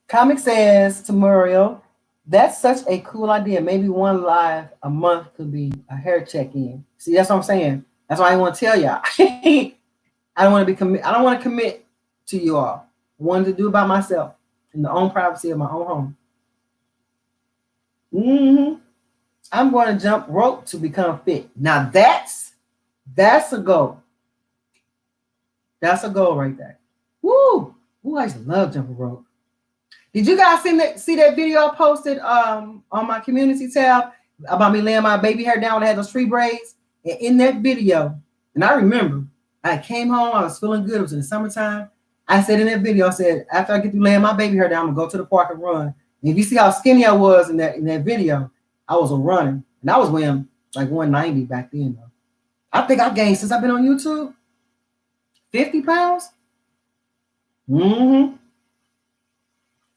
Speaker 1: Comic says to Muriel, that's such a cool idea. Maybe one live a month could be a hair check-in. See, that's what I'm saying. That's why I want to tell y'all. I don't want to be commit. I don't want to commit to you all. I wanted to do it by myself in the own privacy of my own home. I'm going to jump rope to become fit. Now that's a goal. That's a goal right there. Woo! Ooh, I used to love jumping rope. Did you guys see that video I posted on my community tab about me laying my baby hair down and had those tree braids? And in that video, and I remember, I came home, I was feeling good. It was in the summertime. I said in that video, I said, after I get through laying my baby hair down, I'm gonna go to the park and run. And if you see how skinny I was in that video, I was running. And I was weighing like 190 back then, though. I think I gained since I've been on YouTube 50 pounds.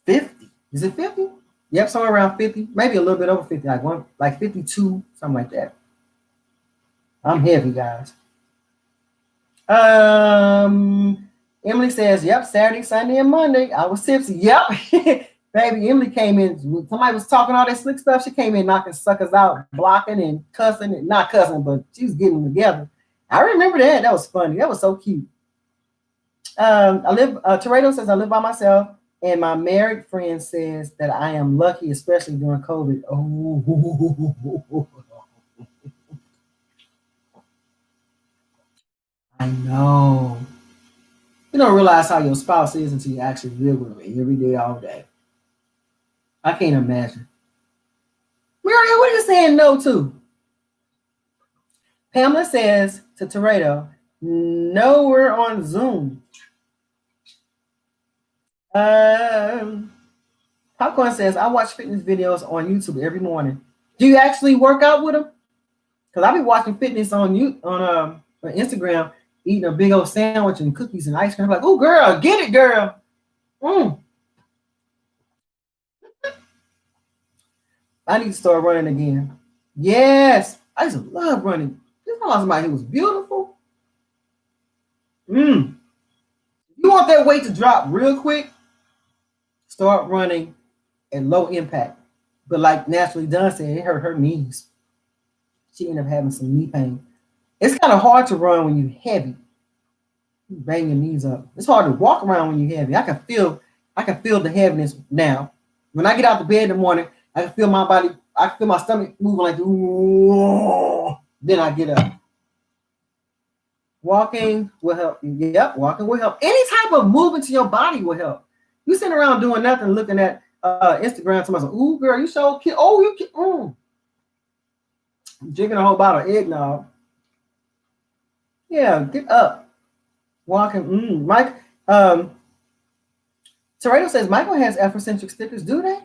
Speaker 1: 50. Is it 50? Yep, somewhere around 50, maybe a little bit over 50, like 52, something like that. I'm heavy, guys. Emily says, yep, Saturday, Sunday, and Monday. I was tipsy. Yep. Baby, Emily came in. Somebody was talking all that slick stuff. She came in knocking suckers out, blocking and cussing. And not cussing, but she was getting them together. I remember that. That was funny. That was so cute. Toreto says, I live by myself. And my married friend says that I am lucky, especially during COVID. Oh, I know. You don't realize how your spouse is until you actually live with them every day, all day. I can't imagine. Muriel, what are you saying no to? Pamela says to Toreto, no, we're on Zoom. Popcorn says, I watch fitness videos on YouTube every morning. Do you actually work out with them? Because I be watching fitness on Instagram, eating a big old sandwich and cookies and ice cream. I'm like, oh, girl, get it, girl. I need to start running again. Yes, I used to love running. This is somebody who was beautiful. You want that weight to drop real quick? Start running at low impact. But like Naturally Done said, it hurt her knees. She ended up having some knee pain. It's kind of hard to run when you're heavy. You bang your knees up. It's hard to walk around when you're heavy. I can feel the heaviness now. When I get out the bed in the morning, I can feel my body. I can feel my stomach moving like, ooh. Then I get up. Walking will help you. Yep, walking will help. Any type of movement to your body will help. You sitting around doing nothing, looking at Instagram. Somebody says, "Ooh, girl, you so cute. Oh, you cute." Drinking a whole bottle of eggnog. Yeah, get up. Walking. Mike. Toreto says Michael has Afrocentric stickers. Do they?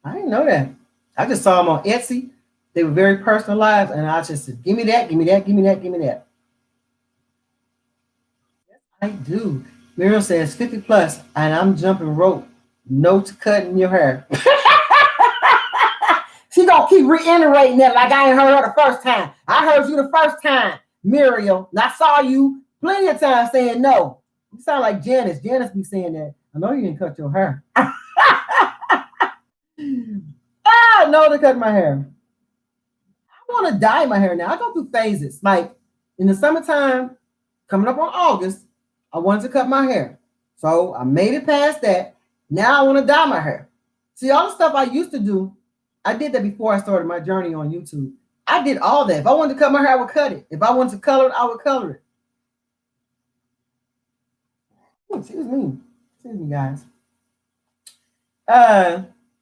Speaker 1: I didn't know that. I just saw them on Etsy. They were very personalized, and I just said, "Give me that. Give me that. Give me that. Give me that." Yes, I do. Miriam says 50 plus, and I'm jumping rope. No to cutting your hair. She gonna keep reiterating that like I ain't heard her the first time. I heard you the first time, Miriam. And I saw you plenty of times saying no. You sound like Janice. Janice be saying that. I know you didn't cut your hair. No to cut my hair. I want to dye my hair now. I go through phases. Like in the summertime, coming up on August, I wanted to cut my hair. So I made it past that. Now I want to dye my hair. See, all the stuff I used to do, I did that before I started my journey on YouTube. I did all that. If I wanted to cut my hair, I would cut it. If I wanted to color it, I would color it. Excuse me, guys.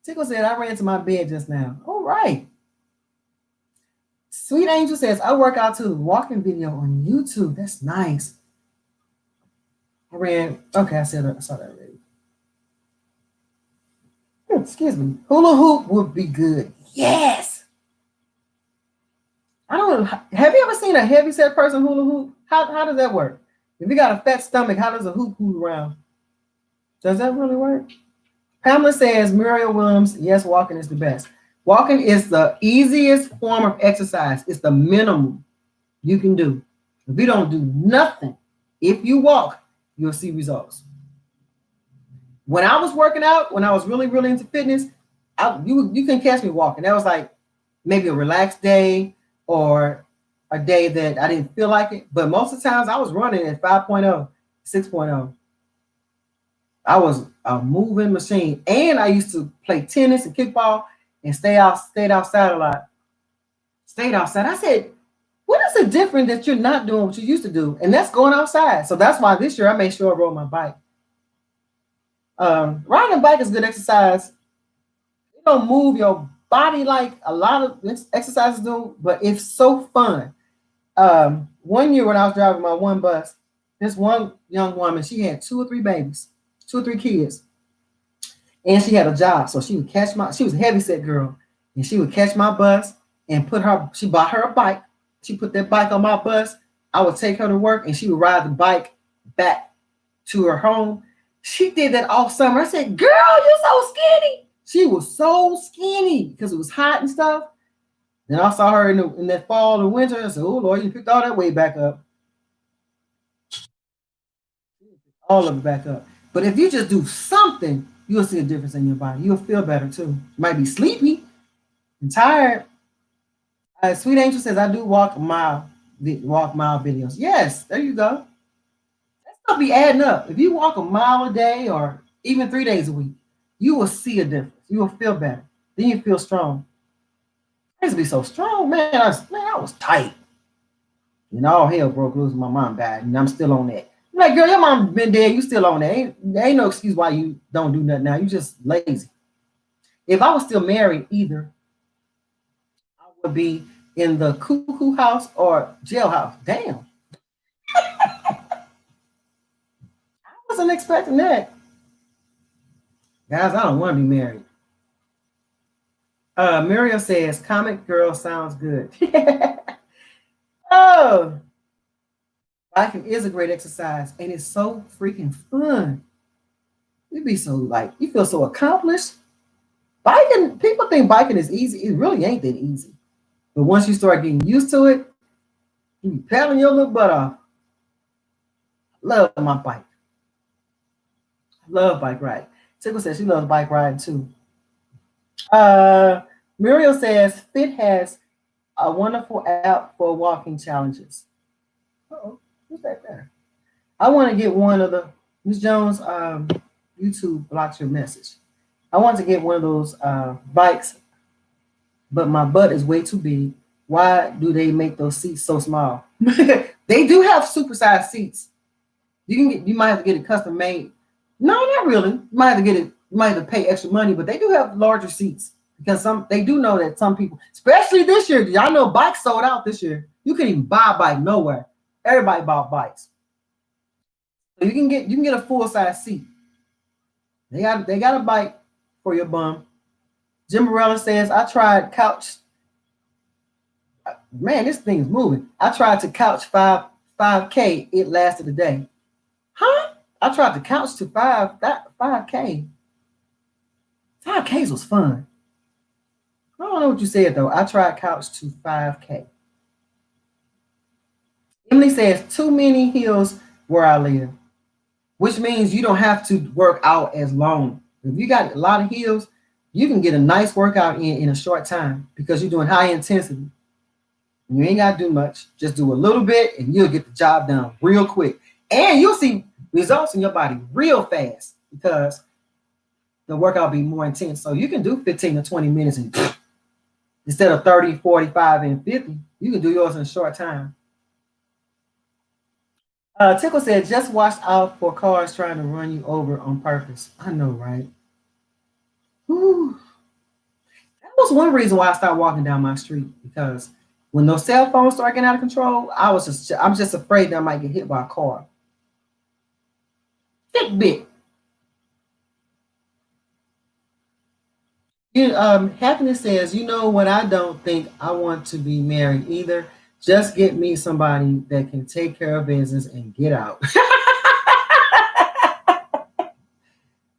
Speaker 1: Tickle said, I ran to my bed just now. All right. Sweet Angel says, I work out too. Walking video on YouTube. That's nice. Okay, I saw that already. Excuse me. Hula hoop would be good. Yes. I don't know. Have you ever seen a heavyset person hula hoop? How does that work? If you got a fat stomach, how does a hoop around? Does that really work? Pamela says, Muriel Williams, yes, walking is the best. Walking is the easiest form of exercise. It's the minimum you can do. If you don't do nothing, if you walk, you'll see results. When I was working out, when I was really, really into fitness, you can catch me walking. That was like maybe a relaxed day or a day that I didn't feel like it. But most of the times I was running at 5.0, 6.0. I was a moving machine. And I used to play tennis and kickball and stayed outside a lot. Stayed outside. I said, what is the difference that you're not doing what you used to do? And that's going outside. So that's why this year I made sure I rode my bike. Riding a bike is good exercise. You don't move your body like a lot of exercises do, but it's so fun. One year when I was driving my one bus, this one young woman, she had 2 or 3 babies, 2 or 3 kids, and she had a job. So she was a heavy set girl, and she would catch my bus and she bought her a bike. She put that bike on my bus. I would take her to work and she would ride the bike back to her home. She did that all summer. I said, girl, you're so skinny. She was so skinny because it was hot and stuff. Then I saw her in that fall and winter. I said, oh, Lord, you picked all that weight back up. All of it back up. But if you just do something, you'll see a difference in your body. You'll feel better too. You might be sleepy and tired. Sweet Angel says, I do walk mile videos. Yes, there you go. That's gonna be adding up. If you walk a mile a day or even 3 days a week, you will see a difference. You will feel better. Then you feel strong. I used to be so strong, man. I was tight. And all hell broke loose. My mom died, and I'm still on that. I'm like, girl, your mom been dead. You still on that? There ain't no excuse why you don't do nothing now. You just lazy. If I was still married, either I would be in the cuckoo house or jailhouse. Damn, I wasn't expecting that, guys. I don't want to be married. Muriel says, "Comic girl sounds good." Oh, biking is a great exercise, and it's so freaking fun. You be so like you feel so accomplished. Biking, people think biking is easy. It really ain't that easy. But once you start getting used to it, you be paddling your little butt off. Love my bike. Love bike ride. Tickle says she loves bike riding too. Uh, Muriel says Fit has a wonderful app for walking challenges. Uh-oh, who's that there? I want to get one of the Miss Jones. YouTube blocks your message. I want to get one of those bikes, but my butt is way too big. Why do they make those seats so small? They do have supersized seats. You might have to get it custom made. No, not really. You might have to get it. You might have to pay extra money, but they do have larger seats because they do know that some people, especially this year, y'all know bikes sold out this year. You couldn't even buy a bike nowhere. Everybody bought bikes, so you can get a full size seat. They got a bike for your bum. Jim Morella says I tried couch. Man, this thing's moving. I tried to couch 5K. It lasted a day. Huh? I tried to couch to 5K. 5Ks was fun. I don't know what you said though. I tried couch to 5K. Emily says too many hills where I live, which means you don't have to work out as long. If you got a lot of hills, you can get a nice workout in a short time because you're doing high intensity. You ain't got to do much. Just do a little bit and you'll get the job done real quick. And you'll see results in your body real fast because the workout will be more intense. So you can do 15 to 20 minutes and instead of 30, 45, and 50, you can do yours in a short time. Tickle said, just watch out for cars trying to run you over on purpose. I know, right? Whew. That was one reason why I started walking down my street because when those cell phones start getting out of control, I'm just afraid that I might get hit by a car. Fitbit. Happiness says, you know what? I don't think I want to be married either. Just get me somebody that can take care of business and get out.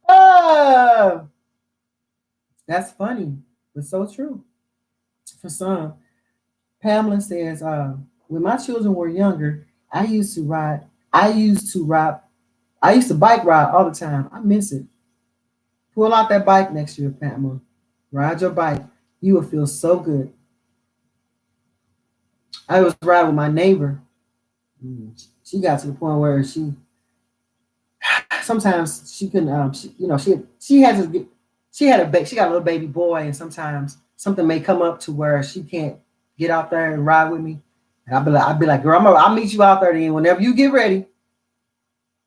Speaker 1: Oh, that's funny, but so true for some. Pamela says, when my children were younger, I used to ride. I used to bike ride all the time. I miss it. Pull out that bike next year, Pamela. Ride your bike. You will feel so good. I was riding with my neighbor. She got to the point where she sometimes she couldn't she had to get she got a little baby boy, and sometimes something may come up to where she can't get out there and ride with me. And I'll be like, girl, I'll meet you out there then. Whenever you get ready,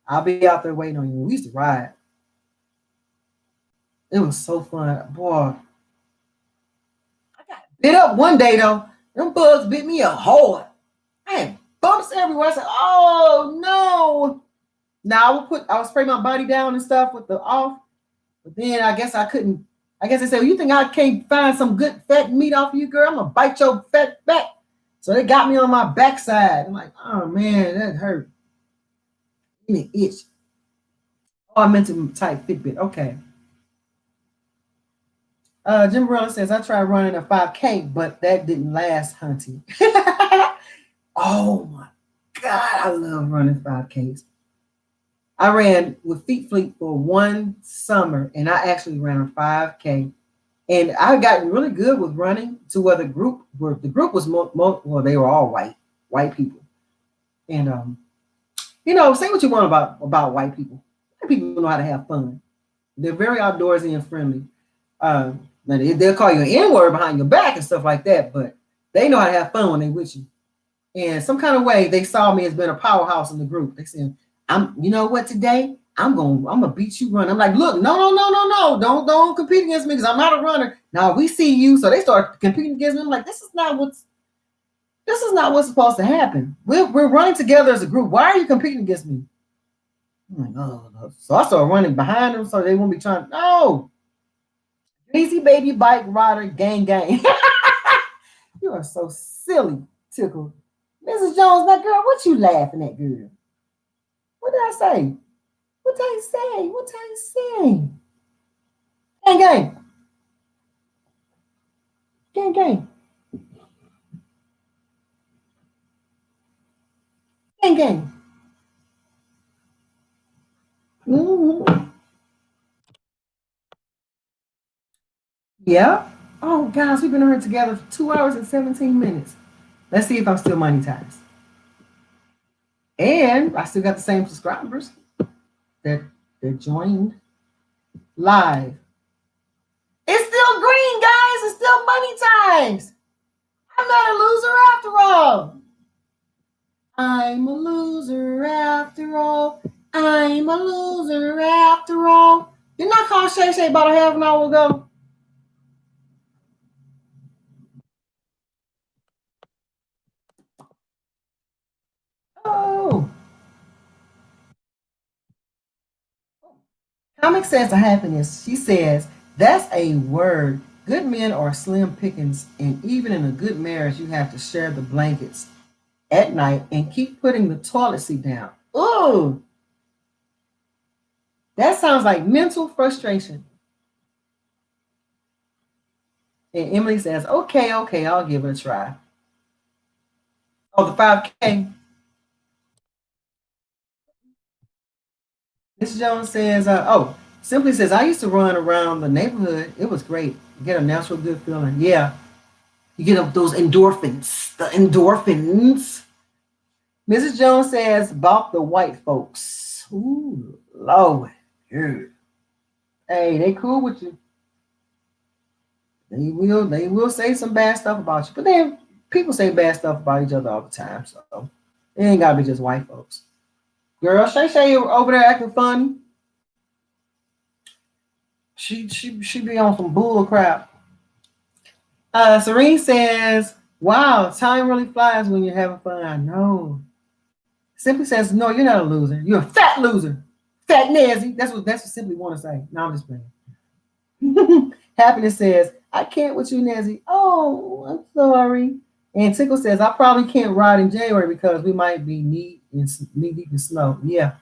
Speaker 1: I'll be out there waiting on you. We used to ride. It was so fun. Boy, I got bit up one day though. Them bugs bit me up hard. I had bumps everywhere. I said, oh no. Now I would spray my body down and stuff with the off. But then I guess I couldn't. I guess they said, well, you think I can't find some good fat meat off of you, girl? I'm gonna bite your fat back. So they got me on my backside. I'm like, oh man, that hurt. Give me an itch. Oh, I meant to type Fitbit. Okay. Jim Morella says, I tried running a 5K, but that didn't last, hunty. Oh my God, I love running 5Ks. I ran with Feet Fleet for one summer, and I actually ran a 5K. And I got really good with running to where the group was well, they were all white people. And say what you want about white people. White people know how to have fun. They're very outdoorsy and friendly. They'll call you an N-word behind your back and stuff like that, but they know how to have fun when they're with you. And some kind of way they saw me as being a powerhouse in the group. They said, you know what, today I'm gonna beat you running. I'm like, look, no, don't compete against me because I'm not a runner. Now we see you, so they start competing against me. I'm like, this is not what's supposed to happen. We're running together as a group. Why are you competing against me? I'm like, oh no. So I started running behind them so they won't be trying. No, Greasy Baby Bike Rider Gang. You are so silly, Tickle. Mrs. Jones, now girl, what you laughing at, girl? What did I say? What did I say? What did I say? Gang. Gang. Mm-hmm. Yeah. Oh, guys, we've been here together for 2 hours and 17 minutes. Let's see if I'm still monetized. And I still got the same subscribers that joined live. It's still green, guys. It's still monetized. I'm not a loser after all. I'm a loser after all. I'm a loser after all. Didn't I call Shay Shay about a half an hour ago? Oh. Comic Sense of Happiness. She says, that's a word. Good men are slim pickings, and even in a good marriage, you have to share the blankets at night and keep putting the toilet seat down. Ooh. That sounds like mental frustration. And Emily says, okay, I'll give it a try. Oh, the 5K. Miss Jones says, Simply says, I used to run around the neighborhood. It was great. You get a natural good feeling. Yeah. You get up those endorphins. The endorphins. Mrs. Jones says, about the white folks. Ooh, Lord. Hey, they cool with you. They will say some bad stuff about you. But then people say bad stuff about each other all the time. So it ain't gotta be just white folks. Girl, Shay over there acting funny. She be on some bull crap. Serene says, wow, time really flies when you're having fun. I know. Simply says, no, you're not a loser. You're a fat loser. Fat Nazi. That's what Simply want to say. No, I'm just playing. Happiness says, I can't with you, Nazi. Oh, I'm sorry. And Tickle says, I probably can't ride in January because we might be knee deep in snow. Yeah,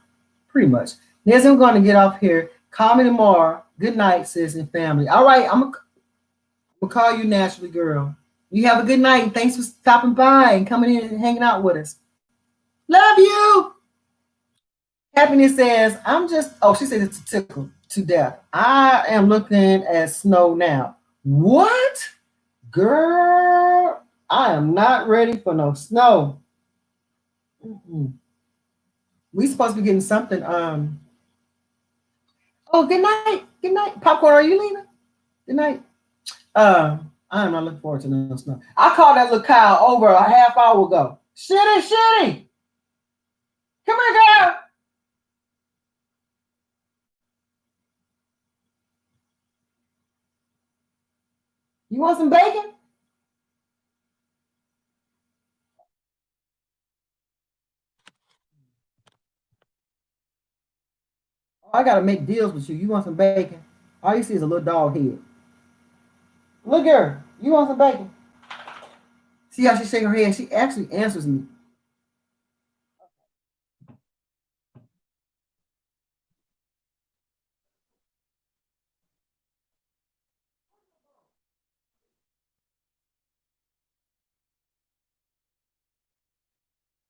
Speaker 1: pretty much. Nazi, I'm going to get off here. Call me tomorrow. Good night, sis and family. All right, I'm going to call you naturally, girl. You have a good night. And thanks for stopping by and coming in and hanging out with us. Love you. Happiness says, she says it's a Tickle. to death. I am looking at snow now. What? Girl, I am not ready for no snow. Mm-mm. We supposed to be getting something. Oh, good night. Good night. Popcorn, are you leaving? Good night. I am not looking forward to no snow. I called that little cow over a half hour ago. Shitty, shitty. Come here, girl. You want some bacon? Oh, I gotta make deals with you. You want some bacon? All you see is a little dog head. Look at her. You want some bacon? See how she shake her head? She actually answers me.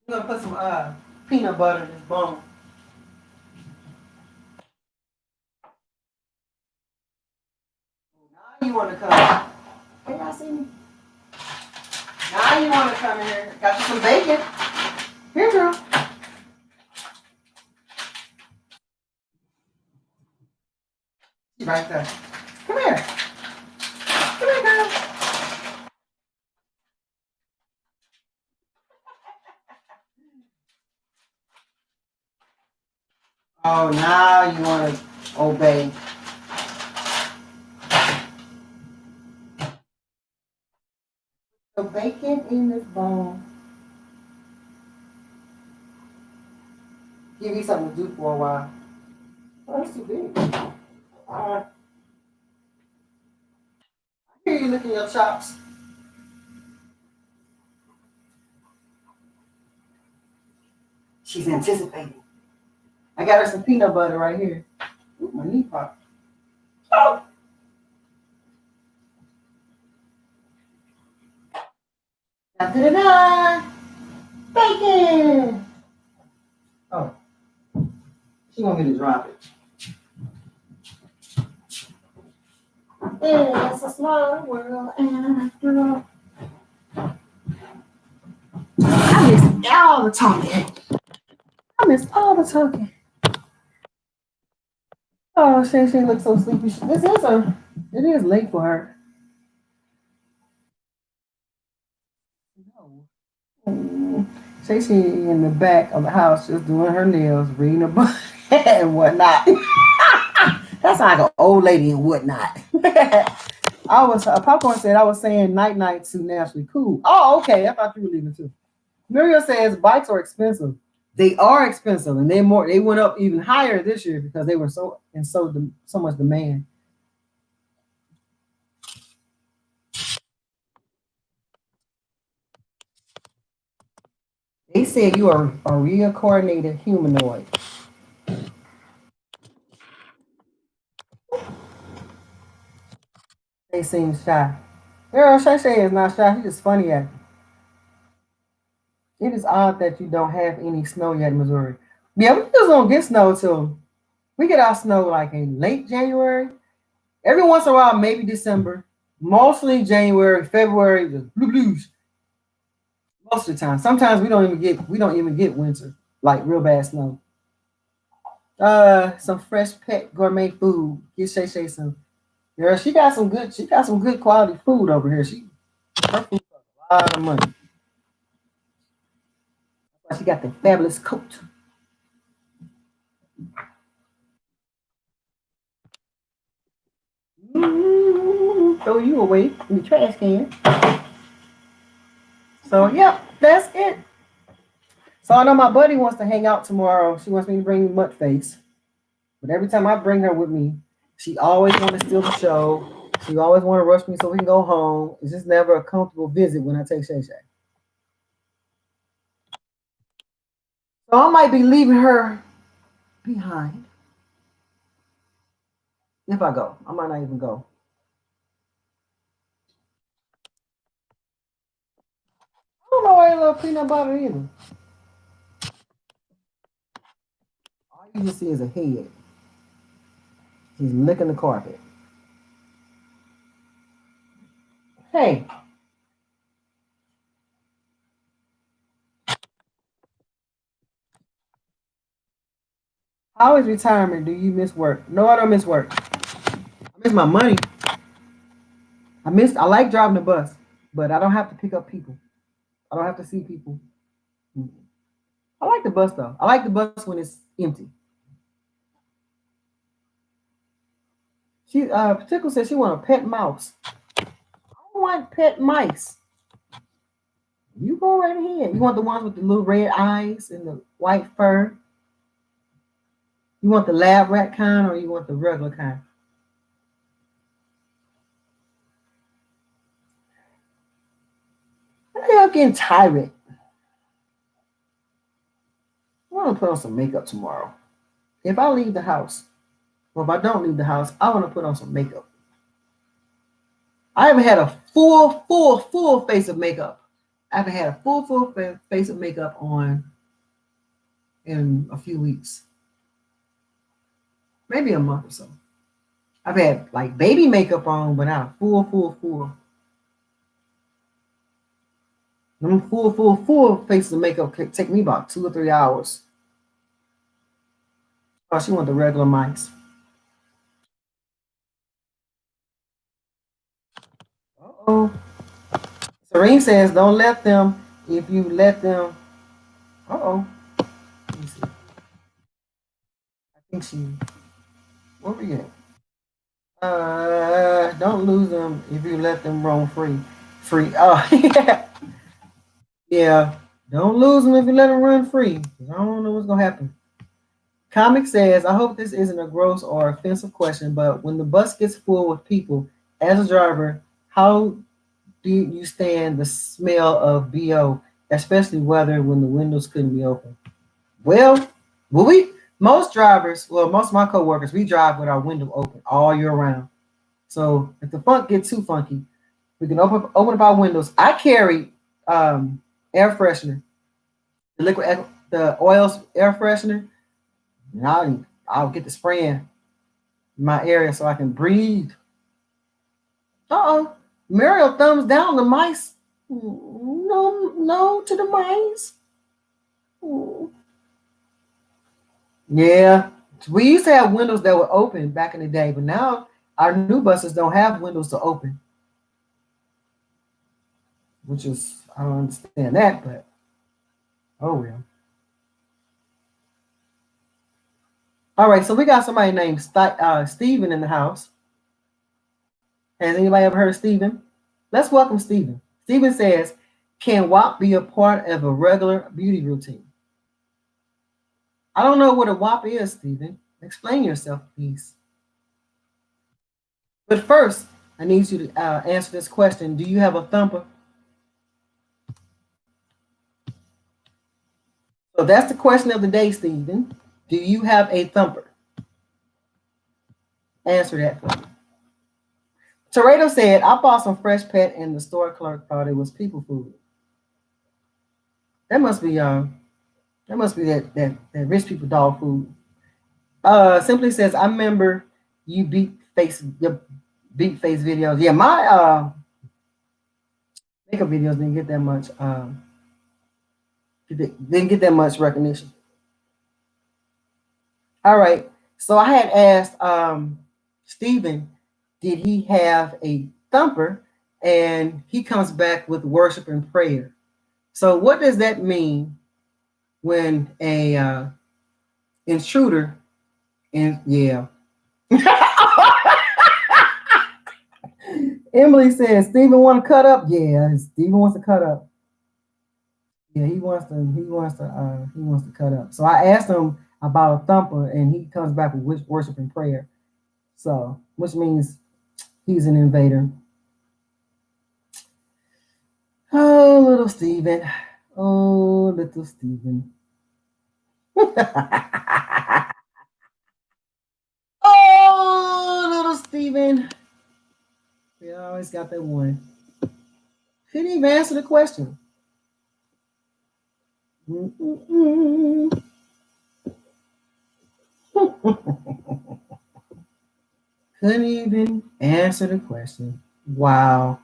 Speaker 1: I'm gonna put some peanut butter in this bone. Now you wanna come? Can y'all see me? Now you wanna come in here? Got you some bacon? Here, girl. She right there. Come here. Come here, girl. Oh, now you wanna obey. The bacon in this bone. Give you something to do for a while. Oh, that's too big. I hear you licking your chops. She's anticipating. I got her some peanut butter right here. Ooh, my knee popped. Oh! Da-da-da-da! Bacon! Oh, she want me to drop it. It's a small world after all. I miss all the talking. I miss all the talking. Oh, Shay looks so sleepy. It is late for her. No. Shay in the back of the house just doing her nails, reading a book and whatnot. That's like an old lady and whatnot. Popcorn said I was saying night night to naturally cool. Oh, okay. I thought you were leaving too. Muriel says bikes are expensive. They are expensive, and they went up even higher this year because they were so much demand. They said you are a reincarnated humanoid. They seem shy. Girl, Shay is not shy. She's just funny at it. It is odd that you don't have any snow yet in Missouri. Yeah, we just don't get snow till we get our snow like in late January. Every once in a while, maybe December. Mostly January, February, the blues. Most of the time. Sometimes we don't even get winter, like real bad snow. Some fresh pet gourmet food. Get Shay some. Girl, she got some good quality food over here. Her food costs a lot of money. She got the fabulous coat. Throw you away in the trash can. So yep, that's it. So I know my buddy wants to hang out tomorrow. She wants me to bring Mutt Face. But every time I bring her with me, she always want to steal the show. She always want to rush me so we can go home. It's just never a comfortable visit when I take Shay Shay. So I might be leaving her behind if I go. I might not even go. I don't know why I love peanut butter either. All you can see is a head. He's licking the carpet. Hey. How is retirement? Do you miss work? No, I don't miss work. I miss my money. I like driving the bus, but I don't have to pick up people. I don't have to see people. I like the bus though. I like the bus when it's empty. She particular said she want a pet mouse. I want pet mice. You go right ahead. You want the ones with the little red eyes and the white fur? You want the lab rat kind or you want the regular kind? I think I'm getting tired. I want to put on some makeup tomorrow. If I leave the house, or if I don't leave the house, I want to put on some makeup. I haven't had a full face of makeup. I haven't had a full face of makeup on in a few weeks, maybe a month or so. I've had like baby makeup on, but not a full. Them full face of makeup could take me about 2 or 3 hours. Oh, she want the regular mics. Uh-oh. Serene says, don't let them. If you let them. Uh-oh. Let me see. I think she. Where we at? Don't lose them if you let them roam free. Free. Oh, yeah. Yeah. Don't lose them if you let them run free. I don't know what's going to happen. Comic says, I hope this isn't a gross or offensive question, but when the bus gets full with people, as a driver, how do you stand the smell of BO, especially weather when the windows couldn't be open? Well, most drivers, most of my coworkers, we drive with our window open all year round. So if the funk gets too funky, we can open up our windows. I carry air freshener, the oils air freshener, and I'll get the spraying in my area so I can breathe. Uh-oh. Muriel thumbs down the mice. No to the mice. Yeah. We used to have windows that were open back in the day, but now our new buses don't have windows to open. Which is, I don't understand that, but oh well. All right, so we got somebody named Steven in the house. Has anybody ever heard of Steven? Let's welcome Steven. Steven says, can WAP be a part of a regular beauty routine? I don't know what a WAP is, Steven. Explain yourself, please. But first, I need you to answer this question. Do you have a thumper? So that's the question of the day, Steven. Do you have a thumper? Answer that for me. Toreto said, I bought some fresh pet and the store clerk thought it was people food. That must be that rich people dog food. Simply says, I remember you your beat face videos. Yeah, my makeup videos didn't get that much didn't get that much recognition. All right. So I had asked Stephen, did he have a thumper? And he comes back with worship and prayer. So what does that mean when a intruder and yeah. Emily says, Stephen want to cut up? Yeah, Stephen wants to cut up. Yeah, he wants to cut up. So I asked him about a thumper and he comes back with worship and prayer. So which means he's an invader. Oh, little Stephen. Oh, little Stephen. Oh, little Stephen. We always got that one. He didn't even answer the question. Couldn't even answer the question. Wow.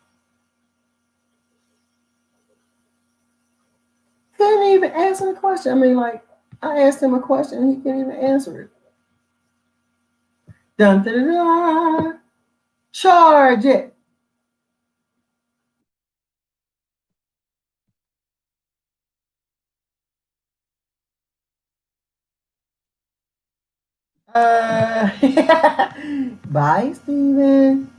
Speaker 1: Couldn't even answer the question. I mean, like, I asked him a question and he couldn't even answer it. Dun, dun, dun, dun. Charge it. Uh, Bye, Steven.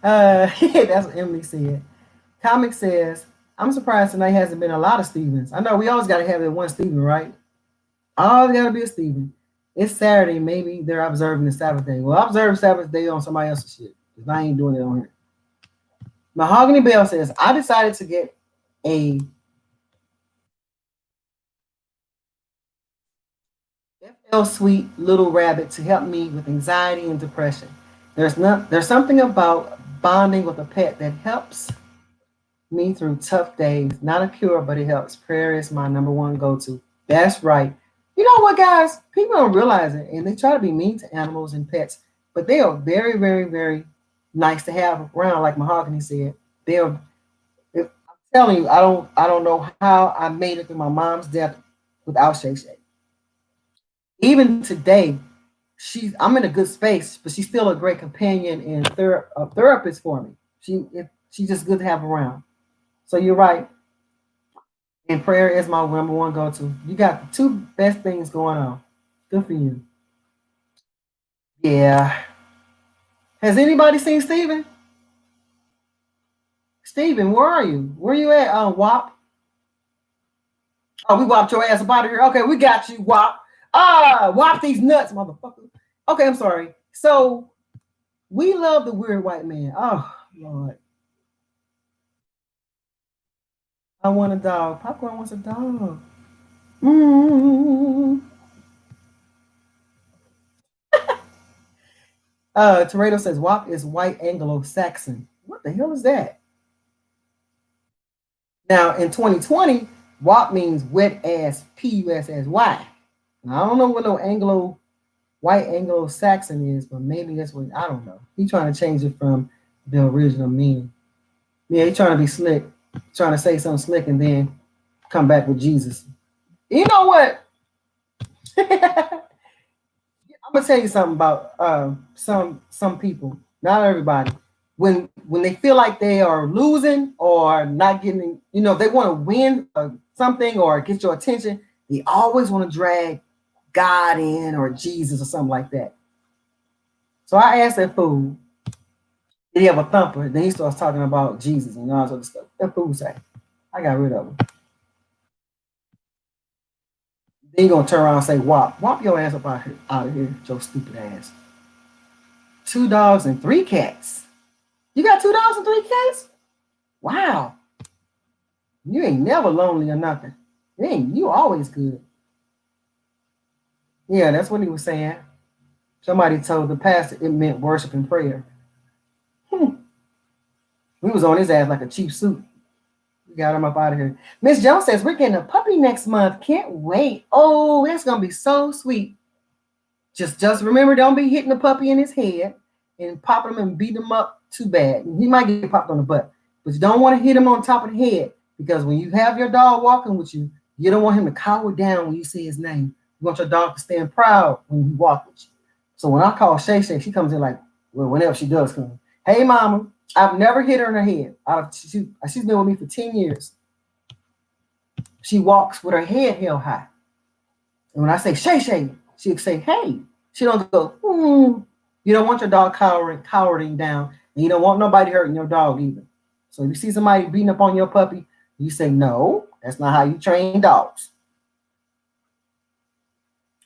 Speaker 1: That's what Emily said. Comic says, I'm surprised tonight hasn't been a lot of Stevens. I know we always got to have that one Steven, right? Always got to be a Steven. It's Saturday. Maybe they're observing the Sabbath day. Well, I observe Sabbath day on somebody else's shit. Because I ain't doing it on here. Mahogany Bell says, I decided to get a FL Sweet Little Rabbit to help me with anxiety and depression. There's something about bonding with a pet that helps me through tough days. Not a cure, but it helps. Prayer is my number one go-to. That's right. You know what, guys? People don't realize it, and they try to be mean to animals and pets, but they are very, very, very nice to have around. Like Mahogany said, they're. I'm telling you, I don't know how I made it through my mom's death without Shay Shay. Even today, I'm in a good space, but she's still a great companion and a therapist for me. She's just good to have around. So you're right. And prayer is my number one go to. You got the two best things going on. Good for you. Yeah. Has anybody seen Steven? Steven, where are you? Where you at, WAP? Oh, we whopped your ass up out of here. Okay, we got you, WAP. WAP these nuts, motherfucker. Okay, I'm sorry. So we love the weird white man. Oh, Lord. I want a dog. Popcorn wants a dog. Mm. Toreto says WAP is white Anglo-Saxon. What the hell is that? Now in 2020, WAP means wet ass PUSSY. Now, I don't know what no white Anglo-Saxon is, but maybe that's what I don't know. He's trying to change it from the original meaning. Yeah, he's trying to be slick, trying to say something slick and then come back with Jesus. You know what? I'm gonna tell you something about some people, not everybody. When they feel like they are losing or not getting, they want to win something or get your attention, they always want to drag God in or Jesus or something like that. So I asked that fool, did he have a thumper? Then he starts talking about Jesus and all this other stuff. That fool say, I got rid of him. Then you gonna turn around and say, whop your ass up out of here, your stupid ass. 2 dogs and 3 cats. You got 2 dogs and 3 cats? Wow. You ain't never lonely or nothing. You always good. Yeah, that's what he was saying. Somebody told the pastor it meant worship and prayer. We was on his ass like a cheap suit. We got him up out of here. Miss Jones says we're getting a puppy next month. Can't wait. Oh, that's gonna be so sweet. Just remember, don't be hitting the puppy in his head and popping him and beating him up too bad. He might get popped on the butt, but you don't want to hit him on top of the head because when you have your dog walking with you, you don't want him to cower down when you say his name. You want your dog to stand proud when he walks with you. So when I call Shay Shay, she comes in like, well, whenever she does come. Hey, mama, I've never hit her in her head. She's been with me for 10 years. She walks with her head held high. And when I say Shay Shay, she'll say, hey. She don't go, You don't want your dog cowering down, and you don't want nobody hurting your dog either. So if you see somebody beating up on your puppy, you say, no, that's not how you train dogs.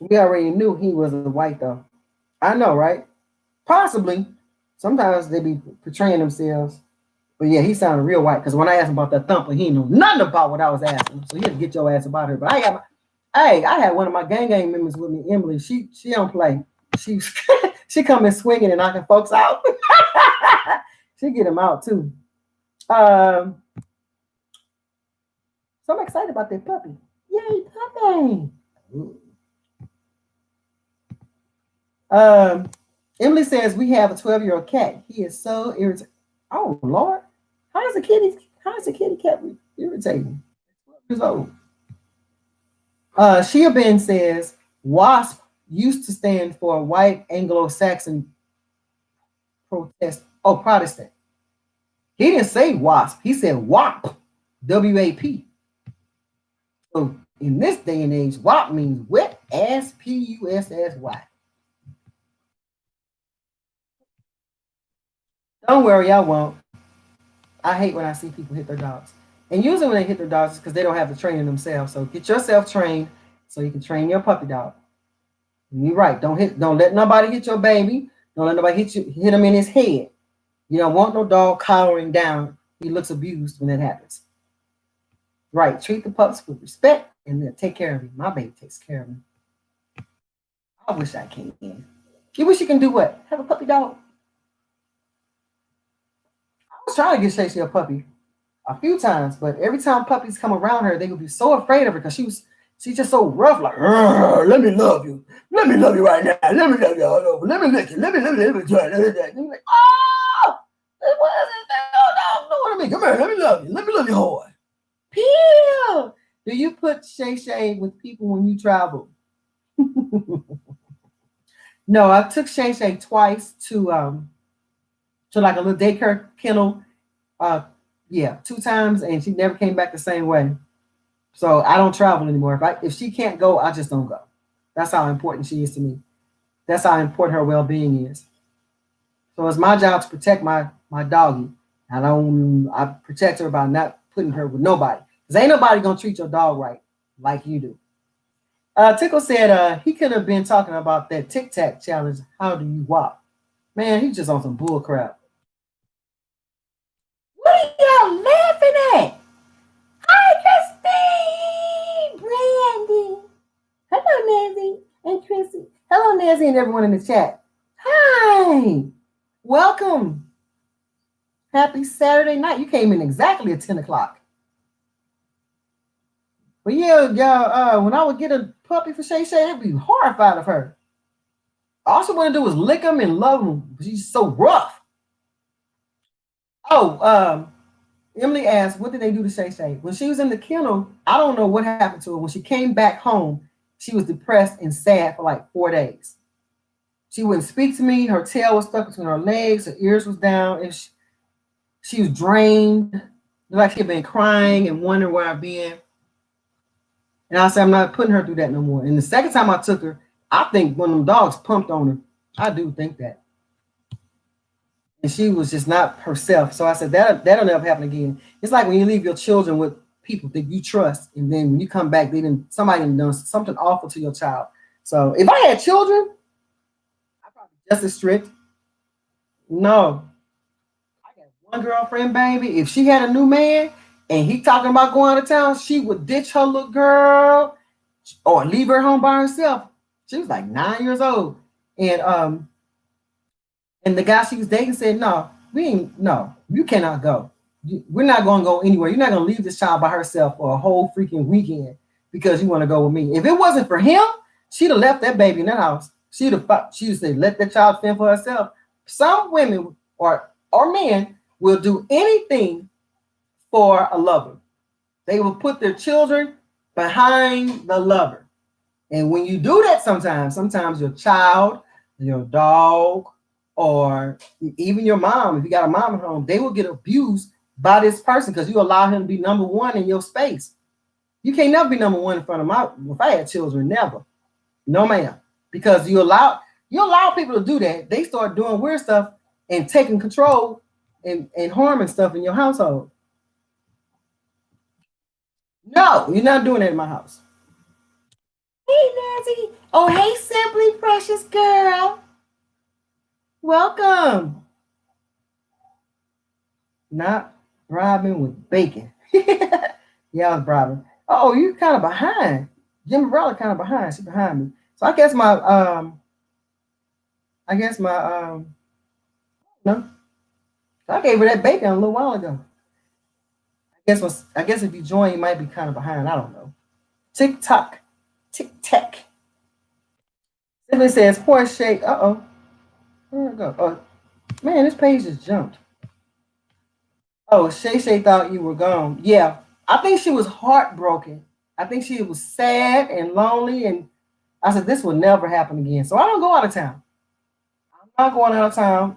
Speaker 1: We already knew he was a white though. I know, right? Possibly. Sometimes they be portraying themselves. But yeah, he sounded real white because when I asked him about that thumper, he knew nothing about what I was asking. So he had to get your ass about her. But I had one of my gang members with me, Emily. She don't play. She she coming swinging and knocking folks out. She get them out too. Um, so I'm excited about that puppy. Yay, puppy! Um, Emily says we have a 12-year-old cat. He is so irritating. Oh Lord, how is a kitty cat irritating? 12 years old. Shia Ben says WASP used to stand for White Anglo-Saxon Protest. Oh, Protestant. He didn't say WASP. He said WAP, WAP. So in this day and age, WAP means wet ass PUSSY. Don't worry, I won't. I hate when I see people hit their dogs. And usually when they hit their dogs, it's because they don't have the training themselves. So get yourself trained so you can train your puppy dog. And you're right. Don't let nobody hit your baby. Don't let nobody hit him in his head. You don't want no dog cowering down. He looks abused when that happens. Right. Treat the pups with respect and they'll take care of you. My baby takes care of me. I wish I can. You wish you can do what? Have a puppy dog? I was trying to get Shay a puppy a few times, but every time puppies come around her, they would be so afraid of her because she's just so rough, like, let me love you. Let me love you right now. Let me love you all over. Let me lick you. Let me try that. And you're like, oh, what is this? Oh, no, what I mean? Come here, let me love you. Let me love you hard. Peel. Do you put Shay with people when you travel? No, I took Shay twice to like a little daycare kennel. Uh, yeah, 2 times, and she never came back the same way. So I don't travel anymore. If she can't go, I just don't go. That's how important she is to me. That's how important her well being is. So it's my job to protect my doggy. I protect her by not putting her with nobody. Because ain't nobody gonna treat your dog right like you do. Tickle said he could have been talking about that Tic Tac challenge. How do you walk? Man, he's just on some bull crap. What are y'all laughing at? Hi, Christine, Brandy. Hello, Nancy and Chrissy. Hello, Nancy and everyone in the chat. Hi. Welcome. Happy Saturday night. You came in exactly at 10 o'clock. But yeah, y'all, when I would get a puppy for Shay, they'd be horrified of her. All she want to do is lick them and love them. She's so rough. Oh, Emily asked, what did they do to Shay? When she was in the kennel, I don't know what happened to her. When she came back home, she was depressed and sad for like 4 days. She wouldn't speak to me. Her tail was stuck between her legs. Her ears was down. And she was drained. Like she had been crying and wondering where I'd been. And I said, I'm not putting her through that no more. And the second time I took her, I think one of them dogs pumped on her. I do think that. And she was just not herself. So I said, that'll never happen again. It's like when you leave your children with people that you trust, and then when you come back, somebody done something awful to your child. So if I had children, I'd probably be just as strict. No. I got one girlfriend, baby. If she had a new man and he talking about going out of town, she would ditch her little girl or leave her home by herself. She was like 9 years old. And the guy she was dating said, no, you cannot go. We're not going to go anywhere. You're not going to leave this child by herself for a whole freaking weekend because you want to go with me. If it wasn't for him, she'd have left that baby in that house. She'd say, let that child fend for herself. Some women or men will do anything for a lover. They will put their children behind the lover. And when you do that sometimes your child, your dog, or even your mom, if you got a mom at home, they will get abused by this person because you allow him to be number one in your space. You can't never be number one in front of if I had children, never. No, ma'am. Because you allow people to do that, they start doing weird stuff and taking control and harming stuff in your household. No, you're not doing that in my house. Hey, Nancy. Oh, hey, Simply Precious Girl. Welcome. Not bribing with bacon. Yeah, I was bribing. Oh, you kind of behind. Jim Umbrella kind of behind. She's behind me. So I guess no. I gave her that bacon a little while ago. I guess if you join, you might be kind of behind. I don't know. Tick tock, tick tack. Simply says poor Shay. Where'd it go? Oh, man, this page just jumped. Oh, Shay Shay thought you were gone. Yeah, I think she was heartbroken. I think she was sad and lonely, and I said this will never happen again. So I don't go out of town. I'm not going out of town.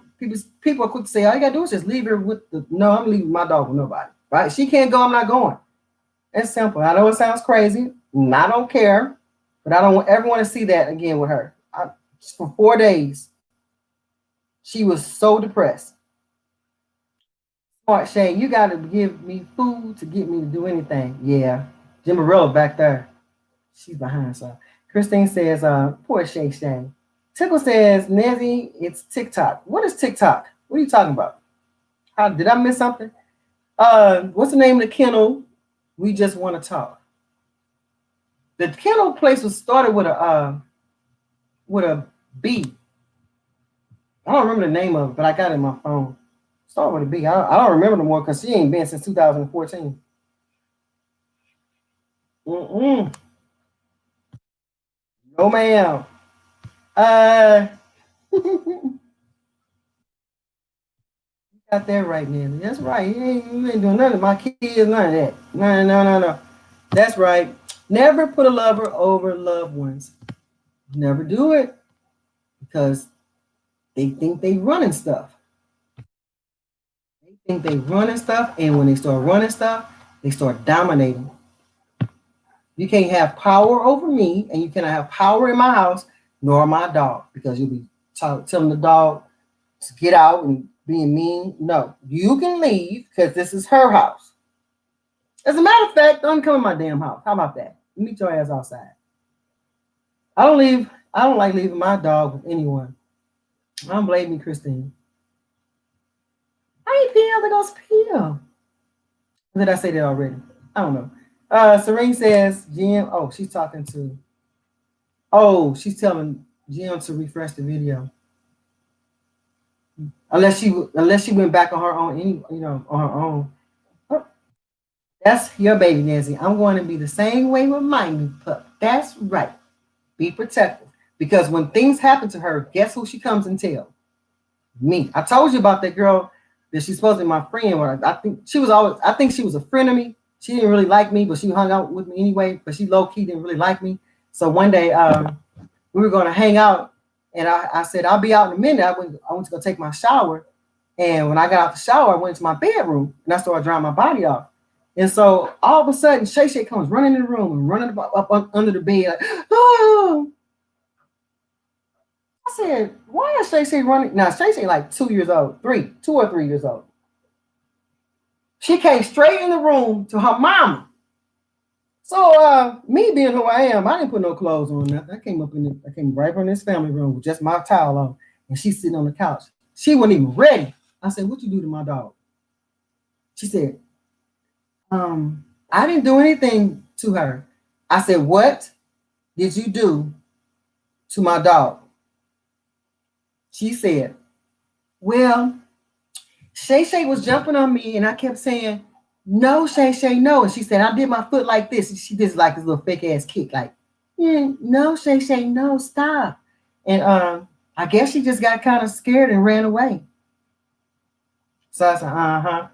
Speaker 1: People are quick to say all you gotta do is just leave her with the. No, I'm leaving my dog with nobody. Right? She can't go. I'm not going. It's simple. I know it sounds crazy, and I don't care, but I don't ever want to see that again with her. For 4 days, she was so depressed. Smart Shane, you got to give me food to get me to do anything. Yeah, Jimarilla back there. She's behind. So Christine says, poor Shay Shane. Tickle says, Nezzy, it's TikTok. What is TikTok? What are you talking about? How did I miss something? What's the name of the kennel? We just want to talk. The kennel place was started with a B. I don't remember the name of it, but I got it in my phone. Started with a B. I don't remember no more because she ain't been since 2014. Mm-mm. No, ma'am. You got that right, Nancy. That's right. You ain't doing nothing to my kids, none of that. No, no, no, no. That's right. Never put a lover over loved ones. Never do it because they think they running stuff. They think they running stuff, and when they start running stuff, they start dominating. You can't have power over me, and you cannot have power in my house, nor my dog, because you'll be telling the dog to get out and being mean. No, you can leave because this is her house. As a matter of fact, don't come in my damn house. How about that? Meet your ass outside. I don't leave. I don't like leaving my dog with anyone. I don't blame me, Christine. I ain't peel to go spill. Did I say that already? I don't know. Serene says, Jim. Oh, she's talking to. Oh, she's telling Jim to refresh the video. Unless she went back on her own, on her own. Oh, that's your baby, Nancy. I'm going to be the same way with my new pup. That's right. Be protective. Because when things happen to her, guess who she comes and tell? Me. I told you about that girl that she's supposed to be my friend. I think she was always. I think she was a friend of me. She didn't really like me, but she hung out with me anyway. But she low key didn't really like me. So one day, we were going to hang out, and I said I'll be out in a minute. I went to go take my shower, and when I got out the shower, I went to my bedroom and I started drying my body off. And so all of a sudden, Shay Shay comes running in the room and running up under the bed like, oh. I said, why is Shay Shay running? Now Shay Shay like 2 years old, 2 or 3 years old. She came straight in the room to her mama. So me being who I am, I didn't put no clothes on. Nothing. I came right from this family room with just my towel on, and she's sitting on the couch. She wasn't even ready. I said, "What you do to my dog?" She said, "I didn't do anything to her." I said, "What did you do to my dog?" She said, "Well, Shay Shay was jumping on me, and I kept saying." No, Shay Shay, no. And she said, I did my foot like this. And she did like this little fake ass kick, like, no, Shay Shay, no, stop. And I guess she just got kind of scared and ran away. So I said, uh-huh.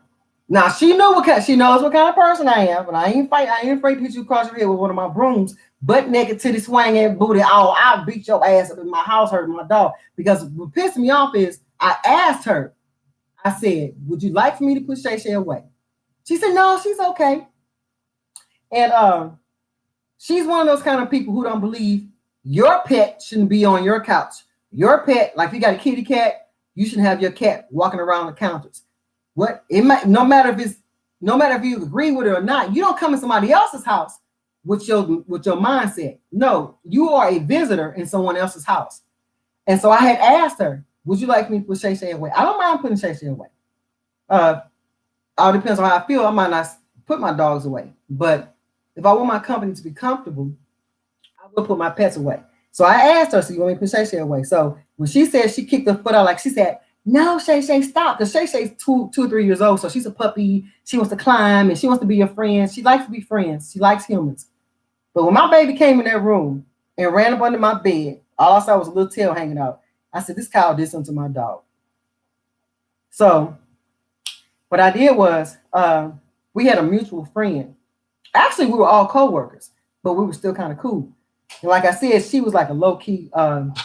Speaker 1: Now she knows what kind of person I am, but I ain't afraid to hit you across your head with one of my brooms, butt naked to the swang and booty. Oh, I'll beat your ass up in my house hurting my dog. Because what pissed me off is I asked her, I said, would you like for me to put Shay Shay away? She said, no, she's okay. And she's one of those kind of people who don't believe your pet shouldn't be on your couch. Your pet, like if you got a kitty cat, you should have your cat walking around the counters. What it might, no matter if you agree with it or not, you don't come in somebody else's house with your mindset. No, you are a visitor in someone else's house. And so I had asked her, would you like me to put Shay Shay away? I don't mind putting Shay Shay away. All depends on how I feel. I might not put my dogs away, but if I want my company to be comfortable, I will put my pets away. So I asked her, so you want me to put Shay Shay away? So when she said she kicked her foot out, like she said, no, Shay Shay, stop. Because Shay Shay's 2 or 3 years old, so she's a puppy. She wants to climb and she wants to be your friend. She likes to be friends. She likes humans. But when my baby came in that room and ran up under my bed, all I saw was a little tail hanging out. I said, this cow did something to my dog. So what I did was we had a mutual friend. Actually, we were all co-workers, but we were still kind of cool. And like I said, she was like a low-key,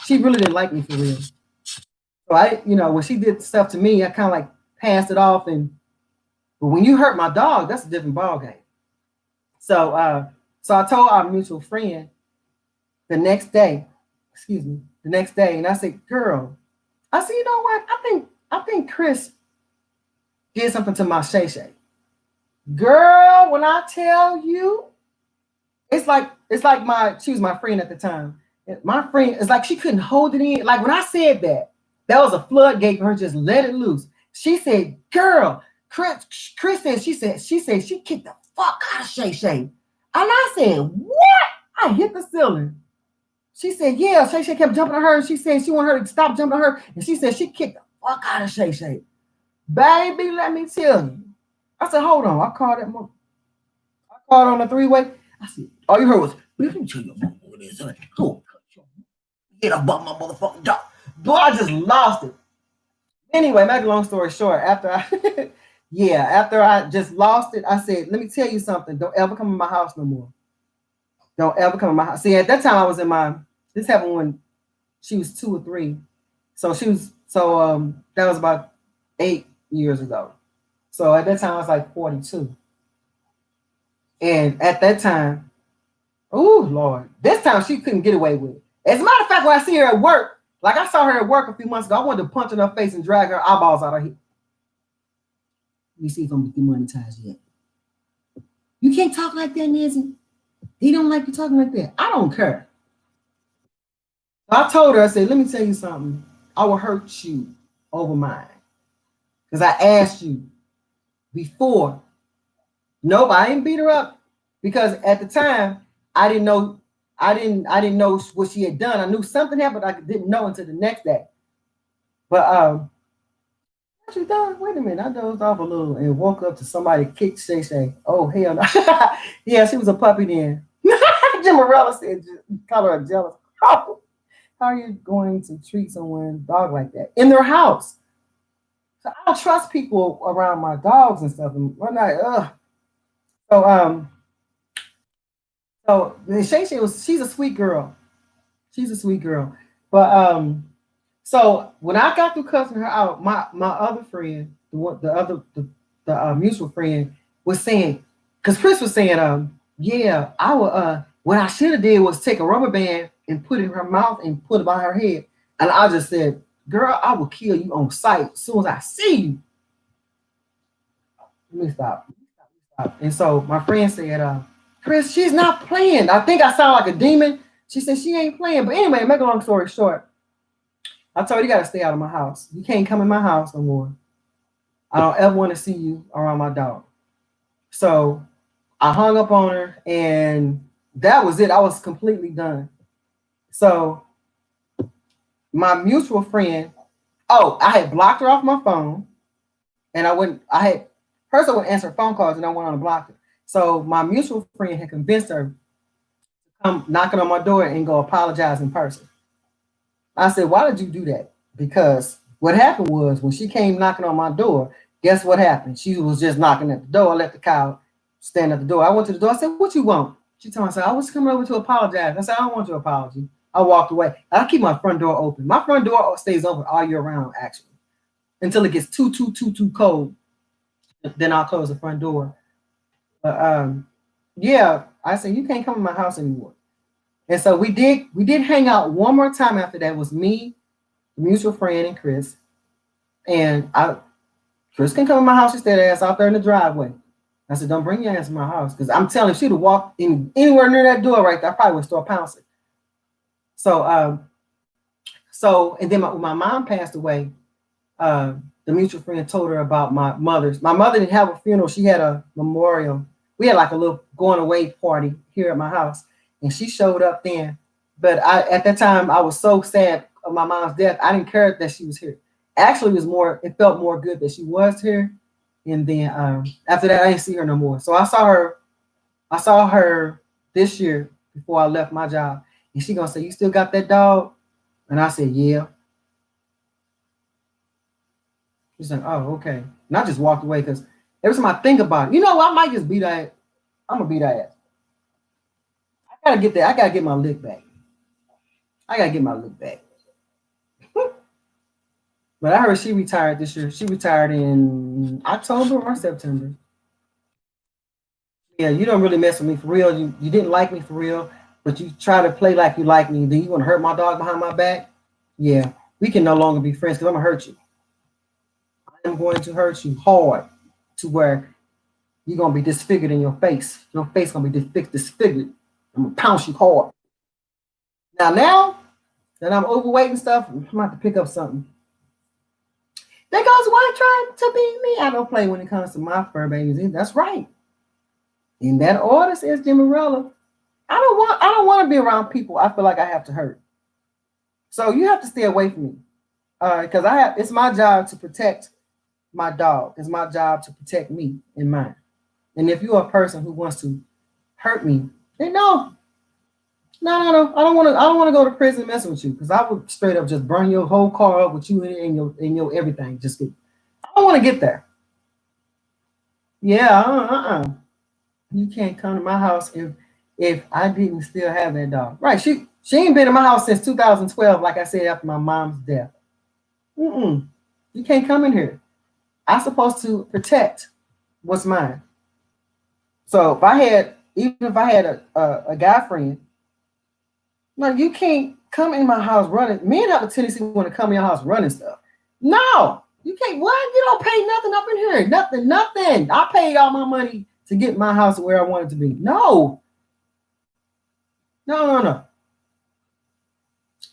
Speaker 1: she really didn't like me for real. So I, when she did stuff to me, I kind of like passed it off. But when you hurt my dog, that's a different ballgame. So I told our mutual friend the next day, and I said, girl, I said, you know what? I think Chris did something to my Shay Shay. Girl, when I tell you, it's like she was my friend at the time. My friend, it's like she couldn't hold it in. Like when I said that was a floodgate for her, just let it loose. She said, girl, Chris said, she kicked the fuck out of Shay Shay. And I said, what? I hit the ceiling. She said, yeah, Shay Shay kept jumping on her. And she said she wanted her to stop jumping on her. And she said she kicked the fuck out of Shay Shay. Baby, let me tell you. I said, hold on. I called on the three-way. I said, all you heard was, let me tell you what it is. Oh, get about my motherfucking dog. Boy, I just lost it. Anyway, make a long story short, after I just lost it, I said, let me tell you something. Don't ever come in my house no more. Don't ever come in my house. See, at that time I was this happened when she was 2 or 3. So that was about 8 years ago. So at that time I was like 42. And at that time, oh Lord, this time she couldn't get away with it. As a matter of fact, when I see her at work, like I saw her at work a few months ago, I wanted to punch in her face and drag her eyeballs out of here. Let me see if I'm demonetized yet. You can't talk like that, Nancy. He don't like you talking like that. I don't care. I told her, I said, let me tell you something. I will hurt you over mine. Because I asked you before. Nope, I didn't beat her up. Because at the time, I didn't know what she had done. I knew something happened, I didn't know until the next day. But what you done? Wait a minute. I dozed off a little and woke up to somebody kicked Shay Shay. Oh hell no. Yeah, she was a puppy then. Jim Morella said, call her a jealous. Oh, how are you going to treat someone's dog like that in their house? So I don't trust people around my dogs and stuff. And one night, So so Shay Shay she's a sweet girl. She's a sweet girl. But so when I got through cussing her out, my other friend, the mutual friend was saying, because Chris was saying, yeah, I would what I should have did was take a rubber band and put it in her mouth and put it by her head. And I just said, girl, I will kill you on sight as soon as I see you. Let me stop. And so my friend said, Chris, she's not playing. I think I sound like a demon. She said she ain't playing. But anyway, make a long story short, I told her, you got to stay out of my house. You can't come in my house no more. I don't ever want to see you around my dog. So I hung up on her, and that was it. I was completely done. So my mutual friend, I had blocked her off my phone, and first I wouldn't answer phone calls, and I went on and blocked her. So my mutual friend had convinced her to come knocking on my door and go apologize in person. I said, why did you do that? Because what happened was when she came knocking on my door, guess what happened? She was just knocking at the door. I let the cow stand at the door. I went to the door. I said, what you want? She told me, I said, I was coming over to apologize. I said, I don't want your apology. I walked away. I keep my front door open. My front door stays open all year round, actually, until it gets too cold. Then I'll close the front door. But yeah, I said, you can't come in my house anymore. And so we did hang out one more time after that. It was me, mutual friend, and Chris. And Chris can come in my house. She stayed ass out there in the driveway. I said, don't bring your ass in my house. Because I'm telling you, if she'd have walked in anywhere near that door right there, I probably would start pouncing. So and then when my mom passed away, the mutual friend told her about my mother's. My mother didn't have a funeral. She had a memorial. We had like a little going away party here at my house. And she showed up then. But at that time, I was so sad of my mom's death. I didn't care that she was here. Actually, it felt more good that she was here. And then after that, I didn't see her no more. So I saw her this year before I left my job. And she gonna say, you still got that dog? And I said, yeah. She's like, oh, okay. And I just walked away because every time I think about it, you know, I might just beat that. I'm gonna beat that ass. I gotta get that. I gotta get my lick back. I gotta get my lick back. But I heard she retired this year. She retired in October or September. Yeah, you don't really mess with me for real. You didn't like me for real, but you try to play like you like me. Then you want to hurt my dog behind my back. Yeah, we can no longer be friends because I'm gonna hurt you. I'm going to hurt you hard to where you're gonna be disfigured in your face. Your face gonna be disfigured. I'm gonna pounce you hard. Now that I'm overweight and stuff, I'm gonna have to pick up something. There goes one trying to beat me. I don't play when it comes to my fur babies. That's right. In that order, says Jimarella. I don't want to be around people I feel like I have to hurt. So you have to stay away from me. Because it's my job to protect my dog. It's my job to protect me and mine. And if you're a person who wants to hurt me, then no. No. I don't want to go to prison messing with you because I would straight up just burn your whole car up with you in your everything. I don't want to get there. Yeah, You can't come to my house if I didn't still have that dog. Right? She ain't been in my house since 2012. Like I said, after my mom's death. Mm-mm. You can't come in here. I'm supposed to protect what's mine. So even if I had a guy friend, no, you can't come in my house running. Men have a tendency to want to come in your house running stuff. No, you can't. What? You don't pay nothing up in here. Nothing. I paid all my money to get my house where I want it to be. No. No.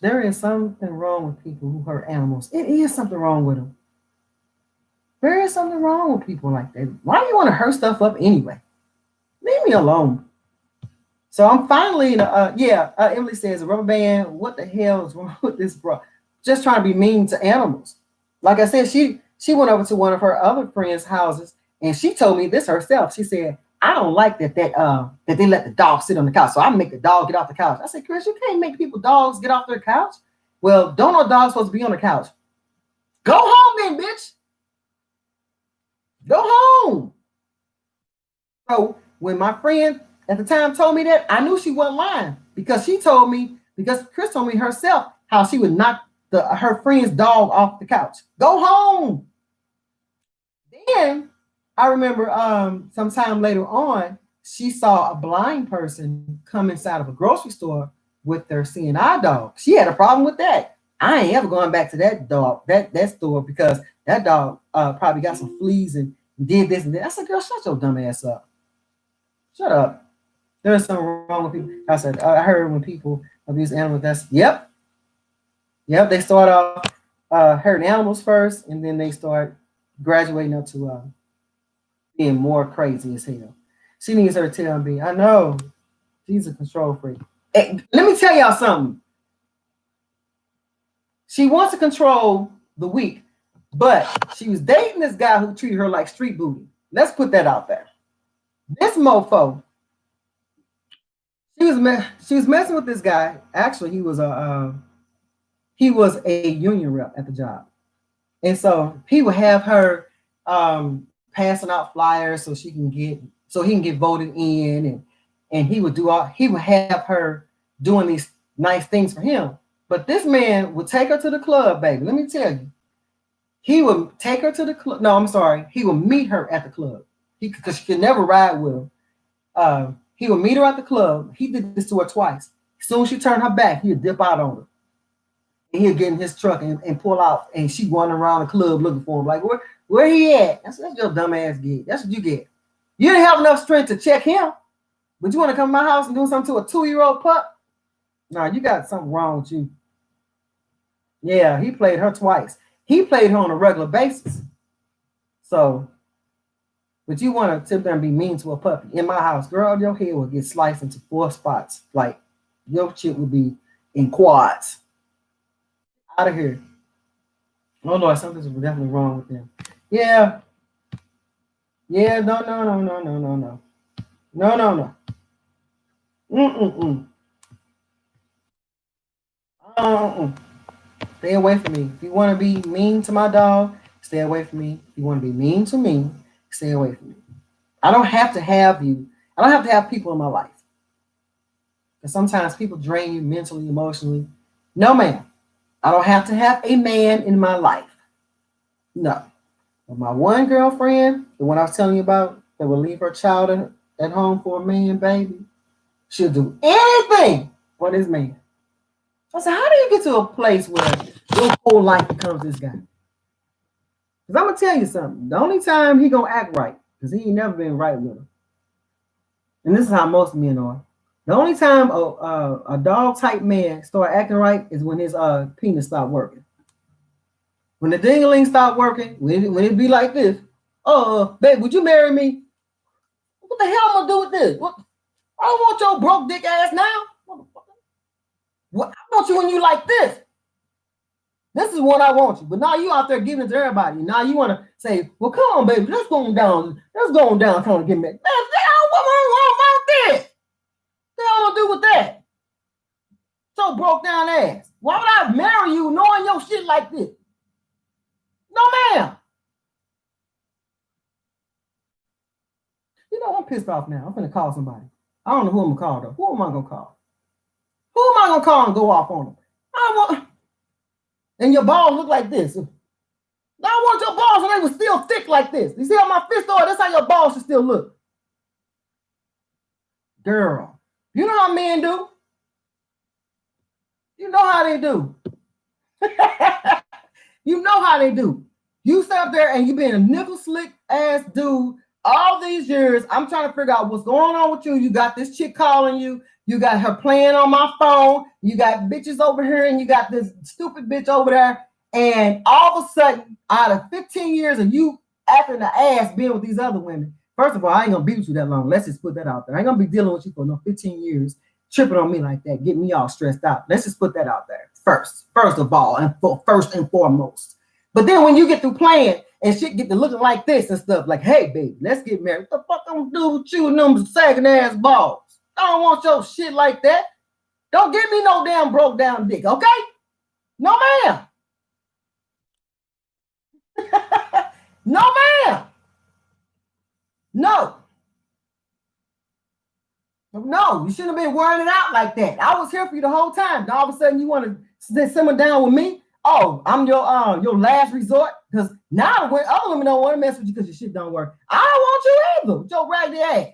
Speaker 1: There is something wrong with people who hurt animals. It is something wrong with them. There is something wrong with people like that. Why do you want to hurt stuff up anyway? Leave me alone. So I'm finally, Emily says, a rubber band, what the hell is wrong with this bro? Just trying to be mean to animals. Like I said, she went over to one of her other friends' houses and she told me this herself. She said, I don't like that they let the dog sit on the couch. So I make the dog get off the couch. I said, Chris, you can't make people dogs get off their couch. Well, don't no dog supposed to be on the couch. Go home then, bitch. Go home. So when my friend at the time told me that, I knew she wasn't lying because Chris told me herself how she would knock her friend's dog off the couch. Go home. Then I remember sometime later on, she saw a blind person come inside of a grocery store with their CNI dog. She had a problem with that. I ain't ever going back to that dog, that store because that dog probably got some fleas and did this and that. I said, girl, shut your dumb ass up. Shut up. There's something wrong with people. I said, I heard when people abuse animals, yep. They start off hurting animals first, and then they start graduating up to being more crazy as hell. She needs her tail be. I know. She's a control freak. Hey, let me tell y'all something. She wants to control the weak, but she was dating this guy who treated her like street booty. Let's put that out there. This mofo, she was messing with this guy. Actually, he was a union rep at the job, and so he would have her passing out flyers so he can get voted in, and he would have her doing these nice things for him. But this man would take her to the club, baby. Let me tell you, he would take her to the club. No, I'm sorry, he would meet her at the club because she could never ride with him. He would meet her at the club. He did this to her twice. As soon as she turned her back, he'd dip out on her. And he'd get in his truck and pull out, and she wandering around the club looking for him. Like, where he at? That's your dumb ass get. That's what you get. You didn't have enough strength to check him, but you want to come to my house and do something to a 2-year-old pup? Nah, you got something wrong with you. Yeah, he played her twice. He played her on a regular basis. So, but you want to sit there and be mean to a puppy in my house, girl? Your head will get sliced into 4 spots. Like your shit will be in quads. Out of here. Oh Lord, something's definitely wrong with them. Yeah. Yeah, no. No. Mm. Uh-uh. Stay away from me. If you want to be mean to my dog, stay away from me. If you want to be mean to me, stay away from me. I don't have to have you. I don't have to have people in my life. Because sometimes people drain you mentally, emotionally. No, ma'am. I don't have to have a man in my life. No. But my one girlfriend, the one I was telling you about, that will leave her child at home for a man, baby, she'll do anything for this man. I said, how do you get to a place where your whole life becomes this guy? Because I'm going to tell you something. The only time he going to act right, because he ain't never been right with her. And this is how most men are. The only time a dog type man start acting right is when his penis stop working. When the ding-a-ling stop working, when it be like this, babe, would you marry me? What the hell am I gonna do with this? What? I don't want your broke dick ass now. What? I want you when you like this. This is what I want you. But now you out there giving it to everybody. Now you want to say, well, come on, baby, let's go down. Let's go down trying to get me. Man, what want this? What the hell am I gonna do with that? So broke down ass. Why would I marry you knowing your shit like this? No, ma'am. You know, I'm pissed off now. I'm gonna call somebody. I don't know who I'm gonna call though. Who am I gonna call? Who am I gonna call and go off on them? I want. And your balls look like this. I want your balls and they were still thick like this. You see how my fist are? That's how your balls should still look. Girl, you know how men do. You know how they do. You know how they do. You sit up there and you been a nipple slick ass dude all these years. I'm trying to figure out what's going on with you. You got this chick calling you. You got her playing on my phone. You got bitches over here and you got this stupid bitch over there. And all of a sudden, out of 15 years of you acting the ass being with these other women, first of all, I ain't gonna be with you that long. Let's just put that out there. I ain't gonna be dealing with you for no 15 years, tripping on me like that, getting me all stressed out. Let's just put that out there first of all, and first and foremost. But then when you get through playing and shit get to looking like this and stuff, like, hey, baby, let's get married. What the fuck I'm gonna do with you and them sagging ass balls? I don't want your shit like that. Don't give me no damn broke down dick, okay? No, ma'am. No, ma'am. No. No, you shouldn't have been wearing it out like that. I was here for you the whole time. All of a sudden, you want to simmer down with me? Oh, I'm your last resort? Because now when other women don't want to mess with you because your shit don't work. I don't want you either with your raggedy ass.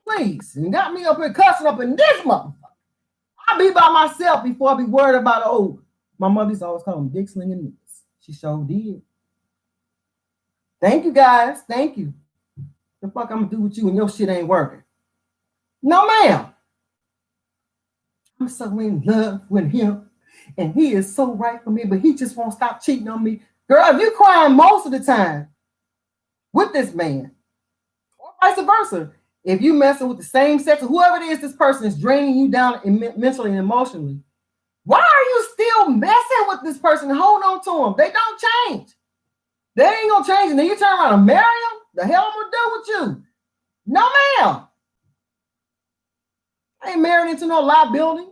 Speaker 1: Please. And got me up here cussing up in this motherfucker. I'll be by myself before I be worried about, my mother used to always call them dick slinging niggas. She sure did. Thank you, guys. Thank you. The fuck I'm going to do with you when your shit ain't working? No, ma'am. I'm so in love with him. And he is so right for me, but he just won't stop cheating on me. Girl, if you're crying most of the time with this man, or vice versa, if you messing with the same sex or whoever it is, this person is draining you down mentally and emotionally, why are you still messing with this person and holding on to them? They don't change. They ain't gonna change. And then you turn around and marry them? The hell I'm gonna do with you? No, ma'am. I ain't married into no liability.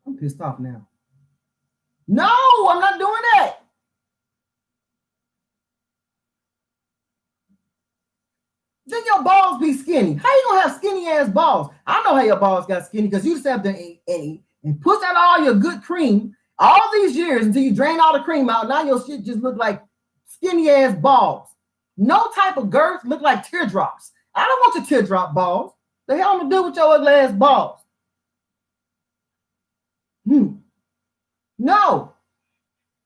Speaker 1: I'm pissed off now. No, I'm not doing that. Then your balls be skinny. How you gonna have skinny ass balls? I know how your balls got skinny because you just have to eat and push out all your good cream all these years until you drain all the cream out. Now your shit just look like skinny ass balls. No type of girth, look like teardrops. I don't want your teardrop balls. The hell I'm gonna do with your ugly ass balls? No.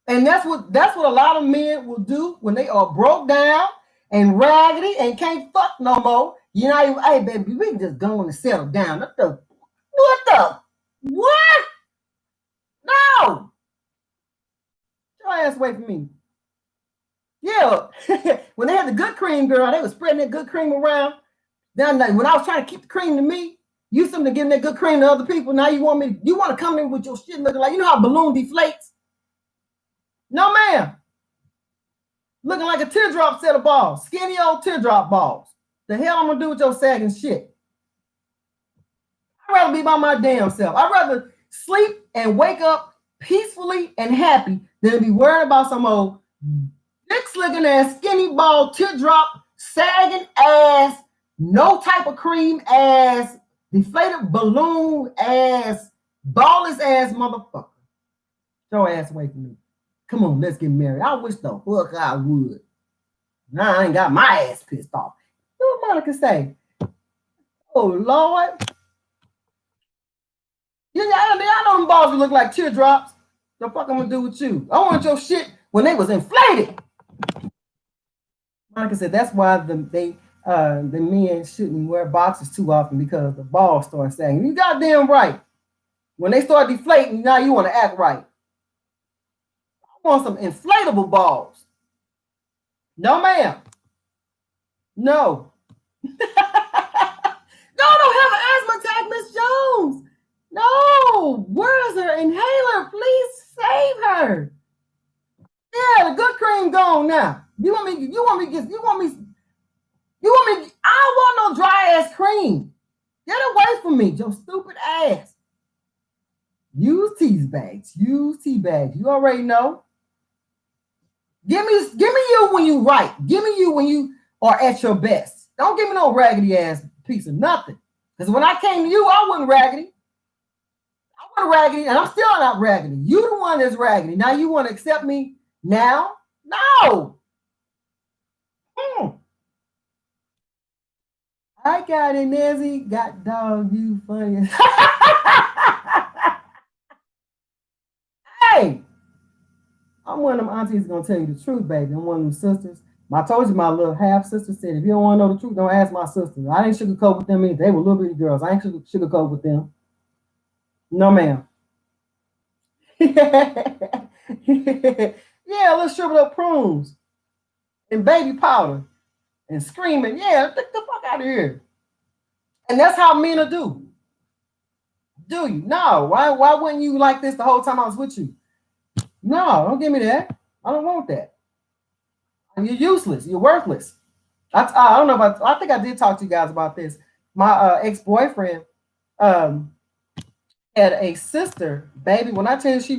Speaker 1: And that's what a lot of men will do when they are broke down and raggedy and can't fuck no more. You know, hey baby, we can just go and settle down. What the? What? No. Your ass away from me. Yeah. When they had the good cream, girl, they was spreading that good cream around. Then when I was trying to keep the cream to me, you something to give that good cream to other people. Now you want to come in with your shit looking like, you know how a balloon deflates? No, ma'am. Looking like a teardrop set of balls. Skinny old teardrop balls. The hell I'm gonna do with your sagging shit? I'd rather be by my damn self. I'd rather sleep and wake up peacefully and happy than to be worried about some old dick slicking ass, skinny ball, teardrop, sagging ass, no type of cream ass, deflated balloon ass, ballless ass motherfucker. Your ass away from me. Come on, let's get married. I wish the fuck I would. Now I ain't got my ass pissed off. What Monica say? Oh Lord. Yeah, I know them balls look like teardrops. The fuck I'm gonna do with you? I want your shit when they was inflated. Monica said that's why the men shouldn't wear boxes too often because the balls start sagging. You goddamn right. When they start deflating, now you want to act right. I want some inflatable balls. No, ma'am. No. No, don't have an asthma attack, Miss Jones. No. Where's her inhaler? Please save her. Yeah, the good cream gone now. I don't want no dry ass cream. Get away from me, your stupid ass. Use tea bags. Use tea bags. You already know. Give me you when you right. Give me you when you are at your best. Don't give me no raggedy ass piece of nothing. Because when I came to you, I wasn't raggedy. I wasn't raggedy, and I'm still not raggedy. You the one that's raggedy. Now you want to accept me now? No. I got it, Nezzy. Got dog, you funny. Hey, I'm one of them aunties gonna tell you the truth, baby. I'm one of them sisters. I told you my little half sister said, if you don't want to know the truth, don't ask my sisters. I ain't sugarcoat with them either. They were little bitty girls. I ain't sugarcoat with them. No, ma'am. Yeah, let's shrivel up prunes and baby powder and screaming, yeah, get the fuck out of here. And that's how men are do. Do you? No. Why wouldn't you like this the whole time I was with you? No, don't give me that. I don't want that. You're useless. You're worthless. I don't know if I think I did talk to you guys about this. My ex-boyfriend had a sister, baby. When I tell you she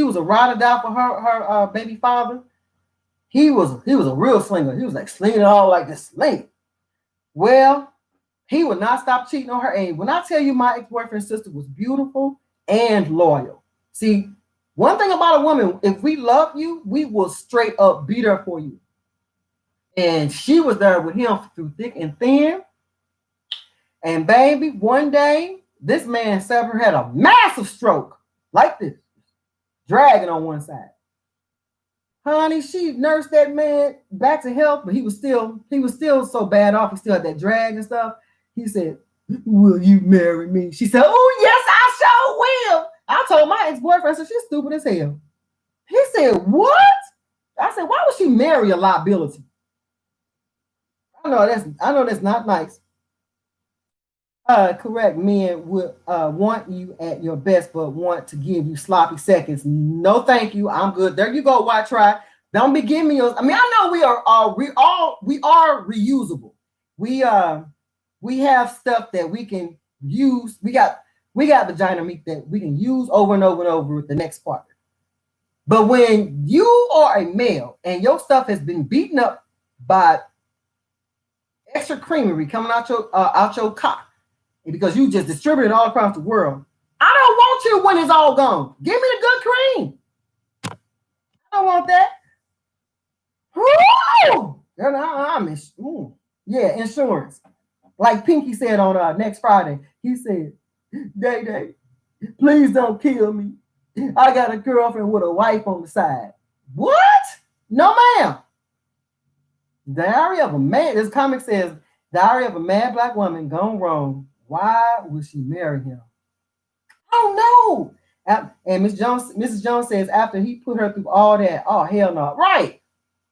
Speaker 1: was a ride or die for her baby father. He was a real slinger. He was like slinging it all like this sling. Well, he would not stop cheating on her. And when I tell you my ex-boyfriend's sister was beautiful and loyal. See, one thing about a woman, if we love you, we will straight up beat her for you. And she was there with him through thick and thin. And baby, one day, this man Sever had a massive stroke like this, dragging on one side. Honey, she nursed that man back to health, but he was still so bad off. He still had that drag and stuff. He said, "Will you marry me?" She said, "Oh yes, I sure will." I told my ex-boyfriend, so she's stupid as hell. He said, "What?" I said, "Why would she marry a liability?" I know that's not nice. Correct. Men would want you at your best, but want to give you sloppy seconds. No, thank you. I'm good. There you go. Why try? Don't be giving me yours. I mean, I know we are reusable. We have stuff that we can use. We got vagina meat that we can use over and over and over with the next partner. But when you are a male and your stuff has been beaten up by extra creamery coming out your cock, because you just distribute it all across the world. I don't want you when it's all gone. Give me the good cream. I don't want that. Yeah, insurance. Like Pinky said on next Friday, he said, Day, please don't kill me. I got a girlfriend with a wife on the side. What? No, ma'am. Diary of a Man. This comic says, Diary of a Mad Black Woman Gone Wrong. Why would she marry him? Oh no. And Mrs. Jones says after he put her through all that, oh hell no. Right.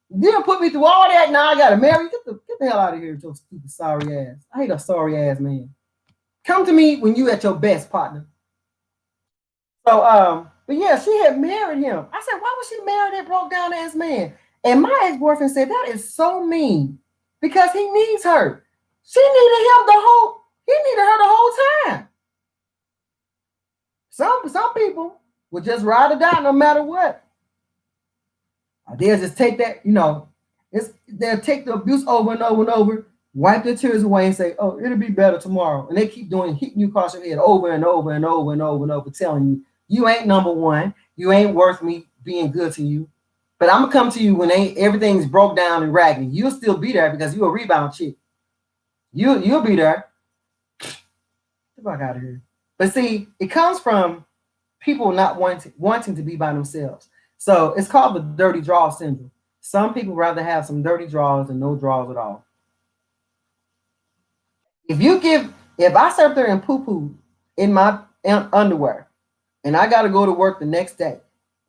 Speaker 1: You didn't put me through all that. Now I gotta marry. Get the hell out of here, your stupid sorry ass. I hate a sorry ass man. Come to me when you at your best, partner. So but yeah, she had married him. I said, why would she marry that broke down ass man? And my ex-boyfriend said that is so mean because he needs her. He needed her the whole time. Some people will just ride or die no matter what. They'll just take that, they'll take the abuse over and over and over, wipe their tears away and say, oh, it'll be better tomorrow. And they keep doing, hitting you across your head over and over and over and over and over, telling you, you ain't number one. You ain't worth me being good to you. But I'm going to come to you when everything's broke down and raggedy. You'll still be there because you're a rebound chick. You'll be there. Get the fuck out of here. But see, it comes from people not wanting to be by themselves. So it's called the dirty draw syndrome. Some people rather have some dirty draws than no draws at all. If I sit there and poo-poo in my underwear and I got to go to work the next day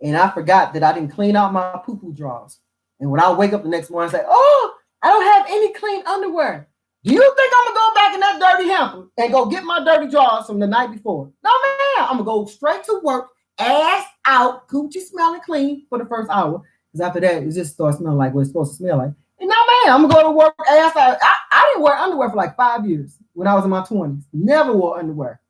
Speaker 1: and I forgot that I didn't clean out my poo-poo drawers, and when I wake up the next morning and say, oh, I don't have any clean underwear, do you think I'm going to go back in that dirty hamper and go get my dirty drawers from the night before? No, man. I'm going to go straight to work, ass out, Gucci smelling clean for the first hour. Because after that, it just starts smelling like what it's supposed to smell like. And now, man, I'm going to go to work, ass out. I didn't wear underwear for like 5 years when I was in my 20s. Never wore underwear.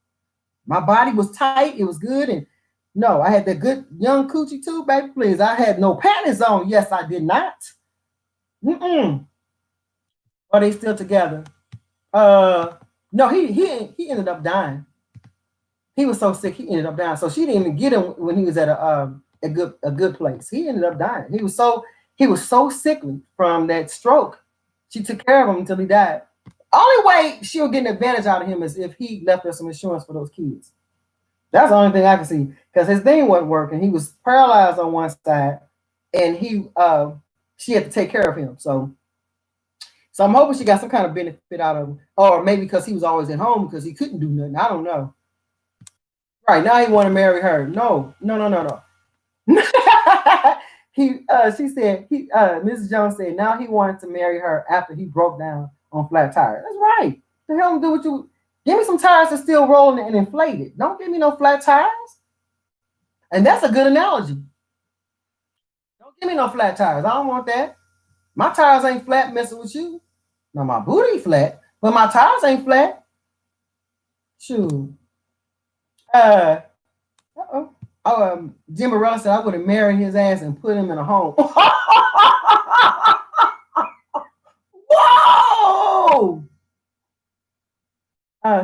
Speaker 1: My body was tight. It was good. And no, I had that good young coochie too, baby, please. I had no panties on. Yes, I did not. Are they still together? No, he ended up dying. He was so sick, he ended up dying. So she didn't even get him when he was at a good place. He ended up dying. He was so sickly from that stroke. She took care of him until he died. Only way she'll get an advantage out of him is if he left her some insurance for those kids. That's the only thing I can see, because his thing wasn't working. He was paralyzed on one side, and she had to take care of him. So I'm hoping she got some kind of benefit out of him, or maybe because he was always at home because he couldn't do nothing. I don't know. Right now he want to marry her. No. She said Mrs. Jones said now he wanted to marry her after he broke down on flat tires. That's right. The hell do what you give me some tires that's still rolling and inflated. Don't give me no flat tires. And that's a good analogy. Don't give me no flat tires. I don't want that. My tires ain't flat messing with you. Now my booty flat, but my tires ain't flat. Shoot. Jim Morrell said I would have married his ass and put him in a home. Whoa!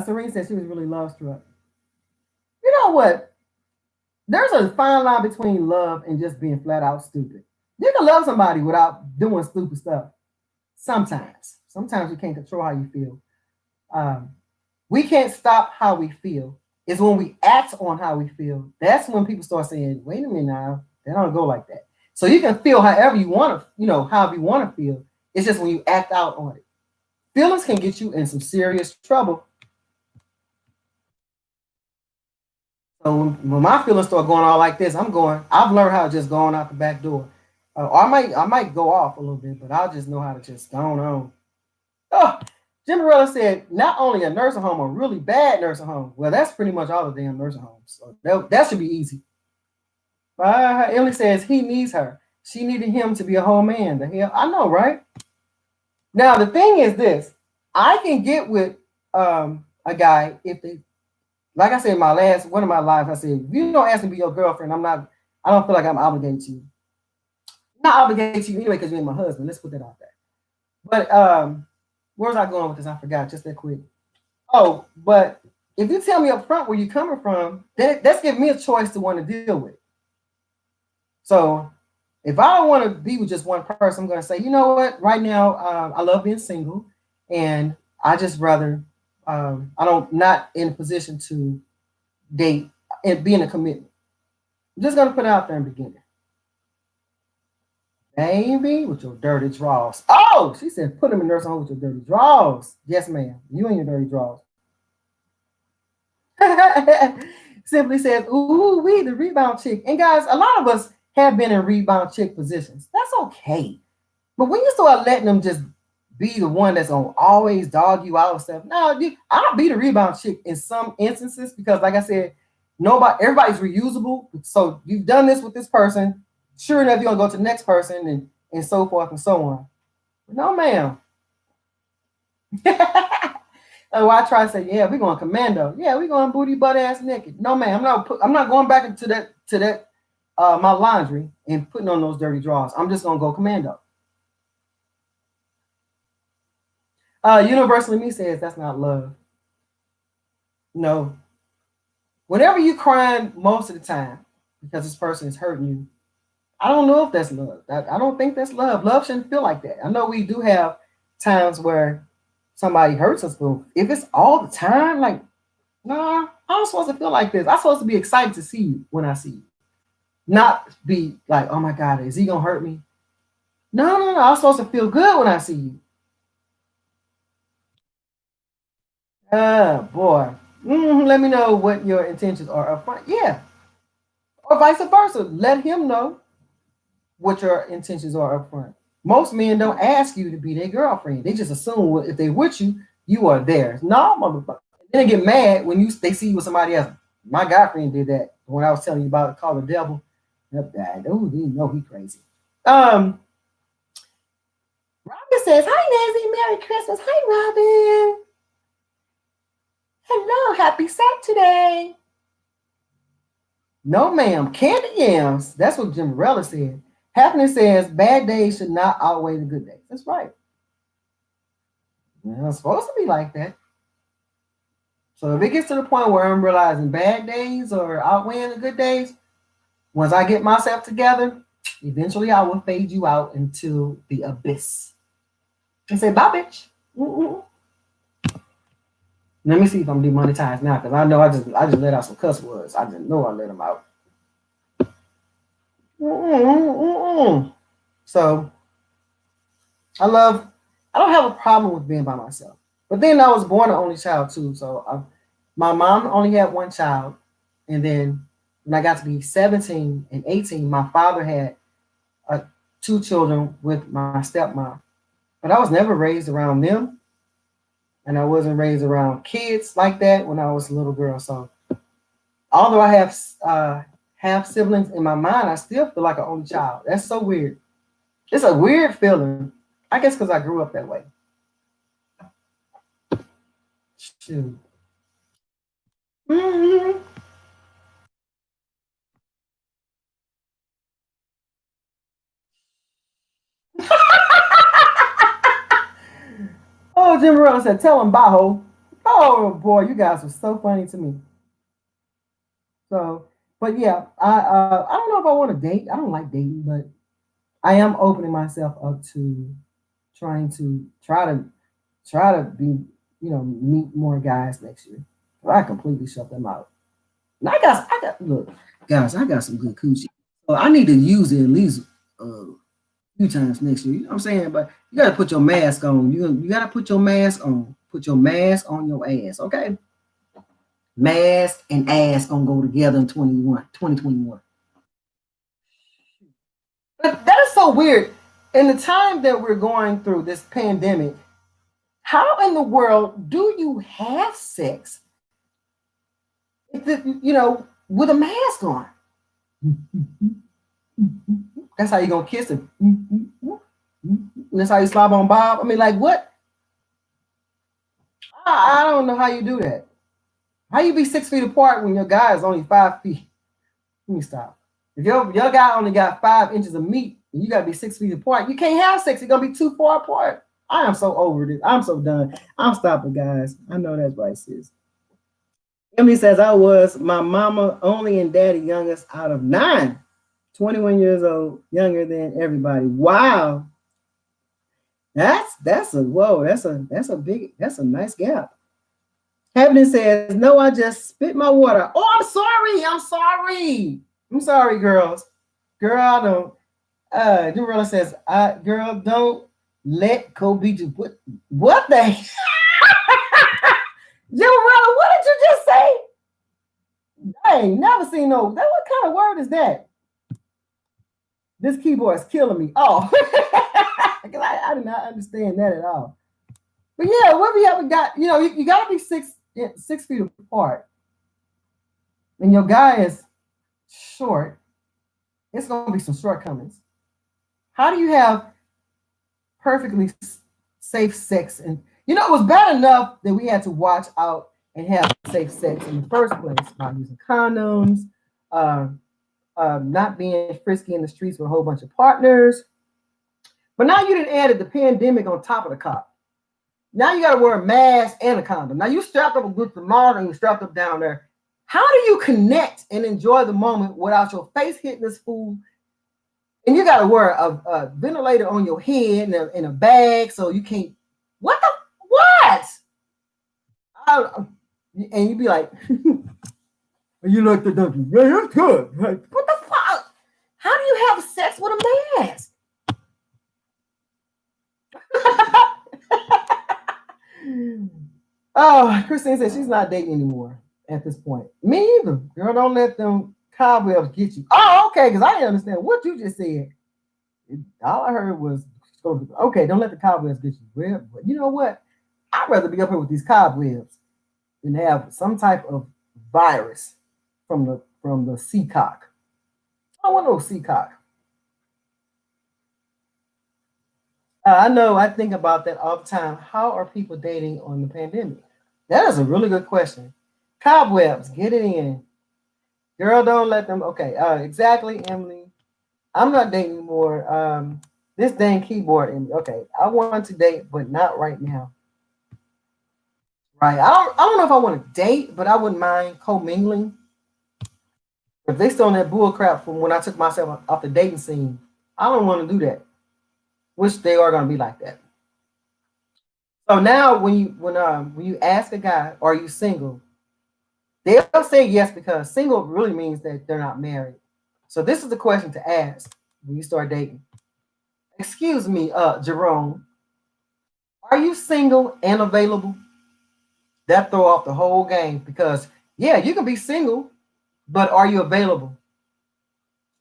Speaker 1: Serene said she was really love struck. You know what? There's a fine line between love and just being flat out stupid. You can love somebody without doing stupid stuff. Sometimes you can't control how you feel. We can't stop how we feel. It's when we act on how we feel. That's when people start saying, wait a minute now, they don't go like that. So you can feel however you want to, however you want to feel. It's just when you act out on it. Feelings can get you in some serious trouble. So when my feelings start going all like this, I've learned how to just go on out the back door. Or I might go off a little bit, but I'll just know how to just go on. Oh, Jim Morella said, not only a nursing home, a really bad nursing home. Well, that's pretty much all the damn nursing homes. So that should be easy. Emily says he needs her. She needed him to be a whole man. The hell, I know, right? Now the thing is this: I can get with a guy if they, like I said, in one of my lives, I said, if you don't ask me to be your girlfriend, I don't feel like I'm obligated to you. I'm not obligated to you anyway because you ain't my husband. Let's put that out there. But where was I going with this? I forgot just that quick. Oh, but if you tell me up front where you're coming from, that's giving me a choice to want to deal with. So if I don't want to be with just one person, I'm going to say, you know what? Right now, I love being single, and I just rather not in a position to date and be in a commitment. I'm just going to put it out there in the beginning. Baby, with your dirty drawers. Oh, she said, put him in nursing home with your dirty drawers. Yes, ma'am. You and your dirty drawers. Simply says, ooh, we the rebound chick. And guys, a lot of us have been in rebound chick positions. That's okay. But when you start letting them just be the one that's gonna always dog you out and stuff, no, I'll be the rebound chick in some instances because, like I said, everybody's reusable. So you've done this with this person. Sure enough, you're gonna go to the next person and so forth and so on. But no, ma'am. Oh, I try to say, yeah, we're going commando. Yeah, we're going booty butt ass naked. No, man, I'm not going back into to that my laundry and putting on those dirty drawers. I'm just gonna go commando. Universally me says that's not love. No. Whenever you crying most of the time because this person is hurting you, I don't know if that's love. I don't think that's love. Love shouldn't feel like that. I know we do have times where somebody hurts us, but if it's all the time, like, nah, I'm supposed to feel like this. I'm supposed to be excited to see you when I see you. Not be like, oh my God, is he gonna hurt me? No, no, no. I'm supposed to feel good when I see you. Boy. Let me know what your intentions are up front. Yeah. Or vice versa. Let him know what your intentions are up front. Most men don't ask you to be their girlfriend. They just assume if they're with you, you are theirs. No, motherfucker. Then they get mad when they see you with somebody else. My guy friend did that when I was telling you about it, called the devil. Yep, that. Oh, you know he crazy. Um, Robin says, "Hi Nancy, Merry Christmas." Hi Robin. Hello, happy Saturday. No, ma'am. Candy yams. That's what Jim Morella said. Happiness says bad days should not outweigh the good days. That's right. It's supposed to be like that. So if it gets to the point where I'm realizing bad days or outweighing the good days, once I get myself together, eventually I will fade you out into the abyss and say, bye, bitch. Mm-mm. Let me see if I'm demonetized now, because I know I just let out some cuss words. I just know I let them out. Mm-mm. So I don't have a problem with being by myself. But then I was born an only child too. So my mom only had one child. And then when I got to be 17 and 18, my father had uh, two children with my stepmom. But I was never raised around them. And I wasn't raised around kids like that when I was a little girl. So although I have siblings in my mind, I still feel like an only child. That's so weird. It's a weird feeling. I guess because I grew up that way. Shoot. Mm-hmm. Oh, Jim Morrell said, "Tell him Bajo." Oh boy, you guys are so funny to me. So, but yeah, I don't know if I want to date. I don't like dating, but I am opening myself up to trying to try to be meet more guys next year. I completely shut them out. And I got look, guys, I got some good coochie. So I need to use it at least few times next year. You know what I'm saying? But you gotta put your mask on. You gotta put your mask on. Put your mask on your ass, okay? Mask and ass gonna go together in 2021. But that is so weird. In the time that we're going through this pandemic, how in the world do you have sex with a mask on? That's how you gonna kiss him. That's how you slob on Bob. I mean, like what? I don't know how you do that. How you be 6 feet apart when your guy is only 5 feet? Let me stop. If your guy only got 5 inches of meat and you gotta be 6 feet apart, you can't have sex. You're gonna be too far apart. I am so over this. I'm so done. I'm stopping, guys. I know that's right, sis. Emily says I was my mama only and daddy youngest out of 9. 21 years old, younger than everybody. Wow. That's a whoa, that's a nice gap. Happiness says, no, I just spit my water. Oh, I'm sorry. I'm sorry. I'm sorry, girls. Girl, I don't. Jimmerella says, girl, don't let Kobe do what the Jimmerella, what did you just say? I ain't never seen no. That what kind of word is that? This keyboard is killing me. Oh, I did not understand that at all. But yeah, what we haven't got, you gotta be 6 feet apart. And your guy is short, it's going to be some shortcomings. How do you have perfectly safe sex? And it was bad enough that we had to watch out and have safe sex in the first place by using condoms, uh, not being frisky in the streets with a whole bunch of partners. But now you didn't added the pandemic on top of the cop. Now you got to wear a mask and a condom. Now you strapped up with the monitor and you strapped up down there. How do you connect and enjoy the moment without your face hitting this food? And you got to wear a ventilator on your head and a bag so you can't. What the what? I, and you be like, you like the donkey? Yeah, it's good. Like, what the fuck? How do you have sex with a mask? Oh, Christine said she's not dating anymore at this point. Me either. Girl, don't let them cobwebs get you. Oh, okay, because I didn't understand what you just said. All I heard was, okay, don't let the cobwebs get you. Well, but you know what? I'd rather be up here with these cobwebs than have some type of virus from the seacock. I don't want no seacock. I know. I think about that all the time. How are people dating on the pandemic? That is a really good question. Cobwebs, get it in. Girl, don't let them. Okay, exactly, Emily. I'm not dating anymore. This dang keyboard, Emily. Okay, I want to date, but not right now. Right. I don't know if I want to date, but I wouldn't mind co-mingling. If they still on that bull crap from when I took myself off the dating scene, I don't want to do that. Which they are gonna be like that. So now when you ask a guy, are you single? They'll say yes because single really means that they're not married. So this is the question to ask when you start dating. Excuse me, Jerome, are you single and available? That throw off the whole game because yeah, you can be single, but are you available?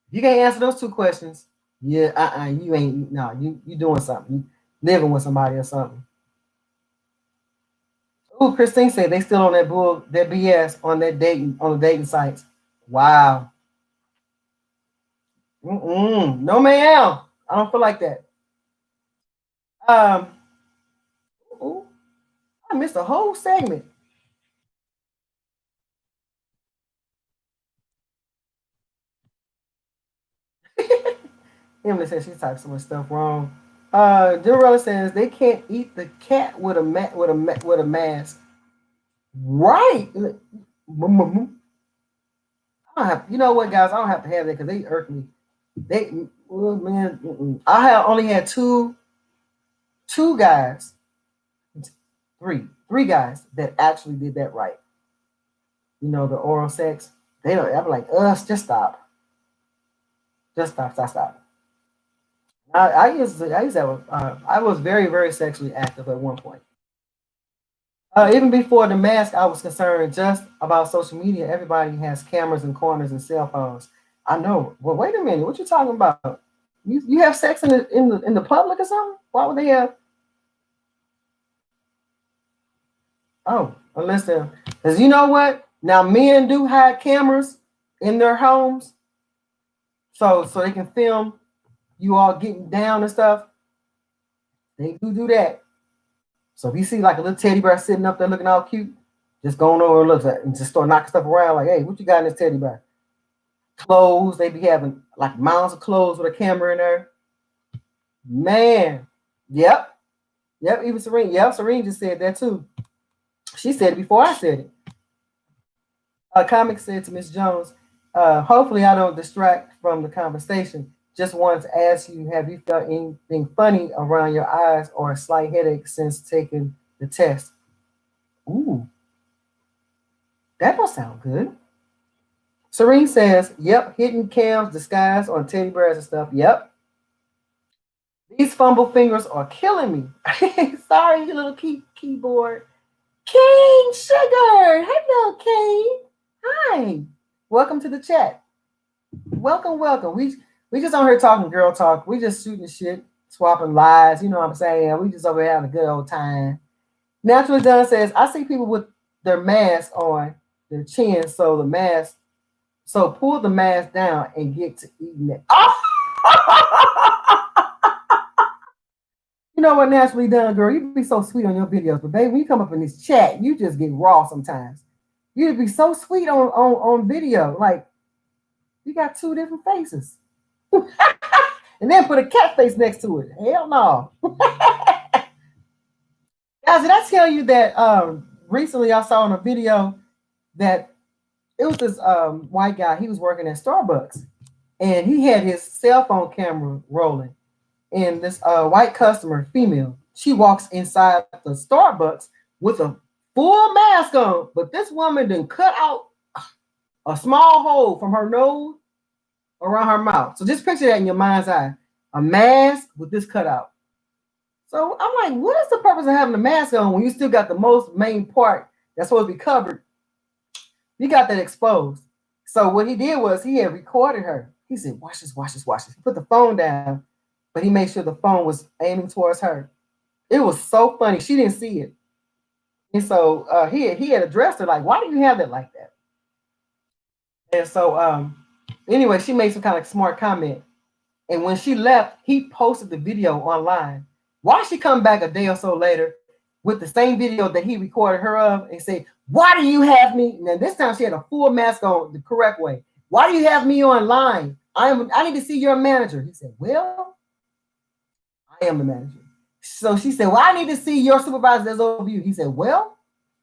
Speaker 1: If you can't answer those two questions, yeah, you ain't no, you doing something. You living with somebody or something. Ooh, Christine said they still on that BS on the dating sites. Wow. No, ma'am. I don't feel like that. Um, ooh, I missed a whole segment. Emily says she typed so much stuff wrong. Dorella says they can't eat the cat with with a mask. Right. I don't have. You know what, guys? I don't have to have that because they irk me. They, well, man. I have only had two guys, three guys that actually did that right. You know, the oral sex. They don't. I'm like, just stop, stop. I used to have I was very sexually active at one point. Even before the mask, I was concerned just about social media. Everybody has cameras and corners and cell phones. I know. Well, wait a minute. What you talking about? You have sex in the public or something? Why would they have? Oh, unless they're because you know what? Now men do have cameras in their homes, so they can film you all getting down and stuff. They do that. So if you see like a little teddy bear sitting up there looking all cute, just going over and look at it and just start knocking stuff around like, hey, what you got in this teddy bear? Clothes, they be having like mounds of clothes with a camera in there. Man, yep, even Serene, Serene just said that too. She said it before I said it. A comic said to Miss Jones, hopefully I don't distract from the conversation. Just wanted to ask you, have you felt anything funny around your eyes or a slight headache since taking the test? Ooh, that don't sound good. Serene says, yep, hidden cams disguised on teddy bears and stuff. Yep. These fumble fingers are killing me. Sorry, you little keyboard. King Sugar. Hello, King. Hi. Welcome to the chat. Welcome. We just on here talking girl talk. We just shooting shit, swapping lies. You know what I'm saying? We just over here having a good old time. Naturally Done says, I see people with their mask on their chin, so pull the mask down and get to eating it. Oh! You know what, Naturally Done, girl? You be so sweet on your videos, but baby, when you come up in this chat, you just get raw sometimes. You'd be so sweet on video. Like, You got two different faces. And then put a cat face next to it. Hell no. Guys, did I tell you that recently I saw in a video that it was this white guy, he was working at Starbucks and he had his cell phone camera rolling. And this white customer, female, she walks inside the Starbucks with a full mask on, but this woman didn't cut out a small hole from her nose around her mouth. So just picture that in your mind's eye. A mask with this cutout. So I'm like, what is the purpose of having a mask on when you still got the most main part that's supposed to be covered? You got that exposed. So what he did was he had recorded her. He said, watch this, watch this, watch this. He put the phone down, but he made sure the phone was aiming towards her. It was so funny. She didn't see it. And so he had addressed her like, why do you have it like that? And so anyway, she made some kind of smart comment. And when she left, he posted the video online. Why she come back a day or so later with the same video that he recorded her of and say, why do you have me? Now this time she had a full mask on the correct way. Why do you have me online? I need to see your manager. He said, well, I am the manager. So she said, well, I need to see your supervisor that's over you. He said, well,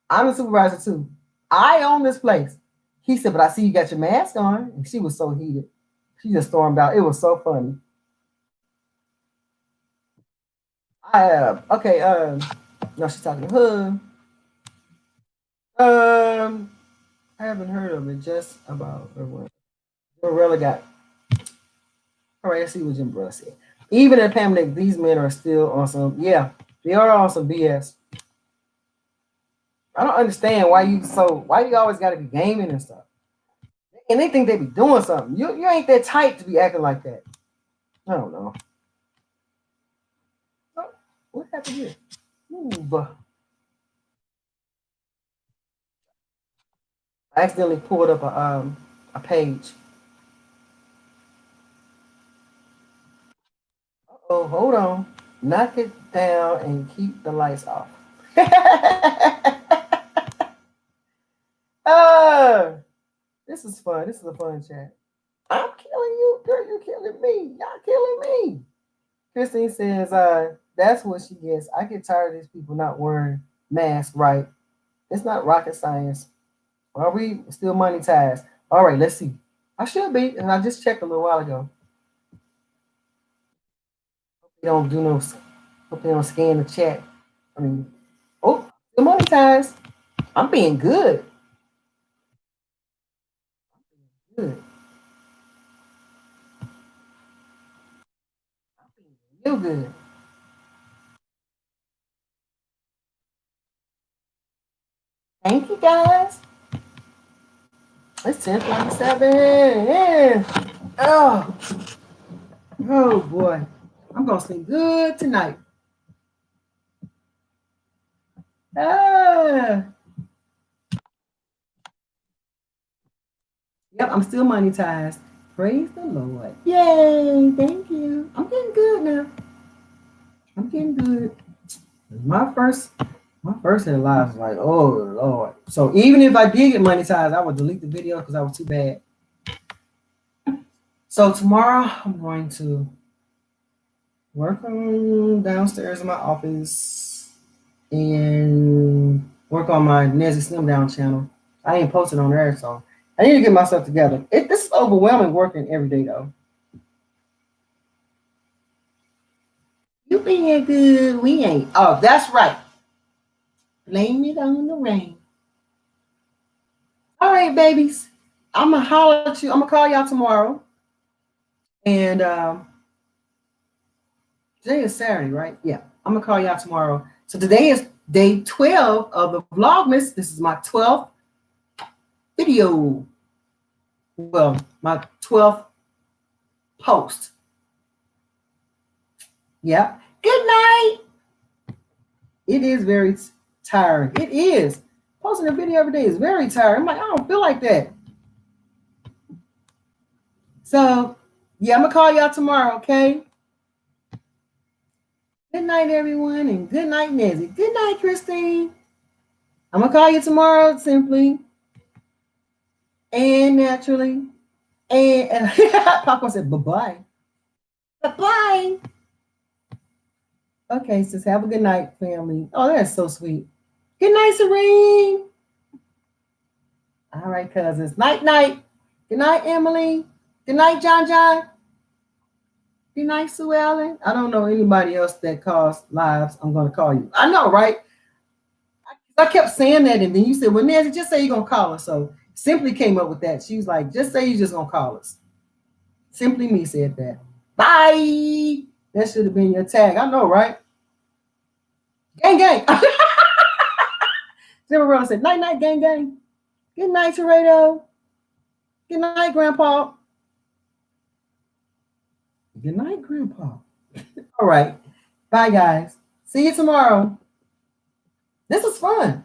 Speaker 1: I'm the supervisor too. I own this place. He said, but I see you got your mask on. And she was so heated. She just stormed out. It was so funny. Okay, no, she's talking to her. I haven't heard of it, just about everyone. Gorilla got. All right, let's see what Jim Brother said. Even in the pandemic, these men are still on some, yeah, they are on some BS. I don't understand why you always got to be gaming and stuff. And they think they be doing something. You ain't that tight to be acting like that. I don't know. Oh, what happened here? Ooh, I accidentally pulled up a page. Oh, hold on. Knock it down and keep the lights off. This is fun. This is a fun chat. I'm killing you, girl. You're killing me. Y'all killing me. Christine says, that's what she gets. I get tired of these people not wearing masks, right? It's not rocket science. Are we still monetized? All right, let's see. I should be, and I just checked a little while ago. They don't do no, hope they don't scan the chat. I mean, oh, still monetized. I'm being good. Good. I'm being real good. Thank you guys. It's 10:47. Yeah. Oh, oh boy. I'm gonna sleep good tonight. Ah. Yep, I'm still monetized. Praise the Lord. Yay, thank you. I'm getting good now. I'm getting good. My first in life was like, oh Lord. So even if I did get monetized, I would delete the video because I was too bad. So tomorrow I'm going to work on downstairs in my office and work on my Nezzy Slim Down channel. I ain't posted on there, so I need to get myself together. This is overwhelming working every day though. You being good, we ain't. Oh, that's right. Blame it on the rain. All right, babies. I'm gonna holler at you. I'm gonna call y'all tomorrow. And today is Saturday, right? Yeah. I'm gonna call y'all tomorrow. So today is day 12 of the Vlogmas. This is my 12th video. Well, my 12th post. Yeah. Good night. It is very tiring. It is. Posting a video every day is very tiring. I'm like, I don't feel like that. So, yeah, I'm going to call y'all tomorrow, okay? Good night, everyone, and good night, Nezzy. Good night, Christine. I'm going to call you tomorrow, simply and naturally. And Popcorn said, bye-bye. Bye-bye. Okay, says have a good night, family. Oh, that's so sweet. Good night, Serene. All right, cousins. Night, night. Good night, Emily. Good night, John John. Good night, Sue Ellen. I don't know anybody else that calls lives. I'm going to call you. I know, right? I kept saying that, and then you said, well, Nancy, just say you're going to call us. So Simply came up with that. She was like, just say you're just going to call us. Simply Me said that. Bye. That should have been your tag. I know, right? Gang, gang. Zimmerella said, night, night, gang, gang. Good night, Torado. Good night, Grandpa. Good night, Grandpa. All right. Bye, guys. See you tomorrow. This was fun.